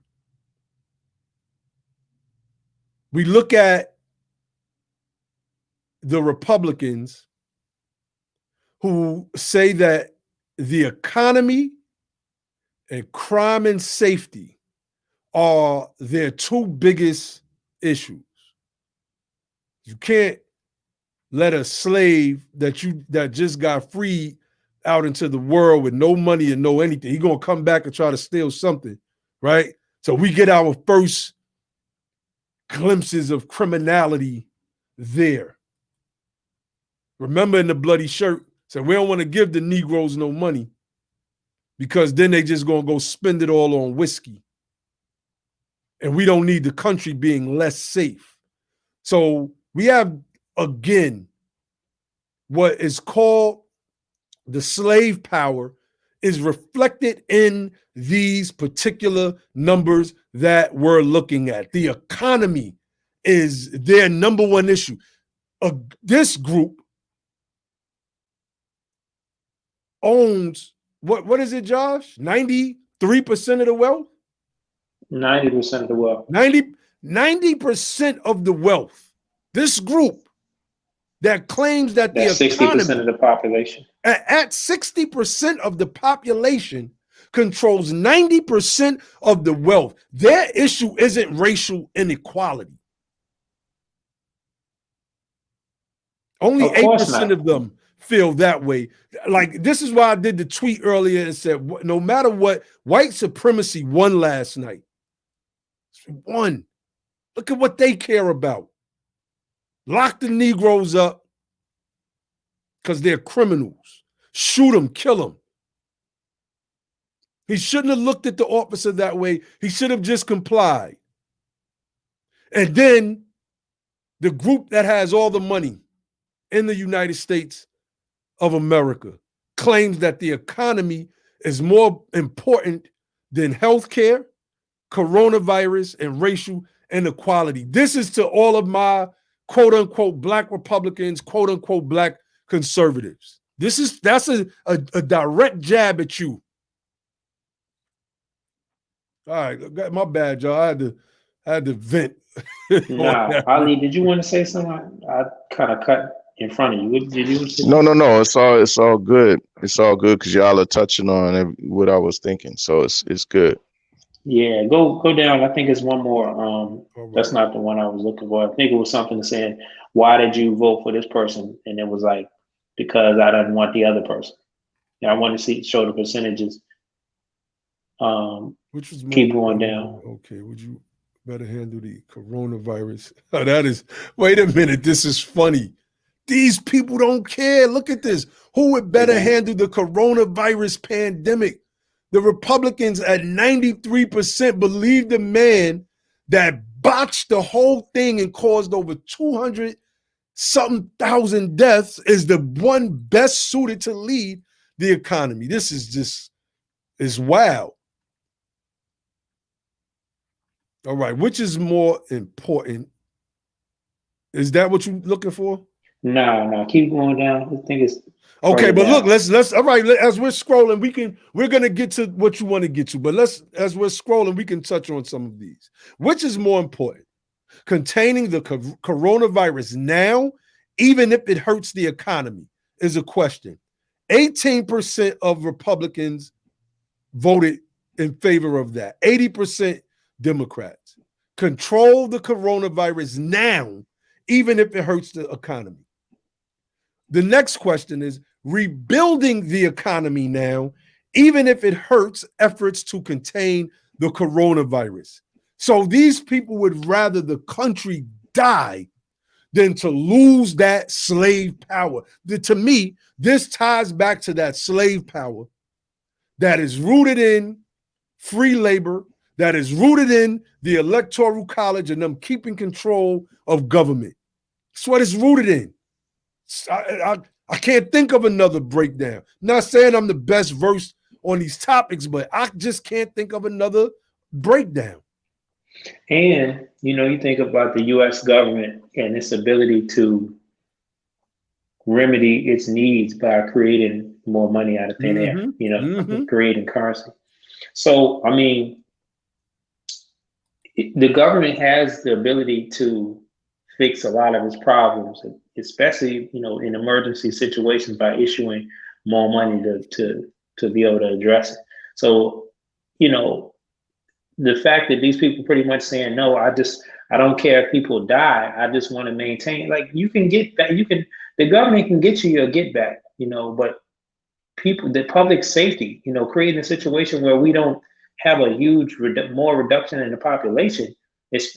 We look at the Republicans who say that the economy and crime and safety are their 2 biggest issues. You can't let a slave that just got freed out into the world with no money and no anything. He's gonna come back and try to steal something, right? So we get our first glimpses of criminality there. Remember in the bloody shirt, said we don't want to give the Negroes no money because then they just gonna go spend it all on whiskey. And we don't need the country being less safe. So we have, again, what is called the slave power is reflected in these particular numbers that we're looking at. The economy is their number one issue. This group owns, what is it, Josh? 93% of the wealth? 90% of the wealth. 90% of the wealth. This group that claims that the economy, 60% of the population. At 60% of the population controls 90% of the wealth. Their issue isn't racial inequality. Only Of course 8% not. of them feel that way. Like, this is why I did the tweet earlier and said, no matter what, white supremacy won last night. Won. Look at what they care about. Lock the Negroes up because they're criminals. Shoot them, kill them. He shouldn't have looked at the officer that way. He should have just complied. And then the group that has all the money in the United States of America claims that the economy is more important than healthcare, coronavirus, and racial inequality. This is to all of my quote unquote black Republicans, quote unquote black conservatives. That's a direct jab at you. All right, my bad, y'all. I had to vent. Nah, Ali, did you want to say something? I kind of cut in front of you. What did you want to say? No. It's all good. It's all good because y'all are touching on what I was thinking. So it's good. Yeah, go down. I think it's one more. Right. That's not the one I was looking for. I think it was something saying, why did you vote for this person? And it was like, because I didn't want the other person. And I wanted to show the percentages. Which was more, keep going down. Okay, would you better handle the coronavirus? Oh, that is, wait a minute, this is funny. These people don't care. Look at this. Who would better handle the coronavirus pandemic? The Republicans at 93% believe the man that botched the whole thing and caused over 200-something thousand deaths is the one best suited to lead the economy. This is wild. All right, which is more important? Is that what you're looking for? No, keep going down. I think it's okay, but down. Look, let's all right, as we're scrolling, we're gonna get to what you want to get to, but as we're scrolling, we can touch on some of these. Which is more important? Containing the coronavirus now, even if it hurts the economy, is a question. 18% of Republicans voted in favor of that. 80% Democrats. Control the coronavirus now, even if it hurts the economy. The next question is rebuilding the economy now, even if it hurts efforts to contain the coronavirus. So these people would rather the country die than to lose that slave power. To me, this ties back to that slave power that is rooted in free labor, that is rooted in the Electoral College and them keeping control of government. That's what it's rooted in. I can't think of another breakdown. Not saying I'm the best versed on these topics, but I just can't think of another breakdown. And, you think about the U.S. government and its ability to remedy its needs by creating more money out of thin air, creating currency. So, I mean, the government has the ability to fix a lot of its problems, especially, in emergency situations by issuing more money to be able to address it. So, the fact that these people pretty much saying, no, I don't care if people die. I just want to maintain, like, you can get that. The government can get you your get back, but the public safety, creating a situation where we don't have a huge more reduction in the population.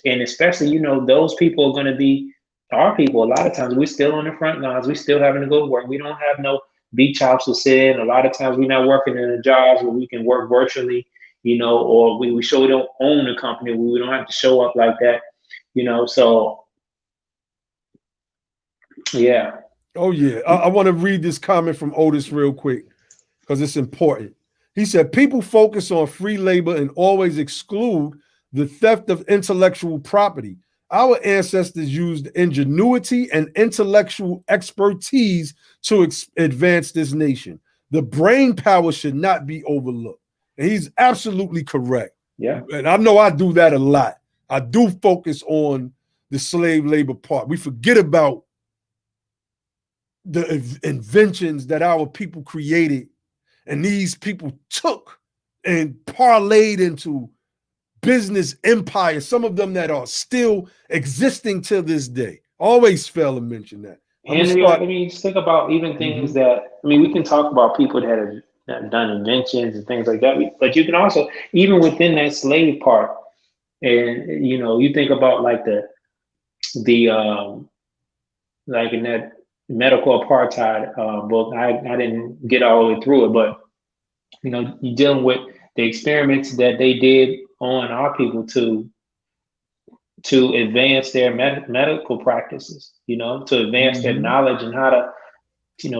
And especially, those people are going to be our people. A lot of times we're still on the front lines. We're still having to go to work. We don't have no beach house to sit in. A lot of times we're not working in the jobs where we can work virtually, or we show we don't own the company. We don't have to show up like that, so yeah. Oh, yeah. I want to read this comment from Otis real quick because it's important. He said, people focus on free labor and always exclude the theft of intellectual property. Our ancestors used ingenuity and intellectual expertise to advance this nation. The brain power should not be overlooked. And he's absolutely correct. Yeah. And I know I do that a lot. I do focus on the slave labor part. We forget about the inventions that our people created and these people took and parlayed into business empires, some of them that are still existing to this day. Always fail to mention that. Henry, I mean, just think about even things that, I mean, we can talk about people that have done inventions and things like that, but you can also, even within that slave part, and you think about like the like in that medical apartheid book, I didn't get all the way through it, but you're dealing with the experiments that they did on our people to advance their medical practices, to advance their knowledge and how to,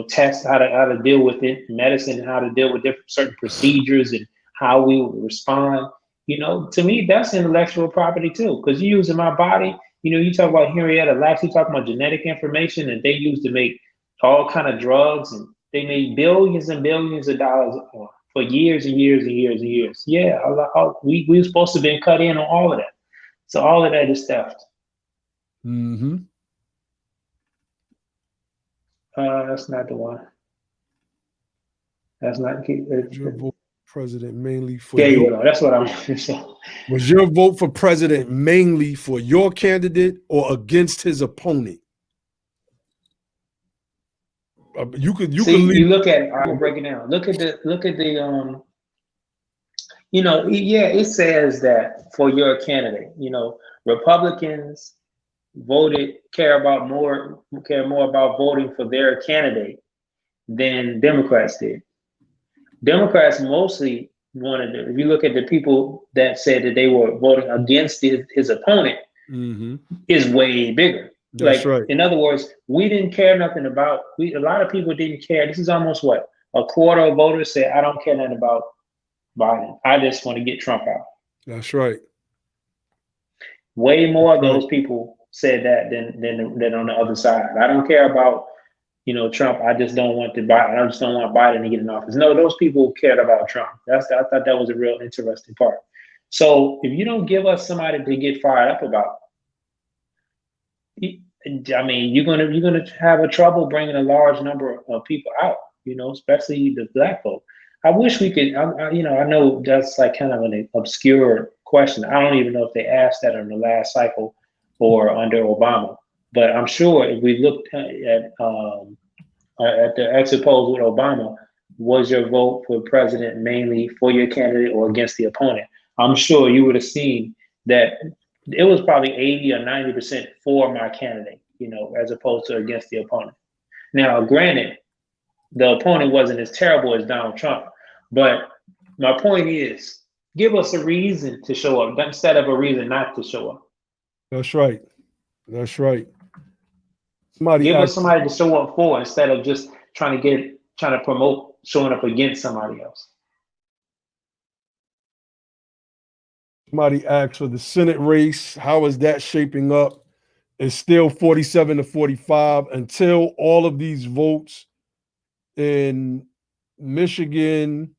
test, how to deal with it, medicine, and how to deal with different certain procedures and how we would respond. To me, that's intellectual property too, because you're using my body. You talk about Henrietta Lacks, you talk about genetic information that they used to make all kind of drugs, and they made billions and billions of dollars for years and years and years and years. Yeah, we were supposed to have been cut in on all of that. So all of that is theft. That's not the one. That's not. Your vote for president mainly for there you go. That's what I'm saying. Was your vote for president mainly for your candidate or against his opponent? You could you look at. I'll break it down. Look at the. Yeah, it says that for your candidate. Republicans care more about voting for their candidate than Democrats did. Democrats mostly wanted to, if you look at the people that said that they were voting against his opponent, is way bigger. That's right. In other words, we didn't care nothing about, a lot of people didn't care. This is almost what? A quarter of voters say, I don't care nothing about Biden. I just want to get Trump out. That's right. Way more of those people said that than on the other side. I don't care about Trump. I just don't want Biden to get in office. No, those people cared about Trump. I thought that was a real interesting part. So if you don't give us somebody to get fired up about, I mean, you're gonna have a trouble bringing a large number of people out. Especially the Black folk. I wish we could. I know that's like kind of an obscure question. I don't even know if they asked that in the last cycle or under Obama. But I'm sure if we looked at the exit polls with Obama, was your vote for president mainly for your candidate or against the opponent? I'm sure you would have seen that it was probably 80 or 90% for my candidate, as opposed to against the opponent. Now, granted, the opponent wasn't as terrible as Donald Trump, but my point is, give us a reason to show up instead of a reason not to show up. That's right. That's right. Give us somebody to show up for instead of just trying to promote showing up against somebody else. Somebody asked for the Senate race. How is that shaping up? It's still 47 to 45 until all of these votes in Michigan,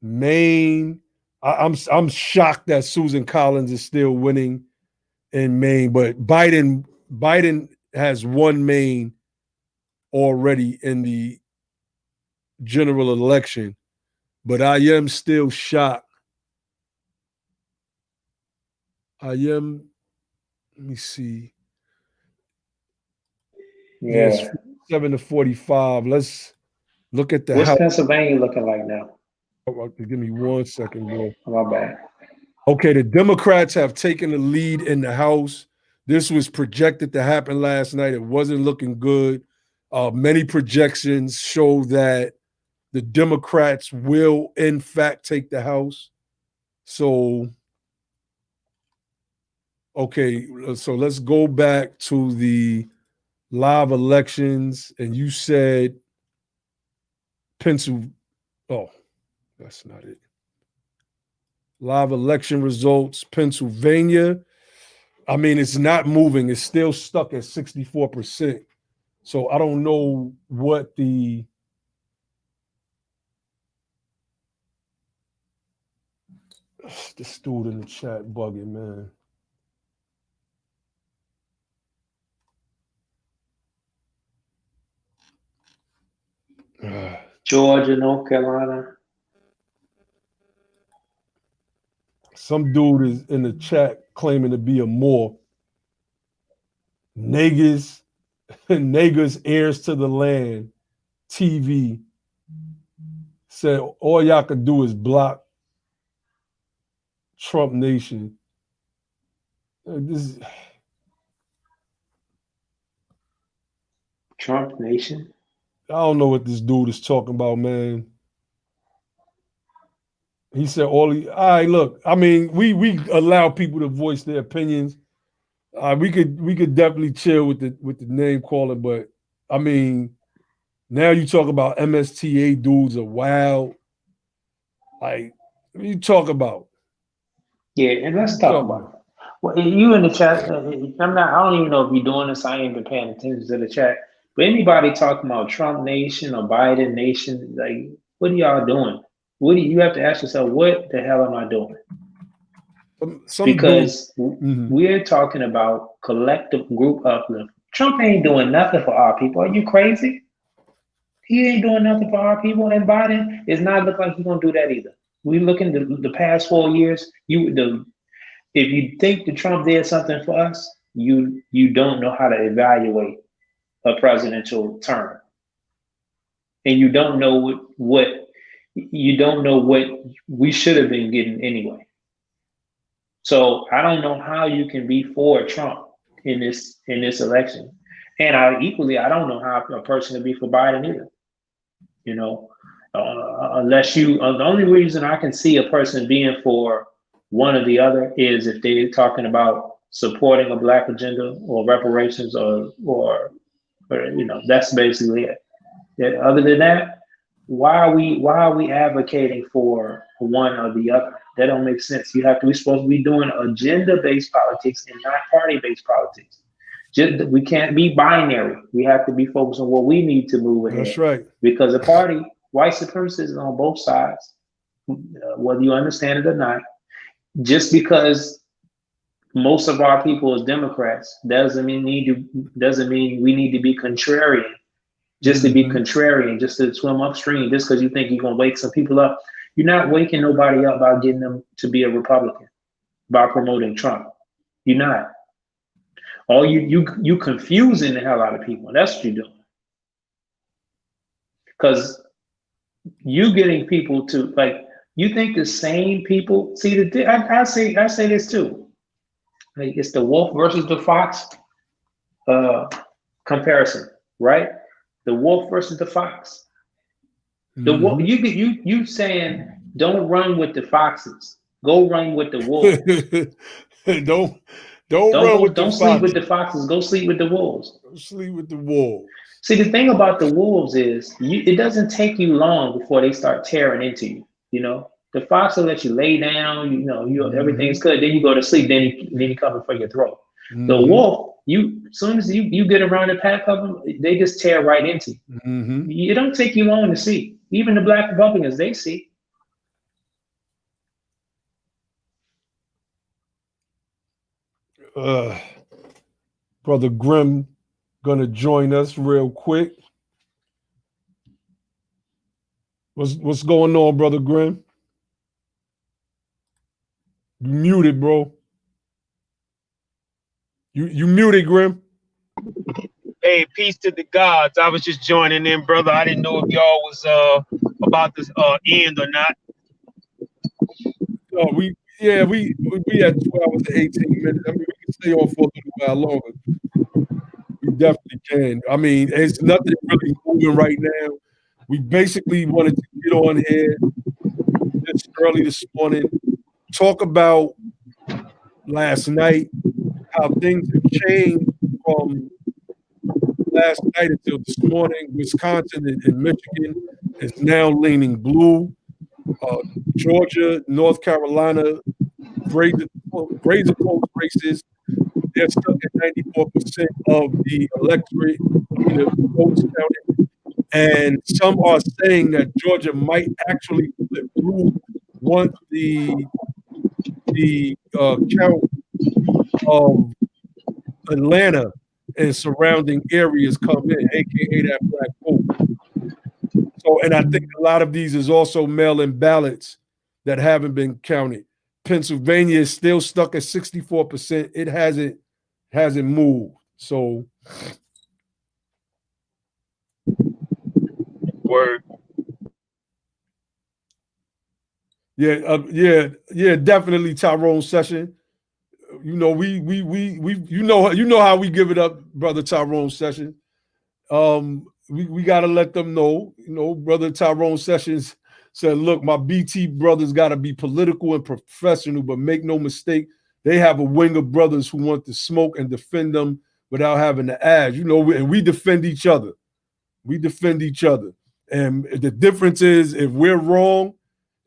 Maine. I'm shocked that Susan Collins is still winning in Maine, but Biden has won Maine already in the general election. But I am still shocked. Let me see. Yeah. Yes, 7 to 45. Let's look at the What's House. Pennsylvania looking like now? Give me 1 second, bro. My bad. Okay, the Democrats have taken the lead in the House. This was projected to happen last night. It wasn't looking good. Many projections show that the Democrats will, in fact, take the House. So, okay, so let's go back to the live elections. And you said Pennsylvania. Oh, that's not it. Live election results, Pennsylvania. I mean, it's not moving. It's still stuck at 64%. So I don't know what this dude in the chat bugging, man. Georgia, North Carolina. Some dude is in the chat claiming to be a Moore. Niggas. Niggas heirs to the land TV said all y'all could do is block Trump Nation. This Trump Nation. I don't know what this dude is talking about, man. He said all right, look, I mean, we allow people to voice their opinions. We could definitely chill with the name calling, but I mean, now you talk about MSTA dudes are wild. Like, what you talk about? Yeah, and let's talk about it. Well, you in the chat, I don't even know if you're doing this. I ain't been paying attention to the chat. But anybody talking about Trump Nation or Biden Nation, like, what are y'all doing? What do you have to ask yourself? What the hell am I doing? Because we're talking about collective group uplift. Trump ain't doing nothing for our people. Are you crazy? He ain't doing nothing for our people, and Biden is not looking like he's gonna do that either. We looking the past 4 years. If you think that Trump did something for us, you don't know how to evaluate a presidential term, and you don't know what we should have been getting anyway. So I don't know how you can be for Trump in this election, and I don't know how a person can be for Biden either. You know, unless the only reason I can see a person being for one or the other is if they're talking about supporting a black agenda or reparations or that's basically it. Yeah, other than that, why are we advocating for one or the other? That don't make sense. We're supposed to be doing agenda-based politics and not party-based politics. We can't be binary. We have to be focused on what we need to move ahead. That's right. Because the party, white supremacy is on both sides, whether you understand it or not. Just because most of our people is Democrats doesn't mean we need to be contrarian. Just to be contrarian, just to swim upstream, just because you think you're gonna wake some people up. You're not waking nobody up by getting them to be a Republican, by promoting Trump. You're not. All you confusing the hell out of people. That's what you're doing. Because you getting people to, like, you think the same people see I say this too. Like, it's the wolf versus the fox comparison, right? The wolf versus the fox. The wolf, you saying don't run with the foxes. Go run with the wolves. Don't sleep with the foxes. Go sleep with the wolves. Sleep with the wolves. See, the thing about the wolves is it doesn't take you long before they start tearing into you. You know, the fox will let you lay down. Everything's good. Then you go to sleep. Then he comes for your throat. The wolf, as soon as you get around a pack of them, they just tear right into you. It don't take you long to see. Even the black Republicans, they see. Brother Grimm gonna join us real quick. What's going on, Brother Grimm? You muted, bro. You muted, Grimm. Hey, peace to the gods. I was just joining in, brother. I didn't know if y'all was about to end or not. No, we had 2 hours and 18 minutes. I mean, we can stay on for a little while longer. We definitely can. I mean, it's nothing really moving right now. We basically wanted to get on here just early this morning, talk about last night, how things have changed from last night until this morning. Wisconsin and Michigan is now leaning blue. Georgia, North Carolina, Razor Coast races, they're stuck at 94% of the electorate, the votes counted. And some are saying that Georgia might actually flip blue once the count of Atlanta and surrounding areas come in, aka that black vote. So, and I think a lot of these is also mail-in ballots that haven't been counted. Pennsylvania is still stuck at 64%. It hasn't moved. So Word. Yeah, definitely Tyrone Session. You know, we you know how we give it up, brother Tyrone Session. We gotta let them know, you know, brother Tyrone Sessions said, look, my BT brothers gotta be political and professional, but make no mistake, they have a wing of brothers who want to smoke and defend them without having to ask, you know, and we defend each other. We defend each other. And the difference is if we're wrong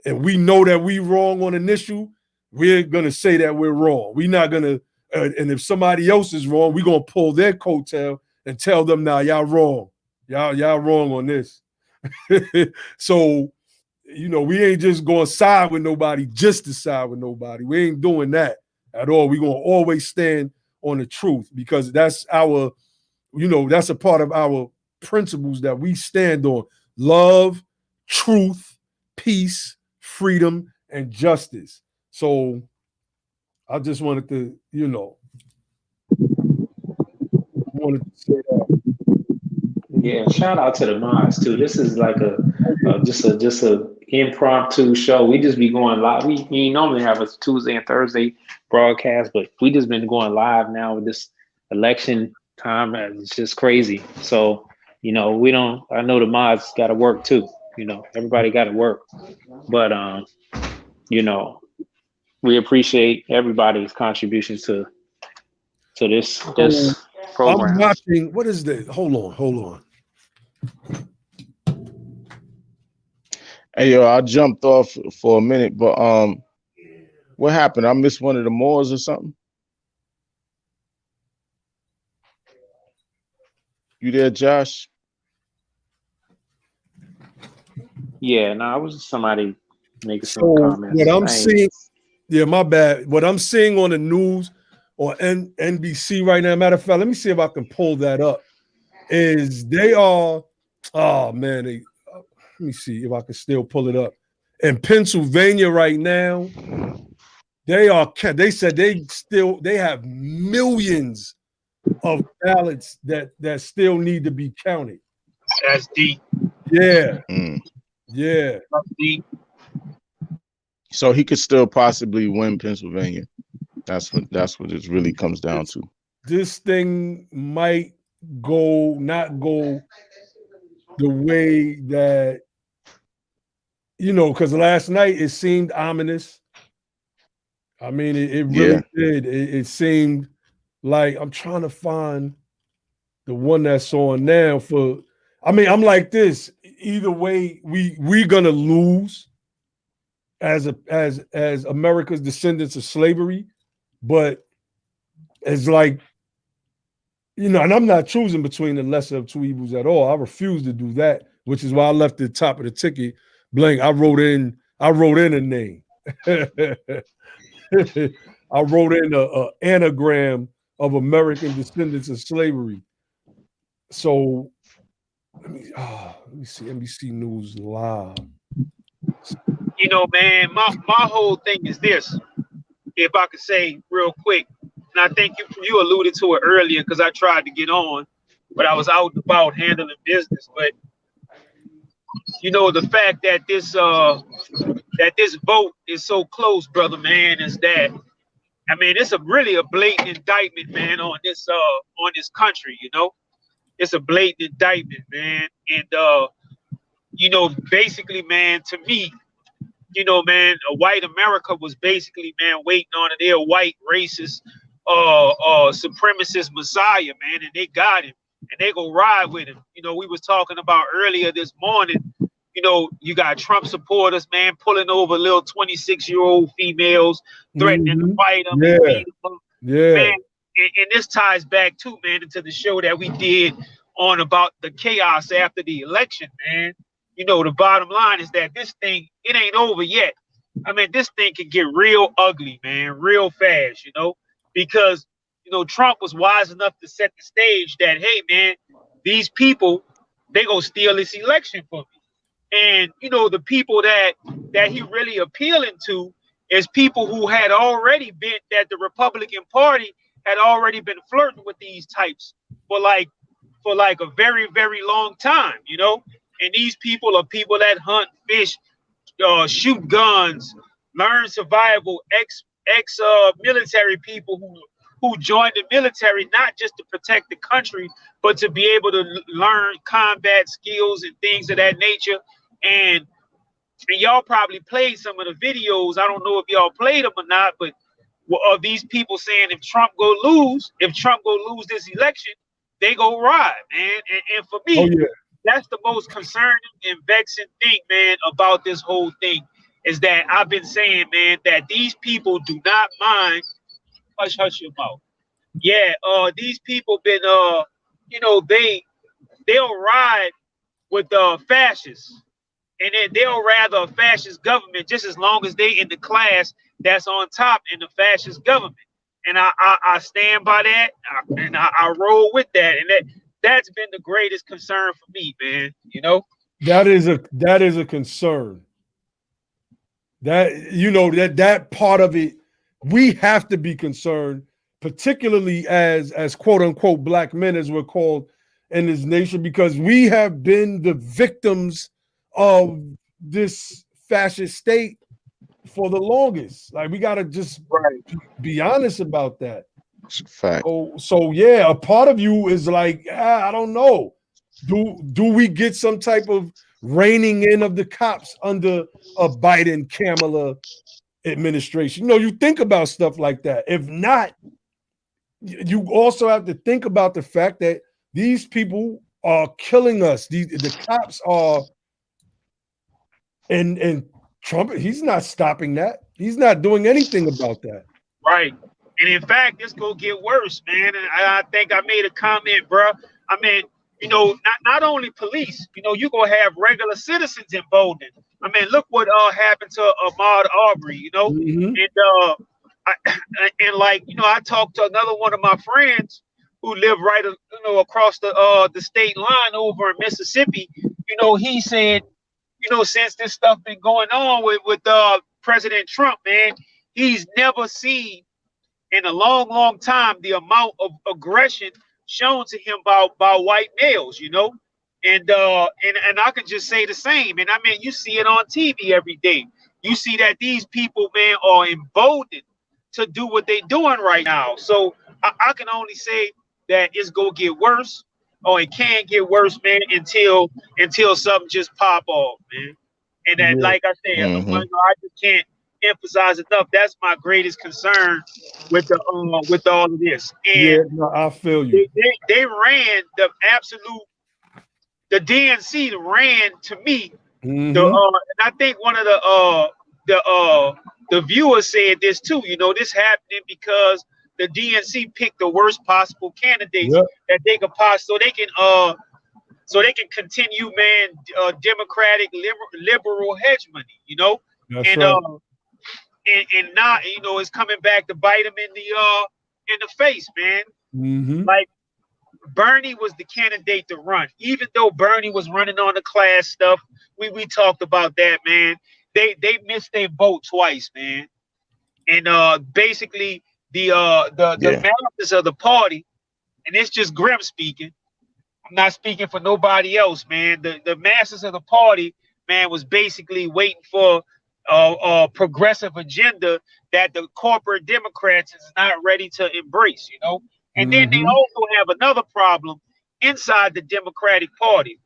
and we know that we're wrong on an issue, we're gonna say that we're wrong. We're not gonna, and if somebody else is wrong, we're gonna pull their coattail and tell them, now y'all wrong. Y'all wrong on this. So, you know, we ain't just gonna side with nobody just to side with nobody. We ain't doing that at all. We're gonna always stand on the truth because that's our, you know, that's a part of our principles that we stand on: love, truth, peace, freedom, and justice. So I just wanted to, you know, wanted to say that. Yeah, shout out to the mods too. This is like just a impromptu show. We just be going live. We normally have a Tuesday and Thursday broadcast, but we just been going live now with this election time. It's just crazy. So, you know, we don't. I know the mods got to work too. You know, everybody got to work, but you know, we appreciate everybody's contributions to this program. I'm watching. What is this? Hold on. Hey, yo, I jumped off for a minute, but what happened? I missed one of the Moors or something? You there, Josh? Yeah, no, I was somebody making some comments. What I'm seeing, yeah, my bad. What I'm seeing on the news or NBC right now, matter of fact, let me see if I can pull that up, is they are, oh man, let me see if I can still pull it up. In Pennsylvania right now, they said they have millions of ballots that still need to be counted. That's deep. Yeah. Yeah. That's deep. So he could still possibly win Pennsylvania. That's what it really comes down to. This thing might not go the way that, you know, because last night it seemed ominous. I mean, it really did. It seemed like, I'm trying to find the one that's on now for, I mean, I'm like this. Either way, we're gonna lose as America's descendants of slavery, but it's like, you know, and I'm not choosing between the lesser of two evils at all. I refuse to do that, which is why I left the top of the ticket blank. I wrote in a name. I wrote in a anagram of American descendants of slavery. So let me see NBC News Live. You know, man, my whole thing is this. If I could say real quick, and I think you alluded to it earlier because I tried to get on, but I was out and about handling business. But you know, the fact that this vote is so close, brother, man, is that, I mean, it's really a blatant indictment, man, on this country. You know, it's a blatant indictment, man, and you know, basically, man, to me, you know, man, a white America was basically, man, waiting on their white racist, supremacist messiah, man, and they got him, and they go ride with him. You know, we was talking about earlier this morning. You know, you got Trump supporters, man, pulling over little 26-year-old females, threatening to fight them and beat them. Yeah, man, and this ties back too, man, into the show that we did on about the chaos after the election, man. You know, the bottom line is that this thing, it ain't over yet. I mean, this thing can get real ugly, man, real fast, you know, because, you know, Trump was wise enough to set the stage that, hey, man, these people, they gonna steal this election from me. And, you know, the people that he really appealing to is people who had already been, that the Republican Party had already been flirting with these types for like a very, very long time, you know? And these people are people that hunt, fish, shoot guns, learn survival, ex military people who joined the military not just to protect the country, but to be able to learn combat skills and things of that nature. And y'all probably played some of the videos. I don't know if y'all played them or not, but of these people saying if Trump go lose this election, they go ride, man. And for me, that's the most concerning and vexing thing, man, about this whole thing, is that I've been saying, man, that these people do not mind. Hush your mouth. Yeah, these people been, you know, they'll ride with fascists, and then they'll rather a fascist government just as long as they in the class that's on top in the fascist government. And I stand by that, and I roll with that, and that's been the greatest concern for me, man. You know, that is a concern. That, you know, that part of it, we have to be concerned, particularly as quote unquote black men, as we're called in this nation, because we have been the victims of this fascist state for the longest. Like, we got to just be honest about that. Fact. So yeah, a part of you is like, I don't know. Do we get some type of reining in of the cops under a Biden Kamala administration? You know, you think about stuff like that. If not, you also have to think about the fact that these people are killing us. The cops are, and Trump, he's not stopping that. He's not doing anything about that. Right. And in fact, this gonna get worse, man. And I think I made a comment, bro. I mean, you know, not only police, you know, you gonna have regular citizens emboldened. I mean, look what happened to Ahmaud Arbery, you know, and like, you know, I talked to another one of my friends who live right, you know, across the state line over in Mississippi. You know, he said, you know, since this stuff been going on with President Trump, man, he's never seen in a long time the amount of aggression shown to him by white males, you know, and I can just say the same. And I mean, you see it on TV every day. You see that these people, man, are emboldened to do what they're doing right now. So I can only say that it's gonna get worse, or it can get worse, man, until something just pop off, man. And then, like I said, you know, I just can't emphasize enough. That's my greatest concern with all of this. And yeah, no, I feel you. They ran the DNC ran to me. And I think one of the viewers said this too. You know, this happening because the DNC picked the worst possible candidates that they could pass, so they can continue, man, democratic liberal hegemony. You know, that's right. And not, you know, it's coming back to bite them in the face, man. Like, Bernie was the candidate to run. Even though Bernie was running on the class stuff, we talked about that, man. They missed their boat twice, man. And basically the masses of the party, and it's just Grim speaking. I'm not speaking for nobody else, man. The masses of the party, man, was basically waiting for a progressive agenda that the corporate Democrats is not ready to embrace, you know. And then they also have another problem inside the Democratic Party,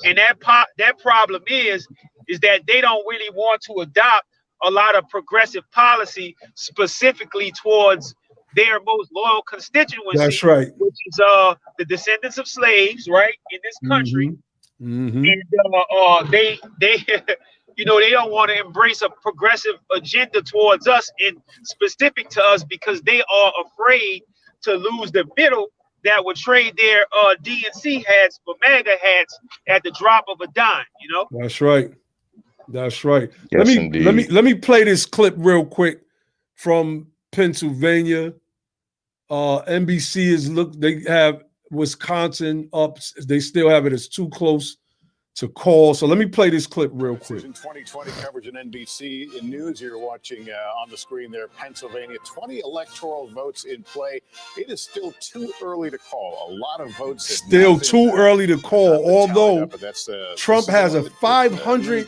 and that problem is that they don't really want to adopt a lot of progressive policy specifically towards their most loyal constituency. That's right. Which is the descendants of slaves, right, in this country. And they you know, they don't want to embrace a progressive agenda towards us and specific to us because they are afraid to lose the middle that would trade their DNC hats for MAGA hats at the drop of a dime, you know? That's right. That's right. Yes, let me play this clip real quick from Pennsylvania. NBC they have Wisconsin up. They still have it as too close to call. So let me play this clip real quick. 2020 coverage on NBC in News. You're watching on the screen there, Pennsylvania, 20 electoral votes in play. It is still too early to call. A lot of votes. Still too early to call, although Trump has a 500,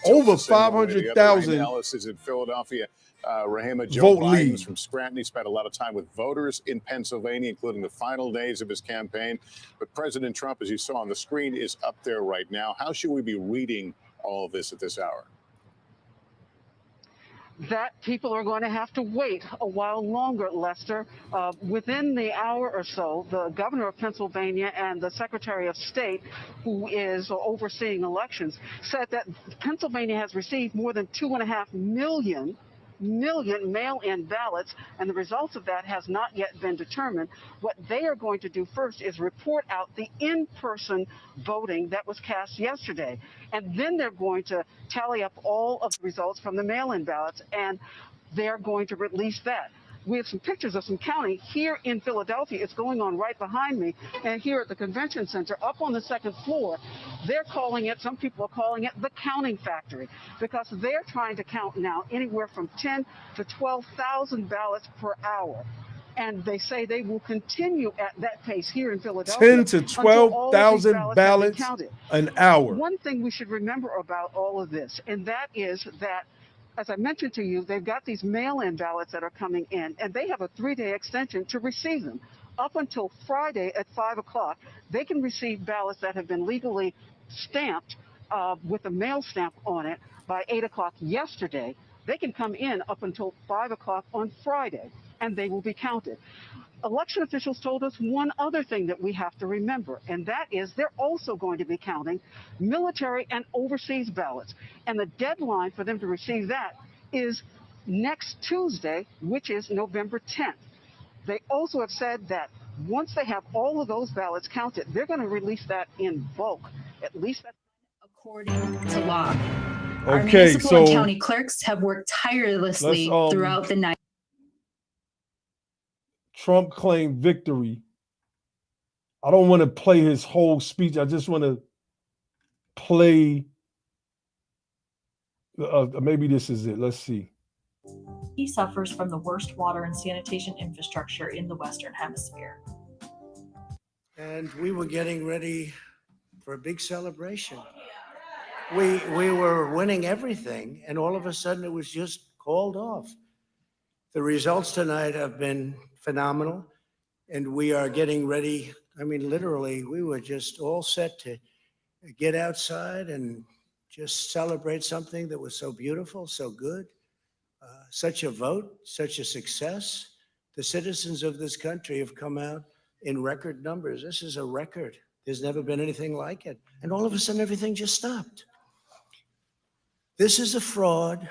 over 500,000 analysis in Philadelphia. Rahima, Joe vote Biden's lead from Scranton. He spent a lot of time with voters in Pennsylvania, including the final days of his campaign. But President Trump, as you saw on the screen, is up there right now. How should we be reading all of this at this hour? That people are going to have to wait a while longer, Lester. Within the hour or so, the governor of Pennsylvania and the Secretary of State, who is overseeing elections, said that Pennsylvania has received more than 2.5 million mail-in ballots, and the results of that has not yet been determined. What they are going to do first is report out the in-person voting that was cast yesterday, and then they're going to tally up all of the results from the mail-in ballots, and they're going to release that. We have some pictures of some counting here in Philadelphia. It's going on right behind me. And here at the convention center, up on the second floor, they're calling it, some people are calling it the counting factory, because they're trying to count now anywhere from 10 to 12,000 ballots per hour. And they say they will continue at that pace here in Philadelphia. 10 to 12,000 ballots an hour. One thing we should remember about all of this, and that is that, as I mentioned to you, they've got these mail-in ballots that are coming in, and they have a 3-day extension to receive them. Up until Friday at 5 o'clock, they can receive ballots that have been legally stamped with a mail stamp on it by 8 o'clock yesterday. They can come in up until 5 o'clock on Friday, and they will be counted. Election officials told us one other thing that we have to remember, and that is they're also going to be counting military and overseas ballots. And the deadline for them to receive that is next Tuesday, which is November 10th. They also have said that once they have all of those ballots counted, they're going to release that in bulk. At least that's according to law. Okay, our municipal and county clerks have worked tirelessly throughout the night. Trump claimed victory. I don't want to play his whole speech. I just want to play. Maybe this is it. Let's see. He suffers from the worst water and sanitation infrastructure in the Western Hemisphere. And we were getting ready for a big celebration. We were winning everything, and all of a sudden it was just called off. The results tonight have been phenomenal, and we are getting ready. I mean, literally, we were just all set to get outside and just celebrate something that was so beautiful, so good, such a vote, such a success. The citizens of this country have come out in record numbers. This is a record. There's never been anything like it. And all of a sudden, everything just stopped. This is a fraud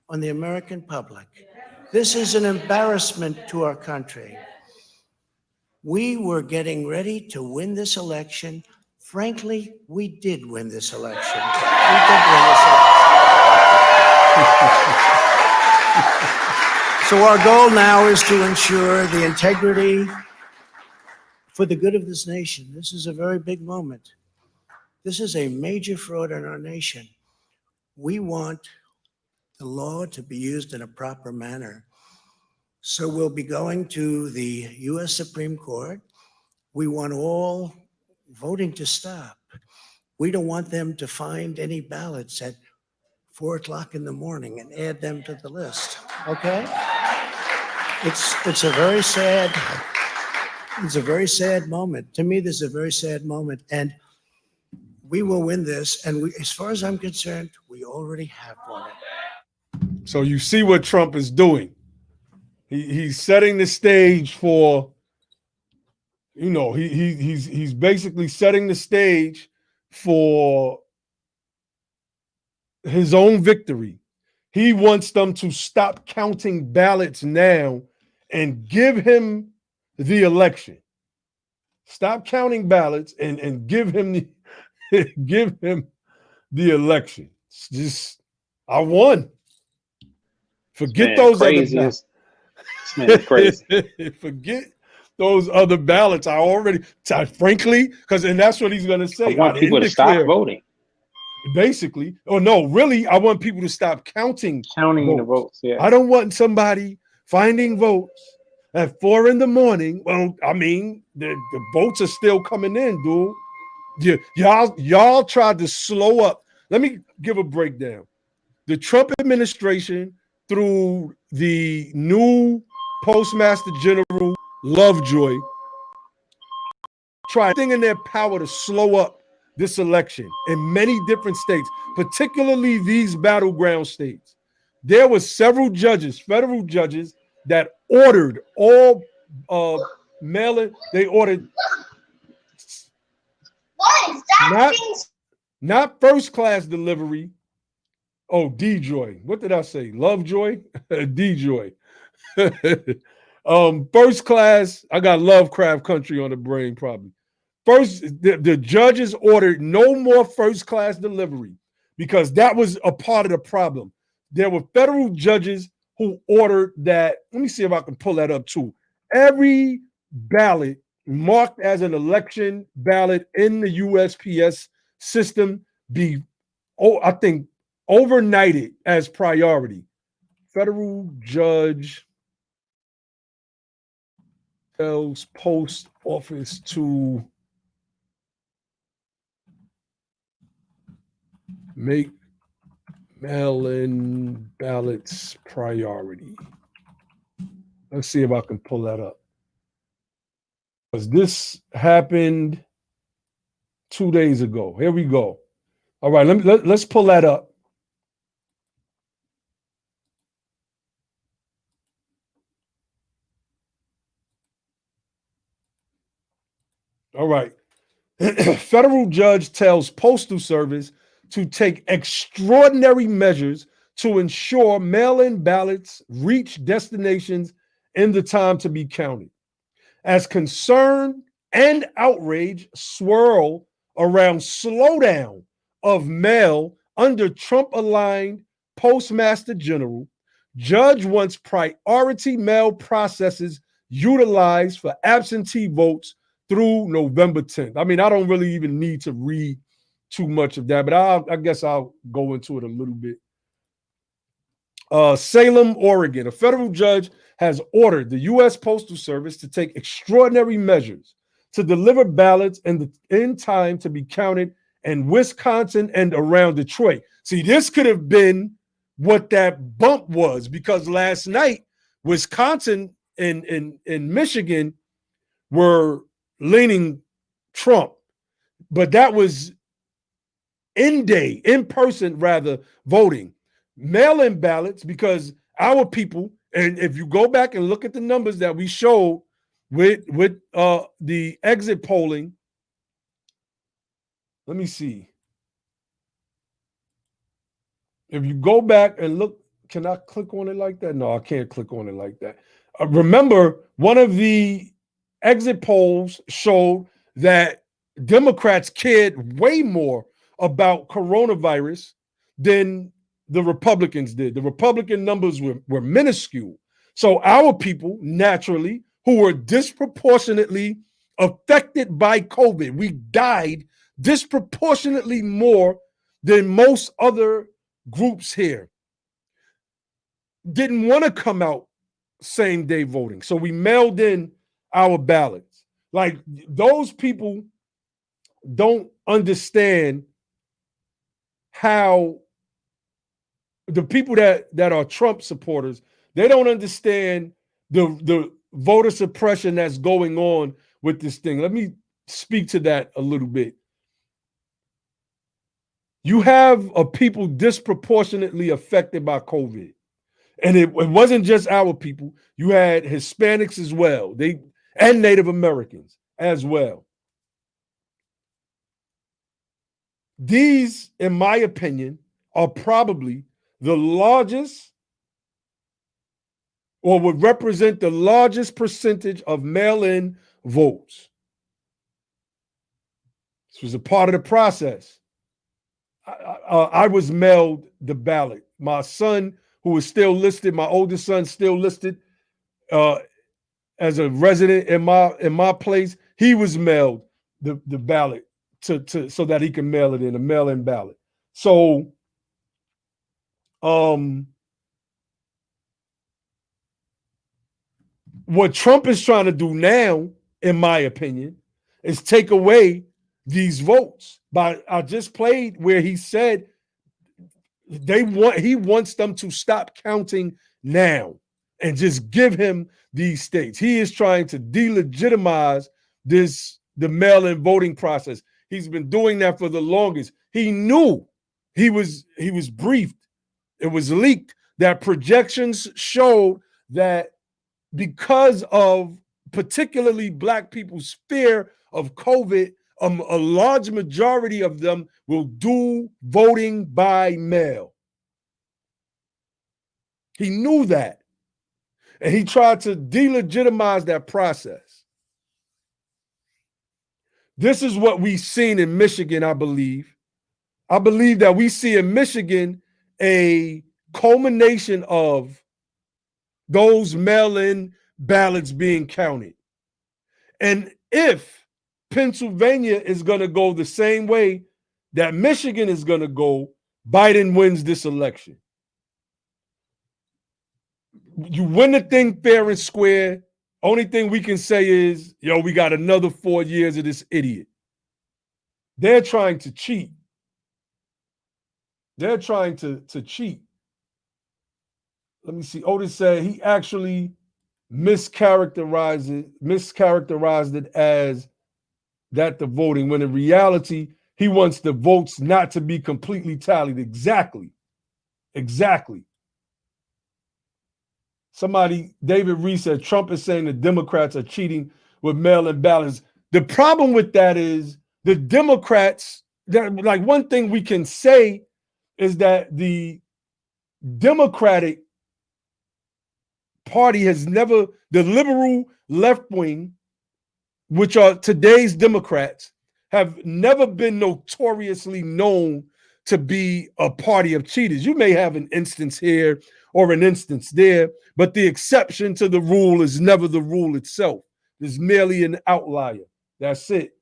on the American public. This is an embarrassment to our country. We were getting ready to win this election. Frankly, we did win this election. We did win this election. So our goal now is to ensure the integrity for the good of this nation. This is a very big moment. This is a major fraud in our nation. We want the law to be used in a proper manner. So we'll be going to the U.S. Supreme Court. We want all voting to stop. We don't want them to find any ballots at 4 o'clock in the morning and add them to the list, okay? It's a very sad moment. To me, this is a very sad moment, and we will win this. And as far as I'm concerned, we already have won it. So you see what Trump is doing. He's setting the stage for, he's basically setting the stage for his own victory. He wants them to stop counting ballots now and give him the election. Stop counting ballots and give him the election. It's just, I won. Forget those other ballots. Crazy. Forget those other ballots. Frankly, and that's what he's going to say. I want people to stop voting. basically. Oh no, really, I want people to stop counting the votes. Yeah. I don't want somebody finding votes at 4 a.m. Well, I mean, the votes are still coming in, dude. Y'all tried to slow up. Let me give a breakdown. The Trump administration, through the new Postmaster General Lovejoy, tried everything in their power to slow up this election in many different states, particularly these battleground states. There were several judges, federal judges, that ordered all mail-in. They ordered not first-class delivery. Oh, D-Joy. What did I say? Lovejoy? D-Joy. First class, I got Lovecraft Country on the brain probably. First, the judges ordered no more first class delivery because that was a part of the problem. There were federal judges who ordered that. Let me see if I can pull that up too. Every ballot marked as an election ballot in the USPS system be, I think, overnighted as priority. Federal judge tells post office to make mail-in ballots priority. Let's see if I can pull that up. Because this happened 2 days ago. Here we go. All right, let's pull that up. All right. Federal judge tells Postal Service to take extraordinary measures to ensure mail-in ballots reach destinations in the time to be counted. As concern and outrage swirl around slowdown of mail under Trump-aligned Postmaster General, judge wants priority mail processes utilized for absentee votes through November 10th. I mean, I don't really even need to read too much of that, but I guess I'll go into it a little bit. Salem, Oregon. A federal judge has ordered the U.S. Postal Service to take extraordinary measures to deliver ballots in time to be counted in Wisconsin and around Detroit. See, this could have been what that bump was, because last night, Wisconsin and Michigan were leaning Trump, but that was in person voting. Mail-in ballots, because our people, and if you go back and look at the numbers that we showed with the exit polling, let me see. If you go back and look, can I click on it like that? No, I can't click on it like that. Remember, one of the exit polls showed that Democrats cared way more about coronavirus than the Republicans did. The Republican numbers were minuscule. So our people, naturally, who were disproportionately affected by COVID, we died disproportionately more than most other groups here, didn't want to come out same day voting. So we mailed in our ballots. Like, those people don't understand how the people that are Trump supporters, they don't understand the voter suppression that's going on with this thing. Let me speak to that a little bit. You have a people disproportionately affected by COVID. And it wasn't just our people. You had Hispanics as well, and Native Americans as well. These, in my opinion, are probably the largest, or would represent the largest percentage of mail-in votes. This was a part of the process. I was mailed the ballot. My son, who is still listed, my oldest son, still listed as a resident in my place, he was mailed the ballot to so that he can mail it in, a mail-in ballot. So, what Trump is trying to do now, in my opinion, is take away these votes. But I just played where he said he wants them to stop counting now and just give him these states. He is trying to delegitimize the mail-in voting process. He's been doing that for the longest. He knew he was briefed. It was leaked that projections showed that because of particularly Black people's fear of COVID, a large majority of them will do voting by mail. He knew that. And he tried to delegitimize that process. This is what we've seen in Michigan, I believe. I believe that we see in Michigan a culmination of those mail-in ballots being counted. And if Pennsylvania is going to go the same way that Michigan is going to go, Biden wins this election. You win the thing fair and square. Only thing we can say is, we got another 4 years of this idiot. They're trying to cheat. They're trying to cheat. Let me see. Otis said he actually mischaracterized it as that the voting, when in reality, he wants the votes not to be completely tallied. Exactly. David Reese said, Trump is saying the Democrats are cheating with mail-in ballots. The problem with that is the Democrats, like one thing we can say is that the Democratic Party has never, the liberal left wing, which are today's Democrats, have never been notoriously known to be a party of cheaters. You may have an instance here or an instance there, but the exception to the rule is never the rule itself. It's merely an outlier. That's it.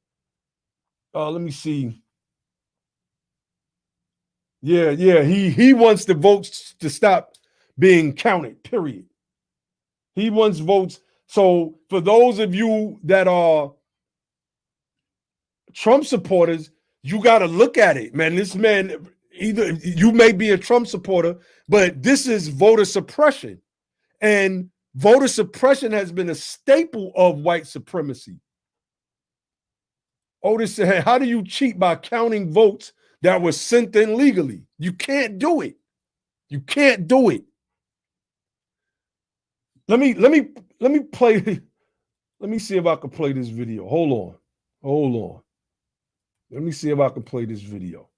Let me see. Yeah. He wants the votes to stop being counted, period. He wants votes. So for those of you that are Trump supporters, you got to look at it, man. This man, either you may be a Trump supporter, but this is voter suppression. And voter suppression has been a staple of white supremacy. Otis said, how do you cheat by counting votes that were sent in legally? You can't do it. You can't do it. Let me play. Let me see if I can play this video. Hold on. Let me see if I can play this video.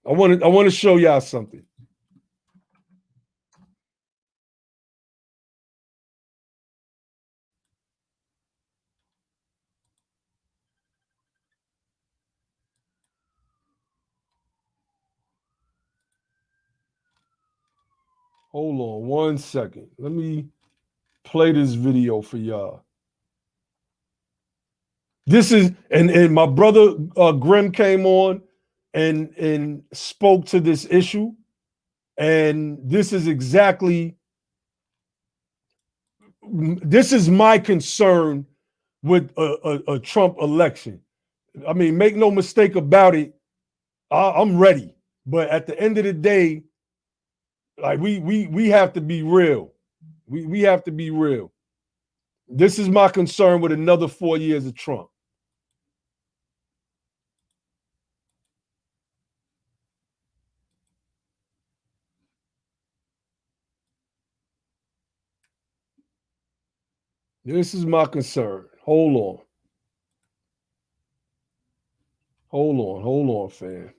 I want to show y'all something. Hold on 1 second. Let me play this video for y'all. This is, and my brother Grim came on and spoke to this issue. And this is my concern with a Trump election. I mean, make no mistake about it, I'm ready. But at the end of the day, like we have to be real. We have to be real. This is my concern with another 4 years of Trump. This is my concern. Hold on, fam.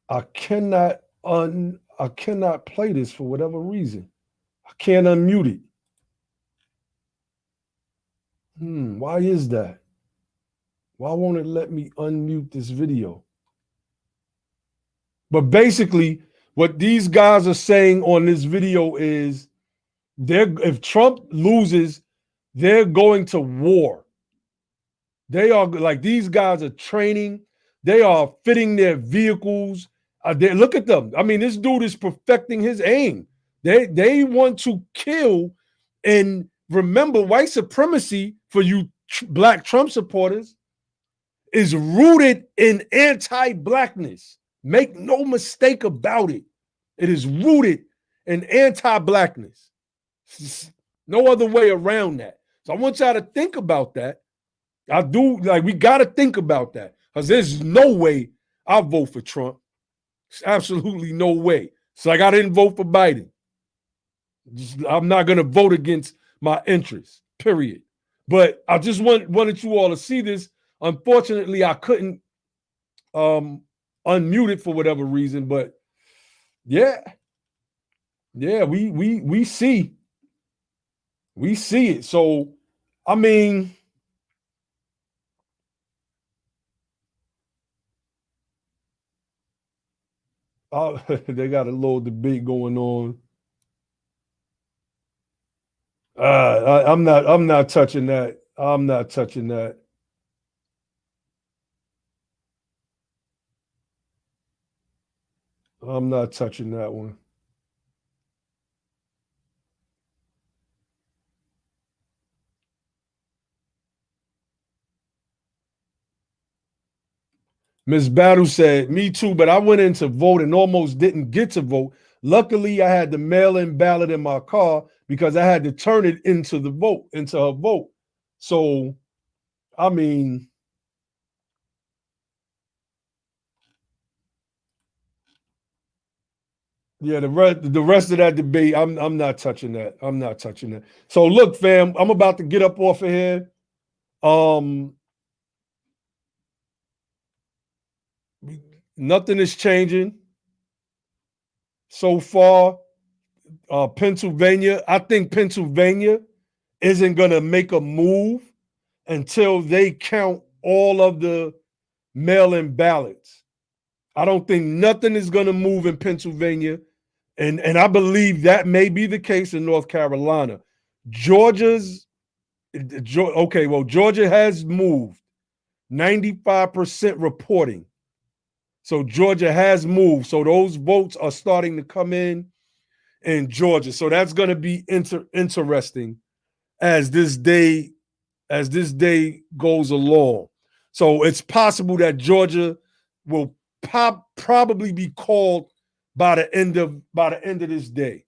I cannot play this for whatever reason. I can't unmute it. Why is that? Why won't it let me unmute this video? But basically, what these guys are saying on this video is if Trump loses, they're going to war. They are like, these guys are training. They are fitting their vehicles. Look at them. I mean, this dude is perfecting his aim. They want to kill. And remember, white supremacy for you black Trump supporters is rooted in anti-blackness. Make no mistake about it. It is rooted in anti-blackness. No other way around that. So I want y'all to think about that. I do, like, we got to think about that, because there's no way I'll vote for Trump. There's absolutely no way. It's like I didn't vote for Biden. I'm not going to vote against my interests, period. But I just wanted you all to see this. Unfortunately, I couldn't unmute it for whatever reason, but yeah, we see it. So, I mean, they got a little debate going on. I'm not touching that. I'm not touching that. I'm not touching that one. Ms. Battle said, me too, but I went in to vote and almost didn't get to vote. Luckily, I had the mail-in ballot in my car because I had to turn it into her vote. So, I mean, yeah, the rest of that debate, I'm not touching that. I'm not touching that. So look, fam, I'm about to get up off of here. Nothing is changing so far. Pennsylvania, I think Pennsylvania isn't going to make a move until they count all of the mail-in ballots. I don't think nothing is going to move in Pennsylvania, and I believe that may be the case in North Carolina. Georgia has moved 95% reporting. So Georgia has moved. So those votes are starting to come in Georgia. So that's going to be interesting as this day goes along. So it's possible that Georgia will probably be called by the end of this day.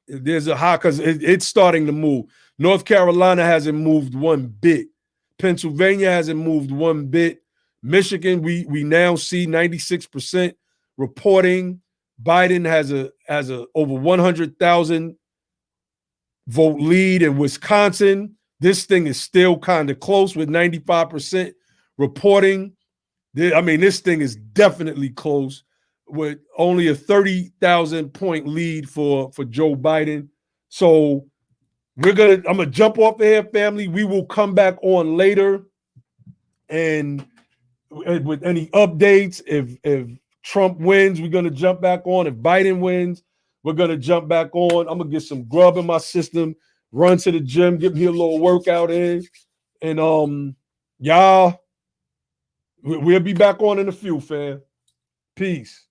There's a high, because it's starting to move. North Carolina hasn't moved one bit. Pennsylvania hasn't moved one bit. Michigan, we now see 96% reporting. Biden has a over 100,000 vote lead. In Wisconsin, this thing is still kind of close with 95% reporting. I mean, this thing is definitely close with only a 30,000 point lead for Joe Biden. So I'm gonna jump off of here, family. We will come back on later and with any updates. If Trump wins, we're gonna jump back on. If Biden wins, we're gonna jump back on. I'm gonna get some grub in my system, run to the gym, get me a little workout in, and y'all, we'll be back on in a few, fam. Peace.